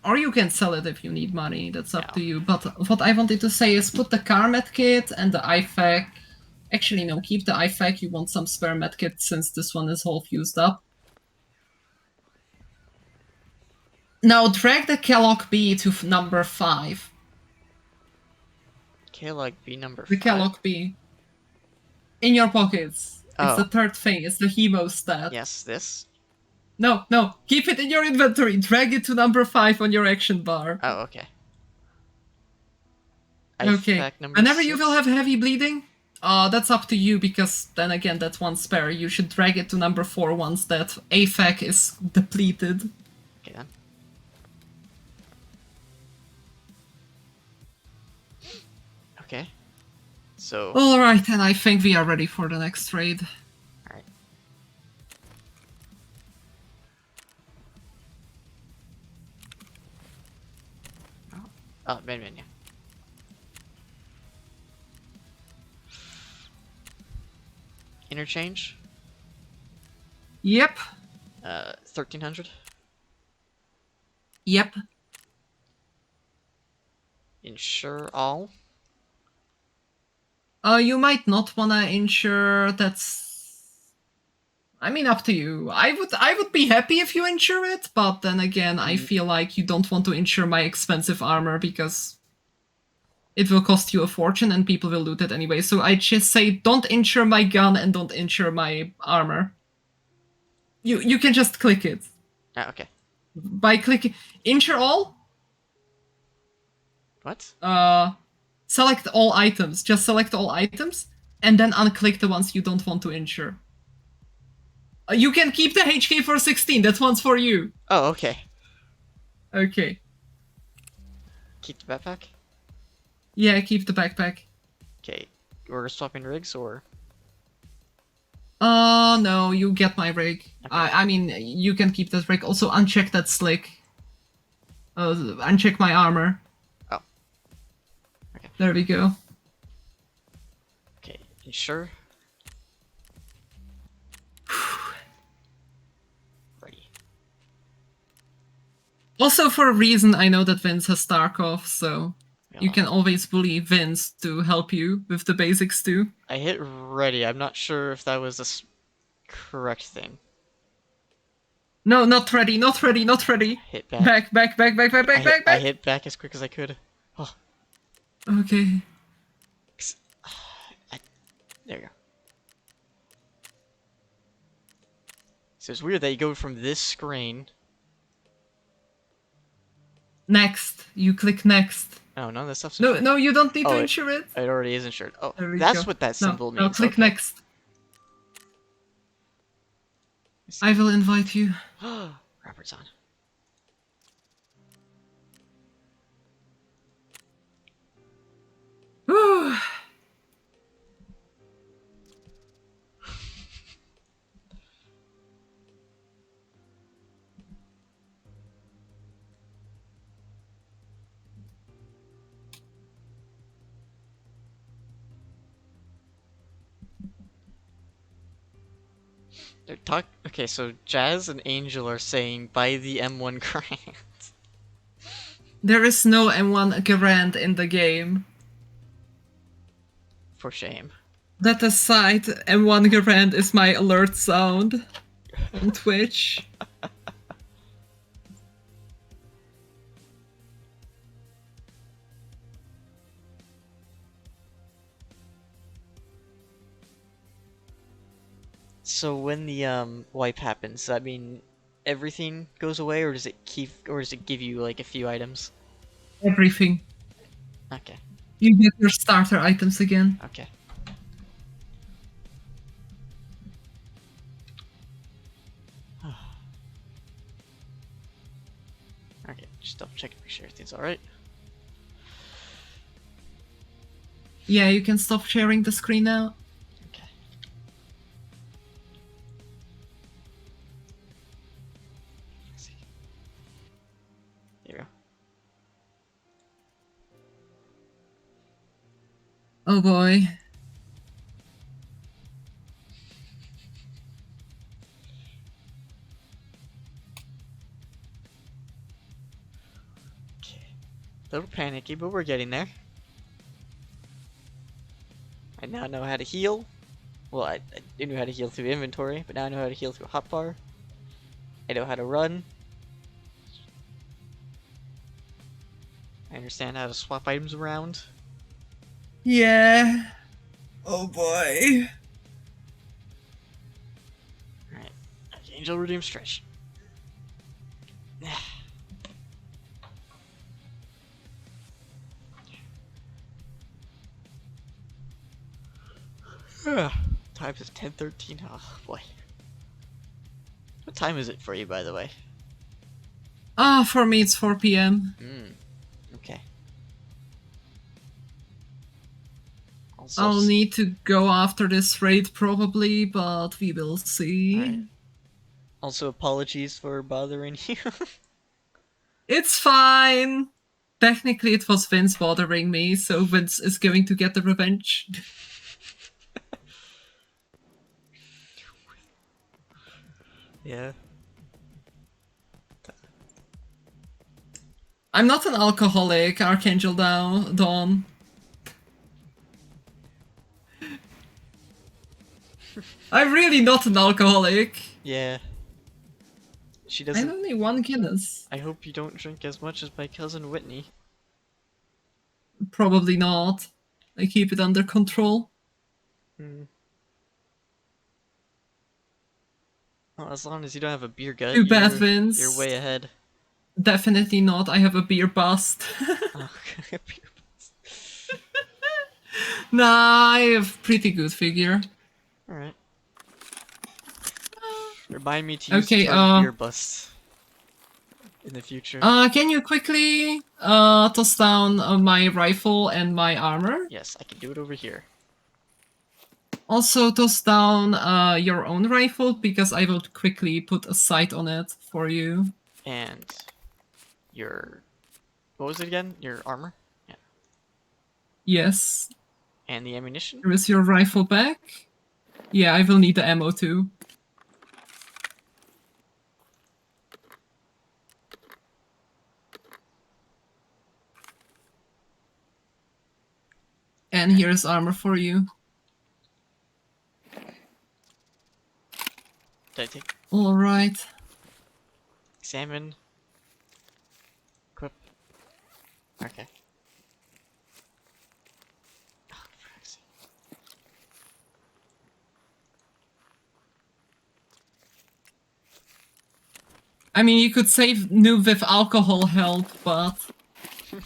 Or you can sell it if you need money, that's up to you. But what I wanted to say is put the car medkit and the IFAK. Actually, no, keep the IFAK, you want some spare medkit since this one is half used up. Now drag the Kellogg B to number 5. Kellogg B number 5? The Kellogg B. In your pockets. It's Oh. the third thing, it's the hemostat. Yes, this? No, keep it in your inventory. Drag it to number 5 on your action bar. Oh, okay. Okay. IFAK number Whenever 6? you will have heavy bleeding, that's up to you because then again, that's one spare. You should drag it to number 4 once that AFAK is depleted. Okay, then. Okay. So. Alright, and I think we are ready for the next raid. Alright. Oh, main menu. Interchange? Yep. 1300. Yep. Insure all. You might not wanna insure. I mean, up to you. I would be happy if you insure it, but then again, I feel like you don't want to insure my expensive armor because it will cost you a fortune and people will loot it anyway. So I just say don't insure my gun and don't insure my armor. You can just click it. Ah, okay. By clicking insure all, What? select all items. Just select all items and then unclick the ones you don't want to insure. You can keep the HK416. That one's for you. Oh, okay. Okay. Keep the backpack? Yeah, keep the backpack. Okay. We're swapping rigs, or? No, you get my rig. Okay. I mean, you can keep that rig. Also, uncheck that slick. Uncheck my armor. Oh. Okay. There we go. Okay. Insure. Ready. Also, for a reason, I know that Vince has Tarkov, so you can always bully Vince to help you with the basics too. I hit ready. I'm not sure if that was correct thing. No, not ready, not ready, not ready. Hit back. I hit back as quick as I could. Oh, Okay. there you go. So it's weird that you go from this screen. Next. You click next. Oh, no, that stuff's No, insured. no, you don't need Oh, to insure it. It already is insured. Oh, There we that's go. what that No, symbol no, means. click Okay. next. I will invite you. Robert's on. Whew. Okay, so Jazz and Angel are saying buy the M1 Grant. There is no M1 Garand in the game. For shame. That aside, M1 Garand is my alert sound on Twitch. So when the wipe happens, does that mean everything goes away, or does it give you like a few items? Everything. Okay. You get your starter items again. Okay. Okay, just double check and make sure everything's alright. Yeah, you can stop sharing the screen now. Okay. Let's see. There you go. Oh boy. Okay. A little panicky, but we're getting there. I now know how to heal. Well, I knew how to heal through inventory, but now I know how to heal through hotbar. I know how to run. I understand how to swap items around. Yeah. Oh boy. Alright. Angel Redeem Stretch. Time is 10:13. Oh boy. What time is it for you, by the way? For me it's 4 p.m. Okay. I'll need to go after this raid probably, but we will see. Alright. Also, apologies for bothering you. It's fine. Technically, it was Vince bothering me, so Vince is going to get the revenge. Yeah. I'm not an alcoholic, Archangel Dawn. I'm really not an alcoholic. Yeah. She I'm doesn't. only 1 Guinness. I hope you don't drink as much as my cousin Whitney. Probably not. I keep it under control. Well, as long as you don't have a beer gut, Too bad, Vince. you're way ahead. Definitely not. I have a beer bust. Oh, beer bust. Nah, I have pretty good figure. Alright. Remind me to use the Okay, term beer bust in the future. Can you quickly toss down my rifle and my armor? Yes, I can do it over here. Also toss down your own rifle, because I will quickly put a sight on it for you. And your... What was it again? Your armor? Yeah. Yes. And the ammunition? Here is your rifle back. Yeah, I will need the ammo too. And here's armor for you. Did I take Alright. examine? Equip. Okay. Oh, for fuck's sake. I mean, you could save noob with alcohol help, but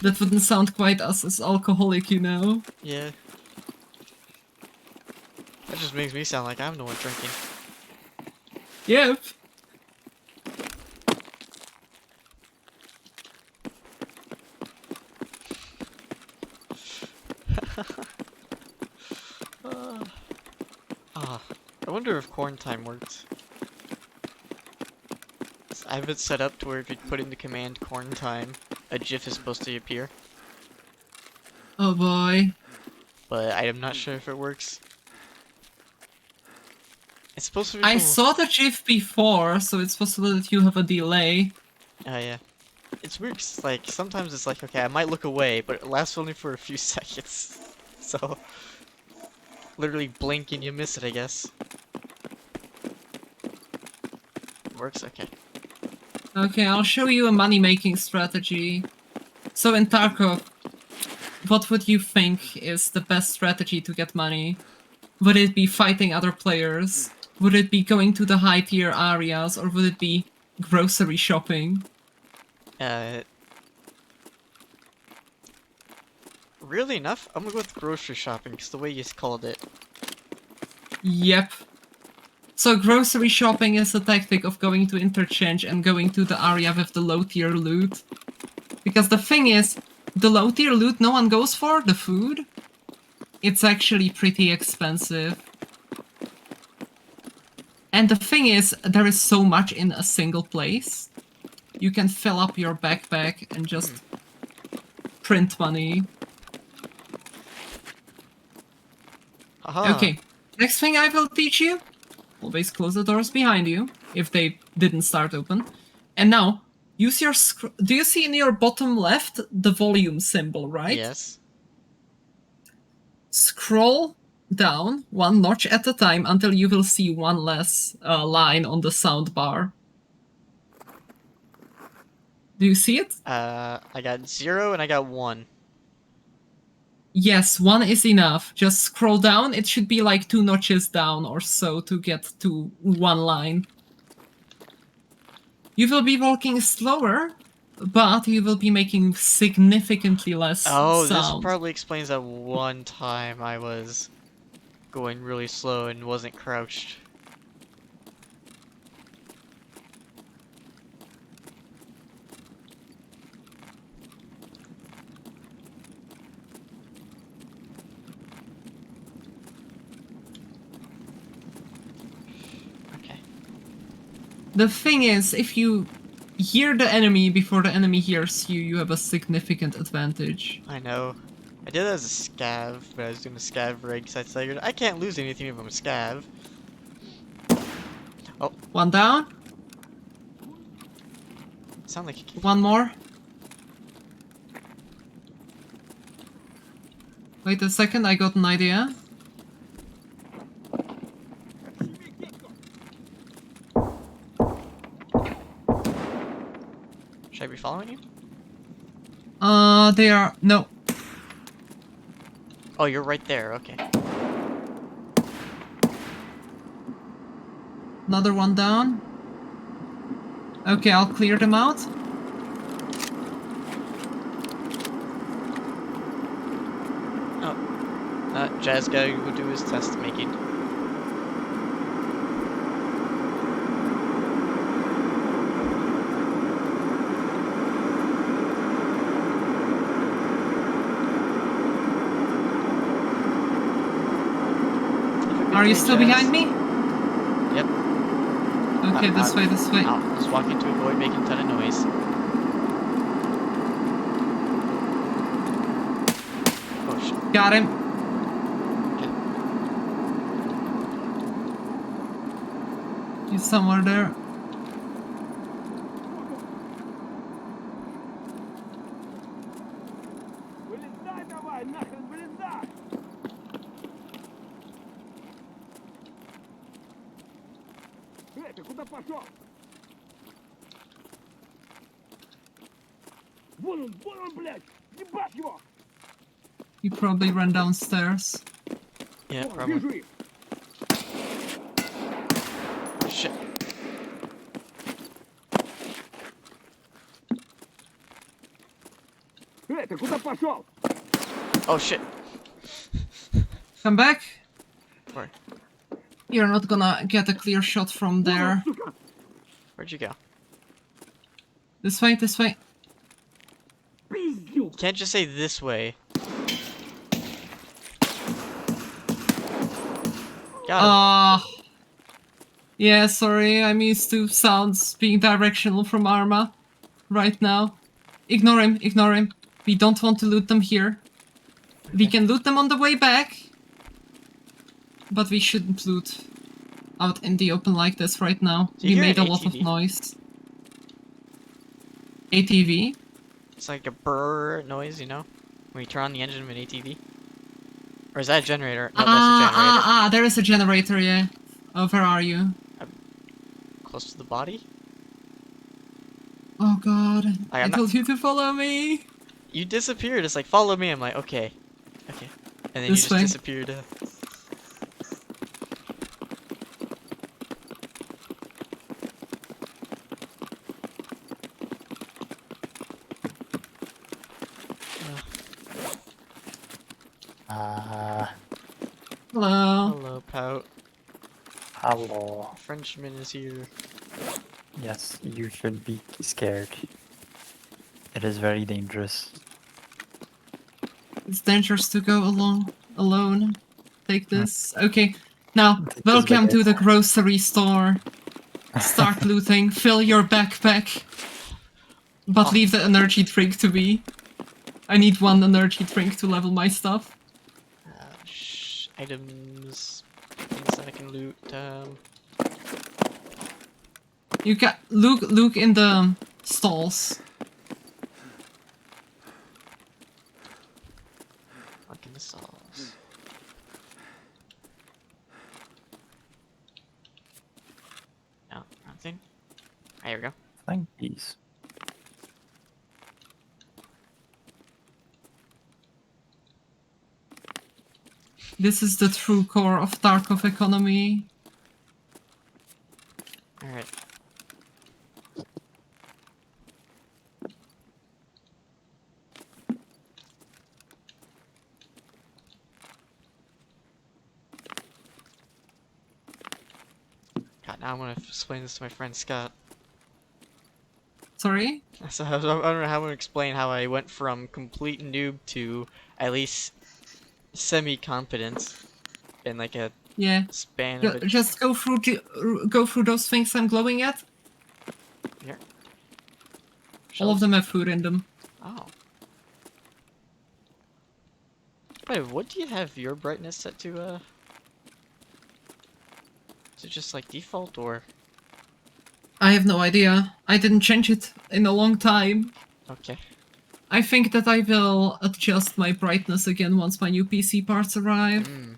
that wouldn't sound quite as alcoholic, you know? Yeah. That just makes me sound like I'm the one drinking. Yep. Ah, I wonder if corn time works. I have it set up to where if you put in the command corn time, a GIF is supposed to appear, Oh boy. but I am not sure if it works. It's supposed to be I for... saw the GIF before, so it's possible that you have a delay. Oh yeah. It's weird 'cause, like, sometimes it's like, okay, I might look away, but it lasts only for a few seconds. So, literally blink and you miss it, I guess. Works? Okay. Okay, I'll show you a money-making strategy. So in Tarkov, what would you think is the best strategy to get money? Would it be fighting other players? Would it be going to the high-tier areas? Or would it be grocery shopping? Really enough, I'm gonna go with grocery shopping, because the way you called it. Yep. So grocery shopping is a tactic of going to interchange and going to the area with the low-tier loot. Because the thing is, the low-tier loot no one goes for, the food, it's actually pretty expensive. And the thing is, there is so much in a single place. You can fill up your backpack and just print money. Aha! Okay, next thing I will teach you. Always close the doors behind you, if they didn't start open. And now, use your do you see in your bottom left the volume symbol, right? Yes. Scroll down one notch at a time until you will see one less line on the sound bar. Do you see it? I got 0 and I got 1. Yes, 1 is enough. Just scroll down. It should be like 2 notches down or so to get to 1 line. You will be walking slower, but you will be making significantly less Oh, this sound. probably explains that one time I was going really slow and wasn't crouched. Okay. The thing is, if you hear the enemy before the enemy hears you, you have a significant advantage. I know. I did it as a scav, but I was doing a scav rig, so I figured I can't lose anything if I'm a scav. Oh. 1 down. Sound like a... 1 more. Wait a second, I got an idea. Should I be following you? They are... no. Oh, you're right there, okay. Another 1 down. Okay, I'll clear them out. Oh. Jazz guy will do his test making. Are you still behind me? Yep. Okay, this way, this way. I was walking to avoid making a ton of noise. Oh shit. Got him. Okay. He's somewhere there. Вылезай давай, нахрен вылезай! Ты куда пошел? Вон он, блядь! Ебать его! You probably ran downstairs. Yeah, О, probably. вижу их! Shit. Ты куда пошел? Oh shit. Come back. Where? You're not gonna get a clear shot from there. Сука! Where'd you go? This way, this way. Пиздюк! Can't just say this way. Got him. Yeah, sorry, I'm used to sounds being directional from Arma right now. Ignore him, ignore him. We don't want to loot them here. We can loot them on the way back. But we shouldn't loot out in the open like this right now. Do you We hear made a an lot of ATV? noise. ATV? It's like a brrr noise, you know? When you turn on the engine of an ATV. Or is that a generator? No, that's a generator. There is a generator, yeah. Oh, where are you? Close to the body? Oh god, I I am not- told you to follow me. You disappeared. It's like, follow me. I'm like, okay. Okay. And then you This just way. disappeared. Hello. Hello, Pout. Hello. Frenchman is here. Yes, you should be scared. It is very dangerous. It's dangerous to go alone. Take this. Okay. Now, Take this welcome back. to the grocery store. Start looting. Fill your backpack. But Oh. leave the energy drink to me. I need one energy drink to level my stuff. Items. Things that I can loot. You can look in the stalls. Look in the stalls. No, nothing. Ah, here we go. Thank these. This is the true core of Tarkov economy. Alright. God, now I'm gonna explain this to my friend Scott. Sorry? So I don't know how to explain how I went from complete noob to at least semi-competent in like a Yeah. span of a... Just go through those things I'm glowing at. Here. All of Shells? them have food in them. Oh. Wait, what do you have your brightness set to, is it just like default or? I have no idea. I didn't change it in a long time. Okay. I think that I will adjust my brightness again once my new PC parts arrive. Hmm.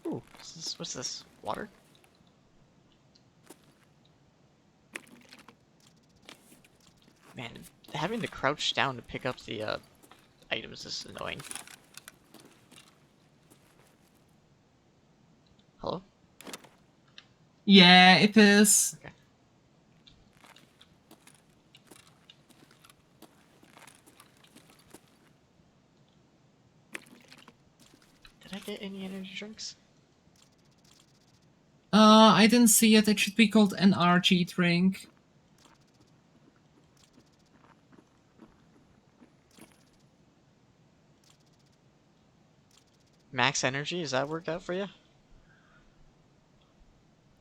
Ooh, what's this? Water? Man, having to crouch down to pick up the items is annoying. Hello? Yeah, it is. Okay. Did I get any energy drinks? I didn't see it. It should be called an RG drink. Max energy, does that work out for you?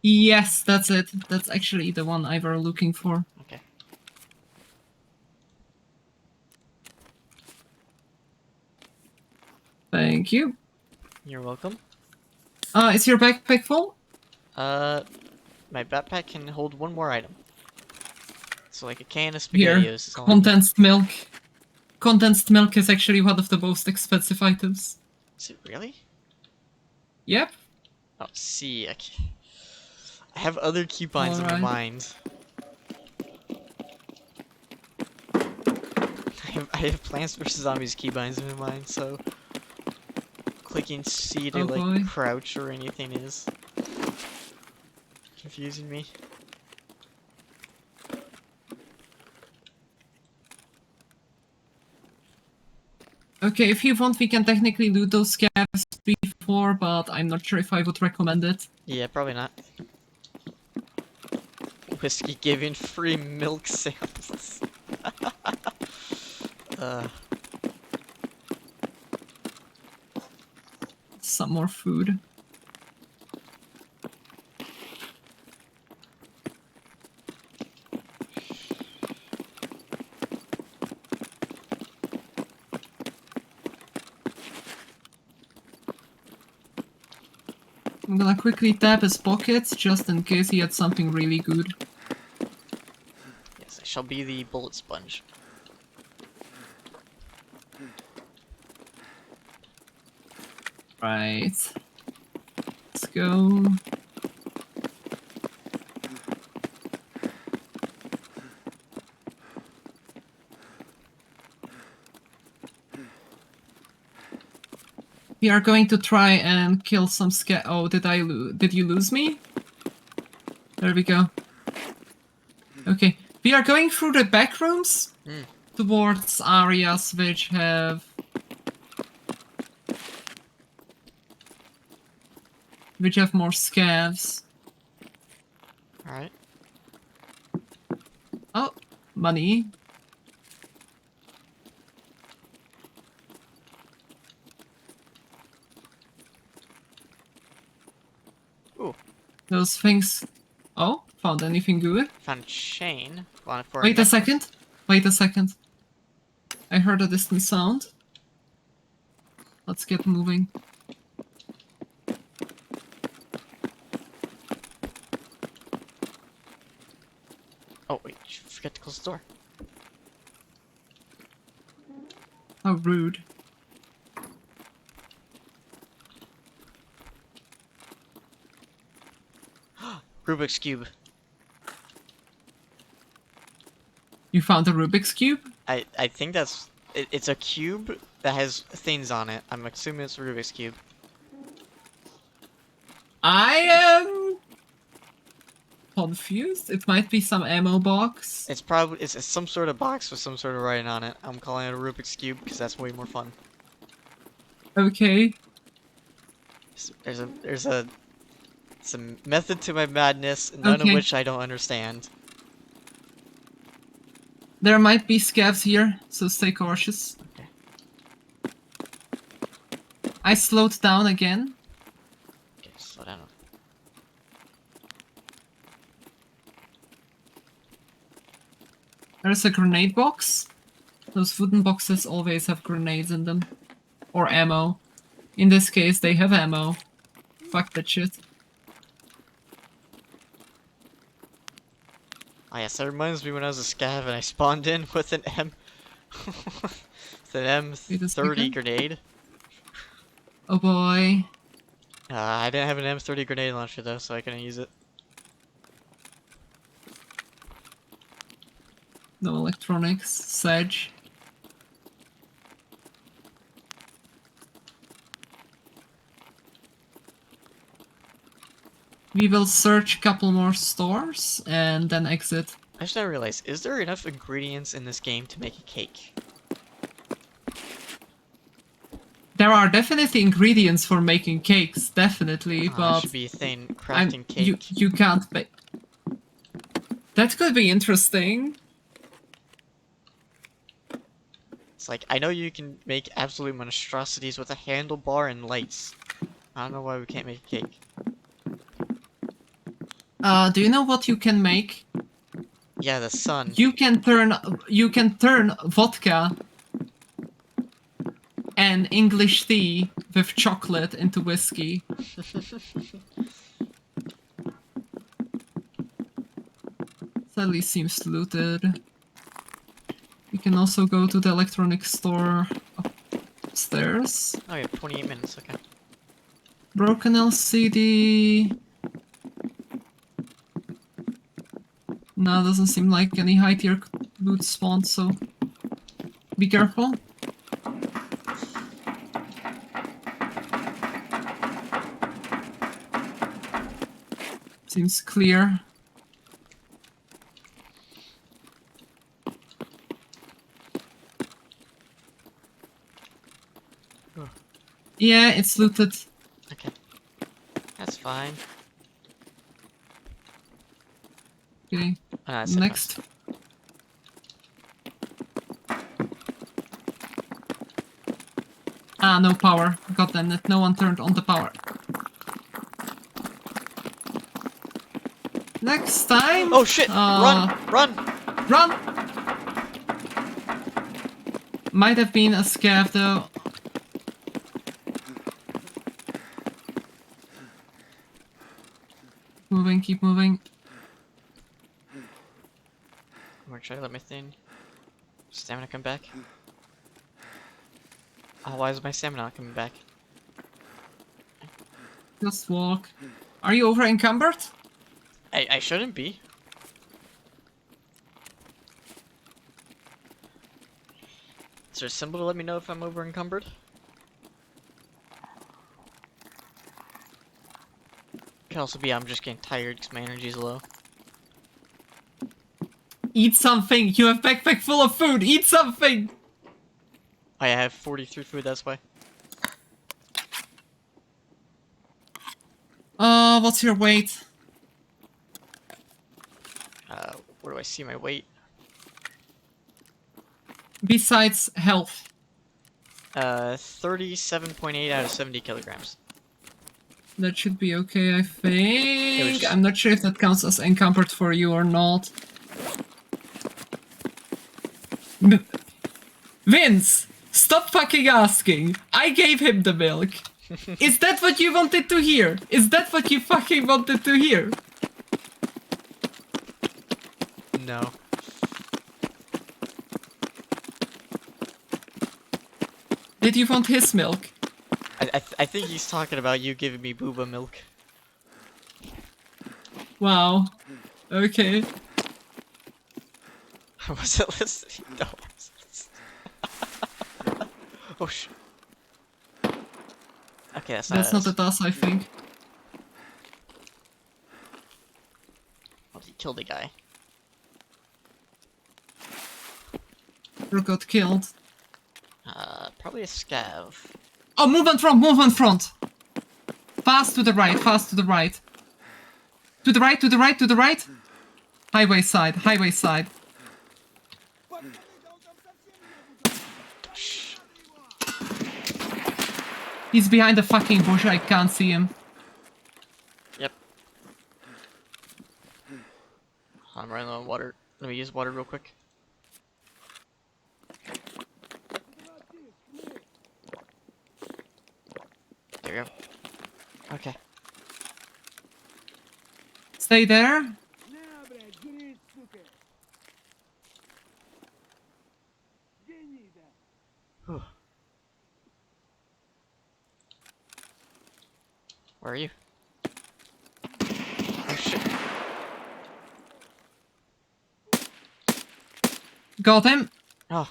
Yes, that's it. That's actually the one I were looking for. Okay. Thank you. You're welcome. Is your backpack full? My backpack can hold one more item. So like a can of Here, SpaghettiOs is all I need. condensed milk. Condensed milk is actually one of the most expensive items. Is it really? Yep. Oh, see, I have other keybinds in my Alright. mind. I have Plants vs Zombies keybinds in my mind, so clicking C to Oh, like boy. crouch or anything is confusing me. Okay, if you want, we can technically loot those scavs before, but I'm not sure if I would recommend it. Yeah, probably not. Whiskey giving free milk samples. Some more food. I'm gonna quickly tap his pockets just in case he had something really good. Yes, I shall be the bullet sponge. Right. Let's go. We are going to try and kill some Oh, did you lose me? There we go. Okay. We are going through the back rooms towards areas which have more scavs. Alright. Oh, money. Ooh. Those things. Oh, found anything good? Found a chain. For Wait a necklace. second. Wait a second. I heard a distant sound. Let's get moving. Oh wait, you forgot to close the door. How rude. Rubik's Cube. You found a Rubik's Cube? I think that's... it's a cube that has things on it. I'm assuming it's a Rubik's Cube. I am confused. It might be some ammo box. It's probably... it's some sort of box with some sort of writing on it. I'm calling it a Rubik's Cube because that's way more fun. Okay. There's a method to my madness, none of which I don't understand. There might be scavs here, so stay cautious. Okay. I slowed down again. Okay, slow down. There's a grenade box. Those wooden boxes always have grenades in them. Or ammo. In this case, they have ammo. Fuck that shit. Oh yes, that reminds me when I was a scav and I spawned in with an with an M30 grenade. Oh boy. I didn't have an M30 grenade launcher though, so I couldn't use it. No electronics. Sedge. We will search a couple more stores and then exit. I just now realized, is there enough ingredients in this game to make a cake? There are definitely ingredients for making cakes, definitely, That but should be a thing. I'm, Crafting cake. you can't make. That could be interesting. It's like, I know you can make absolute monstrosities with a handlebar and lights. I don't know why we can't make a cake. Do you know what you can make? Yeah, the sun. You can turn vodka and English tea with chocolate into whiskey. Sadly seems looted. You can also go to the electronics store upstairs. Oh, we have 28 minutes, okay. Broken LCD. No, doesn't seem like any high tier loot spawned, so be careful. Seems clear. Oh. Yeah, it's looted. Okay. That's fine. Okay, That's next. Ah, no power. God damn it, no one turned on the power. Next time... Oh shit! Run! Run! Run! Might have been a scav though. Moving, keep moving. I'm gonna try to let my thing. Stamina come back. Oh, why is my stamina not coming back? Just walk. Are you over encumbered? I shouldn't be. Is there a symbol to let me know if I'm over encumbered? Could also be I'm just getting tired because my energy's low. Eat something! You have backpack full of food! Eat something! I have 43 food, that's why. What's your weight? Where do I see my weight? Besides health. 37.8 out of 70 kilograms. That should be okay, I think. just- I'm not sure if that counts as encumbered for you or not. Vince! Stop fucking asking! I gave him the milk! Is that what you wanted to hear? Is that what you fucking wanted to hear? No. Did you want his milk? I think he's talking about you giving me booba milk. Wow. Okay. I wasn't listening. No. I wasn't listening. Oh shit. Okay, that's That's not us, I think. Oh, he killed a guy. Or got killed. Probably a scav. Oh, movement front, movement front! Fast to the right, fast to the right. To the right, to the right, to the right! Highway side, highway side. He's behind the fucking bush, I can't see him. Yep. I'm running low on water. Let me use water real quick. There you go. Okay. Stay there. На, блядь, жри, сука! Гнида! Whew. Where are you? Oh shit. Got him. Oh,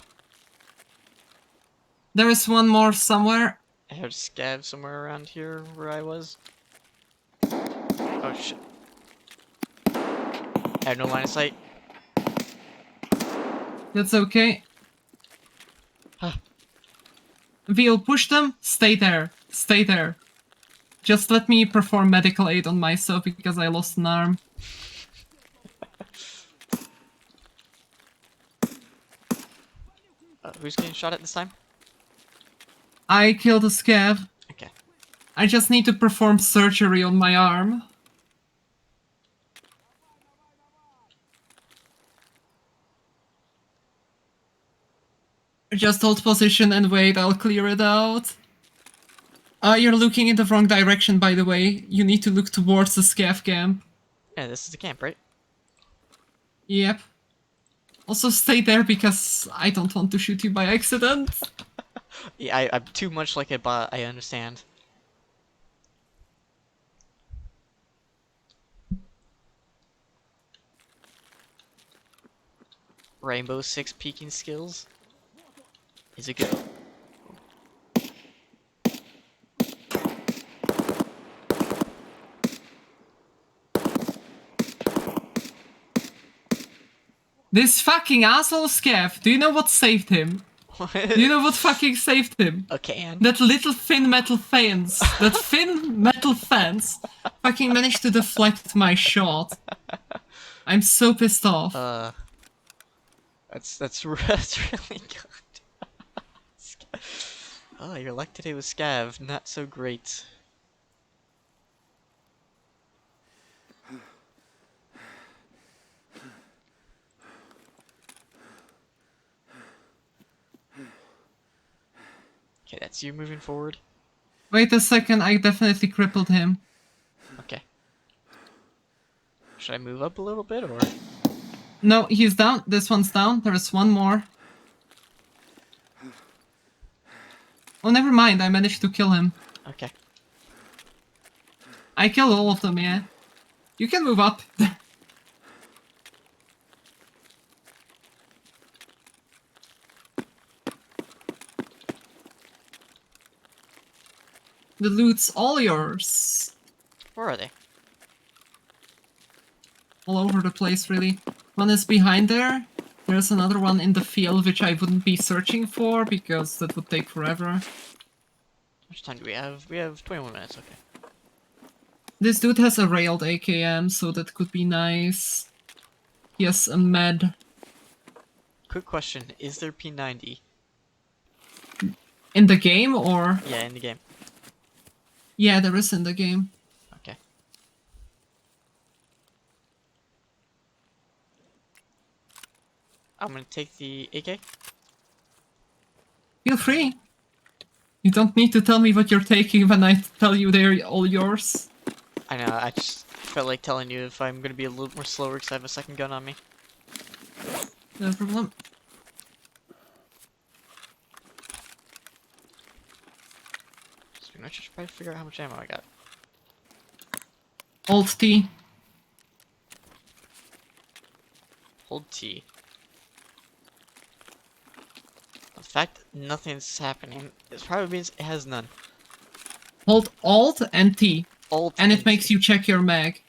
There is one more somewhere. I heard scav somewhere around here where I was. Oh shit. I have no line of sight. That's okay. Huh. Veal, push them. Stay there. Stay there. Just let me perform medical aid on myself because I lost an arm. Who's getting shot at this time? I killed a scav. Okay. I just need to perform surgery on my arm. Just hold position and wait, I'll clear it out. You're looking in the wrong direction, by the way. You need to look towards the scav camp. Yeah, this is the camp, right? Yep. Also stay there because I don't want to shoot you by accident. Yeah, I'm too much like a bot, I understand. Rainbow Six peeking skills? Is it good? This fucking asshole scav, do you know what saved him? Do you know what fucking saved him? A can? That little thin metal fence. That thin metal fence fucking managed to deflect my shot. I'm so pissed off. That's really good. Oh, your luck today was scav, not so great. Okay, that's you moving forward. Wait a second, I definitely crippled him. Okay. Should I move up a little bit, or? No, he's down. This one's down. There's one more. Oh, never mind. I managed to kill him. Okay. I killed all of them, yeah. You can move up. The loot's all yours. Where are they? All over the place, really. One is behind there. There's another one in the field, which I wouldn't be searching for, because that would take forever. How much time do we have? We have 21 minutes, okay. This dude has a railed AKM, so that could be nice. He has a med. Quick question, is there P90? In the game, or...? Yeah, in the game. Yeah, there is in the game. Okay. I'm gonna take the AK. Feel free. You don't need to tell me what you're taking when I tell you they're all yours. I know, I just felt like telling you if I'm gonna be a little more slower because I have a second gun on me. No problem. So I should probably figure out how much ammo I got. Alt T. Hold T. The fact that nothing's happening, it probably means it has none. Hold Alt and T. Alt And it makes T. you check your mag.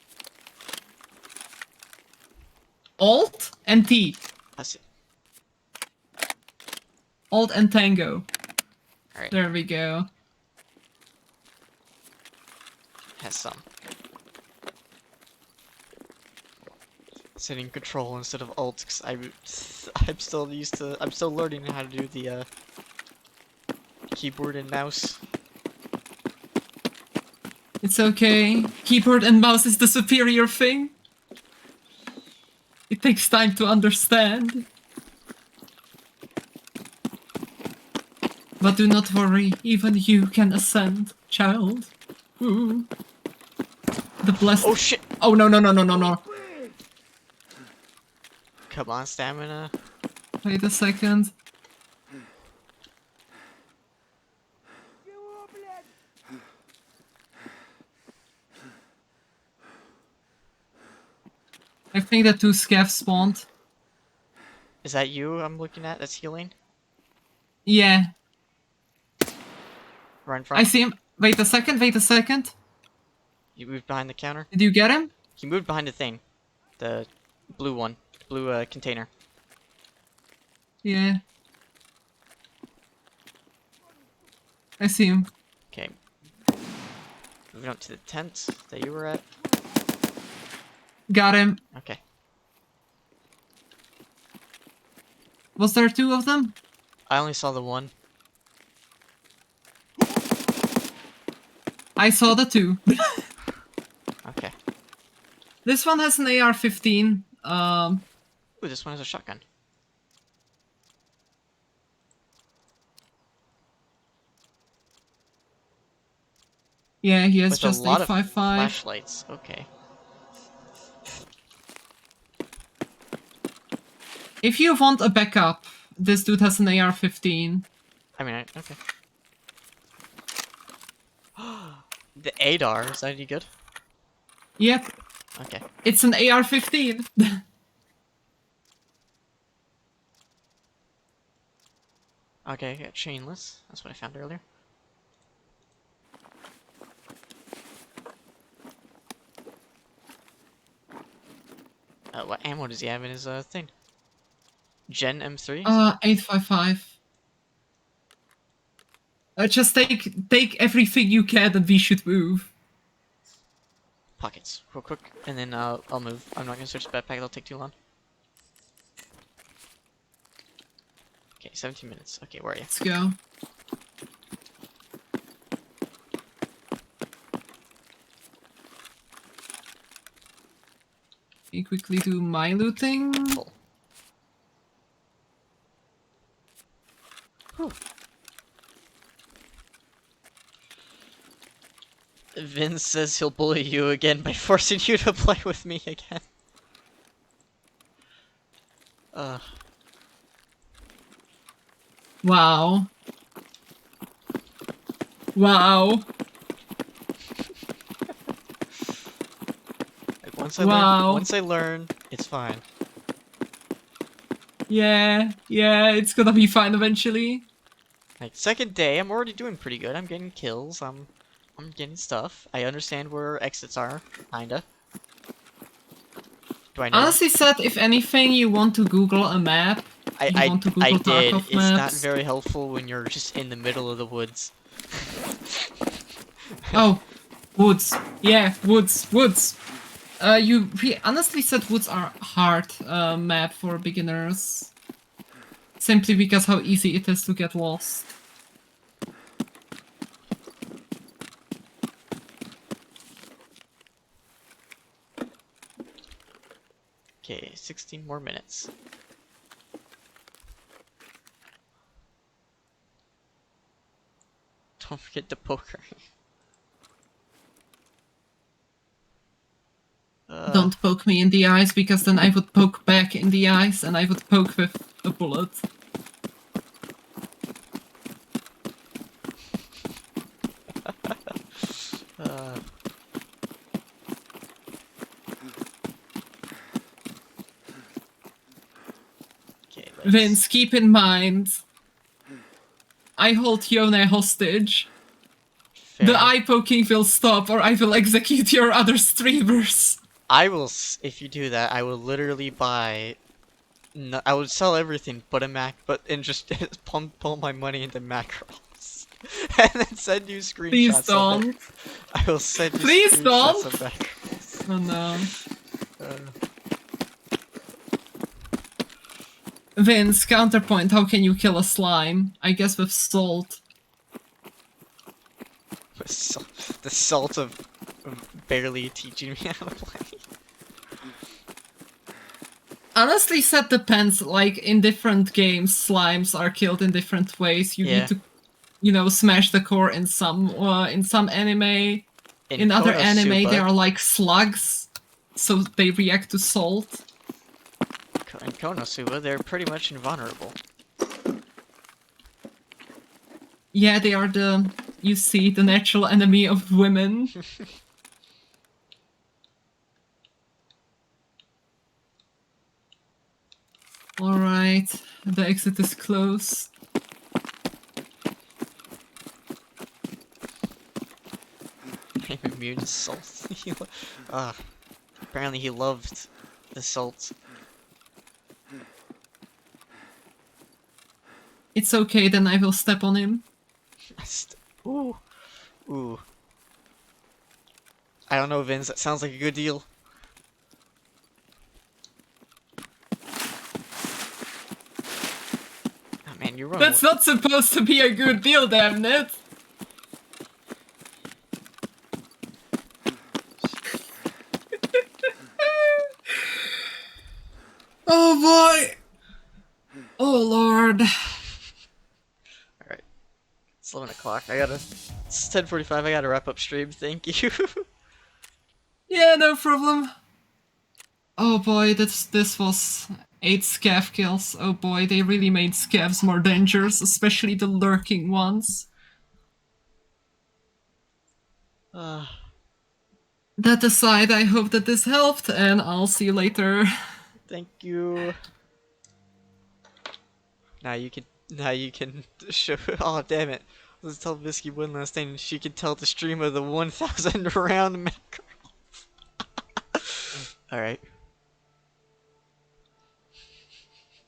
Alt and T. I see. Alt and Tango. Alright, There we go. has some. Setting control instead of alt, cause I'm still learning how to do the keyboard and mouse. It's okay. Keyboard and mouse is the superior thing. It takes time to understand. But do not worry, even you can ascend, child. Ooh. The blessed. Oh shit! Oh no no no no no no! Come on, stamina. Wait a second. Чего, блядь? I think that two scavs spawned. Is that you I'm looking at that's healing? Yeah, Run from. I see him. Wait a second. Wait a second. You moved behind the counter? Did you get him? He moved behind the thing. The blue one. Blue container. Yeah. I see him. Okay. Moving up to the tent that you were at. Got him. Okay. Was there two of them? I only saw the one. I saw the two. Okay. This one has an AR-15. Ooh, this one has a shotgun. Yeah, he has With just a lot of 8.55. flashlights. Okay. If you want a backup, this dude has an AR-15. I mean, okay. The ADAR, is that any good? Yep, Okay. it's an AR-15. Okay, I got chainless. That's what I found earlier. What ammo does he have in his thing? Gen M3? 8.55. Just take everything you can and we should move. Pockets, real quick, and then I'll move. I'm not gonna search the backpack, it'll take too long. Okay, 17 minutes. Okay, where are you? Let's go. Let me quickly do my looting. Full. Whew. Vince says he'll bully you again by forcing you to play with me again. Wow. Wow. Like, Wow. once I learn, it's fine. Yeah, it's gonna be fine eventually. Like, second day, I'm already doing pretty good. I'm getting kills. I'm getting stuff. I understand where exits are, kinda. Do I know? Honestly said, if anything, you want to Google a map. I did. Tarkov It's not maps. very helpful when you're just in the middle of the woods. Oh, woods. Yeah, woods. We honestly said woods are hard map for beginners. Simply because how easy it is to get lost. Okay, 16 more minutes. Don't forget the poker. Don't poke me in the eyes, because then I would poke back in the eyes and I would poke with a bullet. Okay, Vince, keep in mind, I hold Yone hostage. fair. The eye poking will stop, or I will execute your other streamers. I will, if you do that, I will literally buy. No, I would sell everything but a Mac, and just pull my money into macros, and then send you screenshots. Please of don't. it. I will send you Please screenshots don't. of macros. Oh no. Vince, counterpoint, how can you kill a slime? I guess with salt. The salt of barely teaching me how to play. Honestly said, depends. Like, in different games, slimes are killed in different ways. You need to, smash the core in some anime. In other anime, they are like slugs, so they react to salt. In Konosuba, they're pretty much invulnerable. Yeah, they are the natural enemy of women. Alright, the exit is closed. I'm immune to salt. Apparently he loved the salt. It's okay, then I will step on him. Ooh. Ooh. I don't know, Vince. That sounds like a good deal. Oh man, you're running. That's not supposed to be a good deal, damn it! Oh boy! Oh lord. Alright. It's 11 o'clock. It's 10:45. I gotta wrap up stream. Thank you. Yeah, no problem. Oh boy, this was 8 scav kills. Oh boy, they really made scavs more dangerous, especially the lurking ones. That aside, I hope that this helped, and I'll see you later. Thank you. Now you can show. Oh damn it! Let's tell Visky one last thing. She can tell the stream of the 1,000 round macro. All right.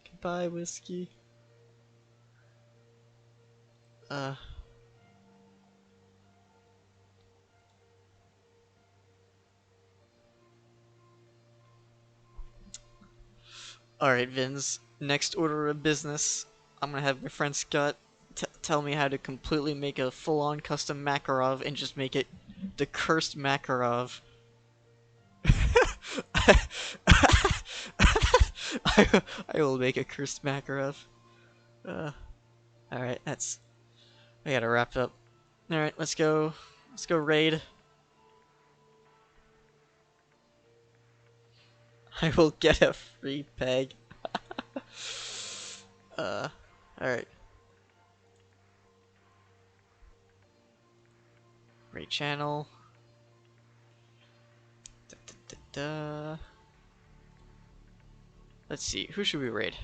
Goodbye, Whiskey. Alright, Vince. Next order of business. I'm gonna have my friend Scott tell me how to completely make a full-on custom Makarov and just make it the cursed Makarov. I will make a cursed Makarov. Alright, I gotta wrap up. Alright, let's go raid. I will get a free peg. Alright. Raid channel. Let's see, who should we raid?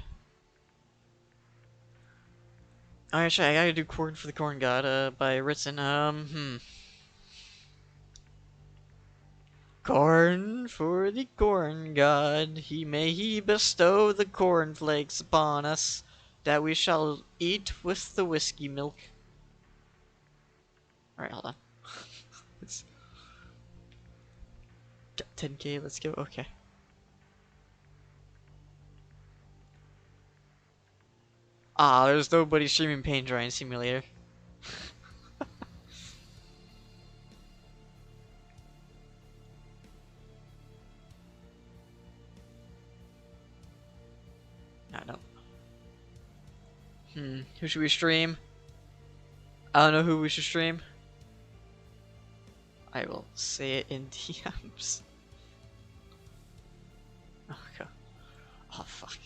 Oh, actually, I gotta do Corn for the Corn God, by Ritson. Corn for the Corn God, may he bestow the cornflakes upon us, that we shall eat with the whiskey milk. Alright, hold on. Let's... Got 10k, let's go, okay. Ah, there's nobody streaming Paint Drying Simulator. No. Who should we stream? I don't know who we should stream. I will say it in DMs. Oh god. Oh fuck.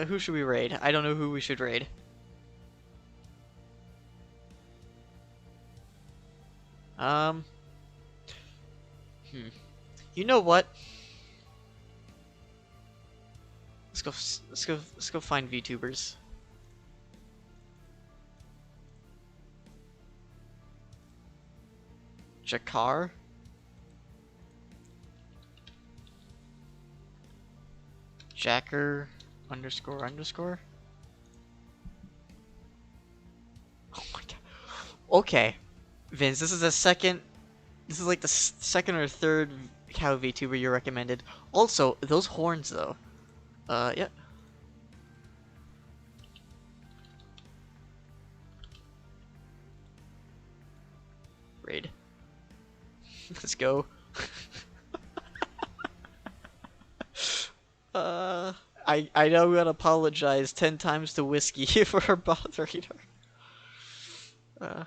Who should we raid? I don't know who we should raid. You know what? Let's go find VTubers. Jakar? Jacker __. Oh my god. Okay. Vince, this is like the second or third cow VTuber you recommended. Also, those horns though. Yeah. Raid. Let's go. I know we gotta apologize 10 times to Whiskey for bothering her.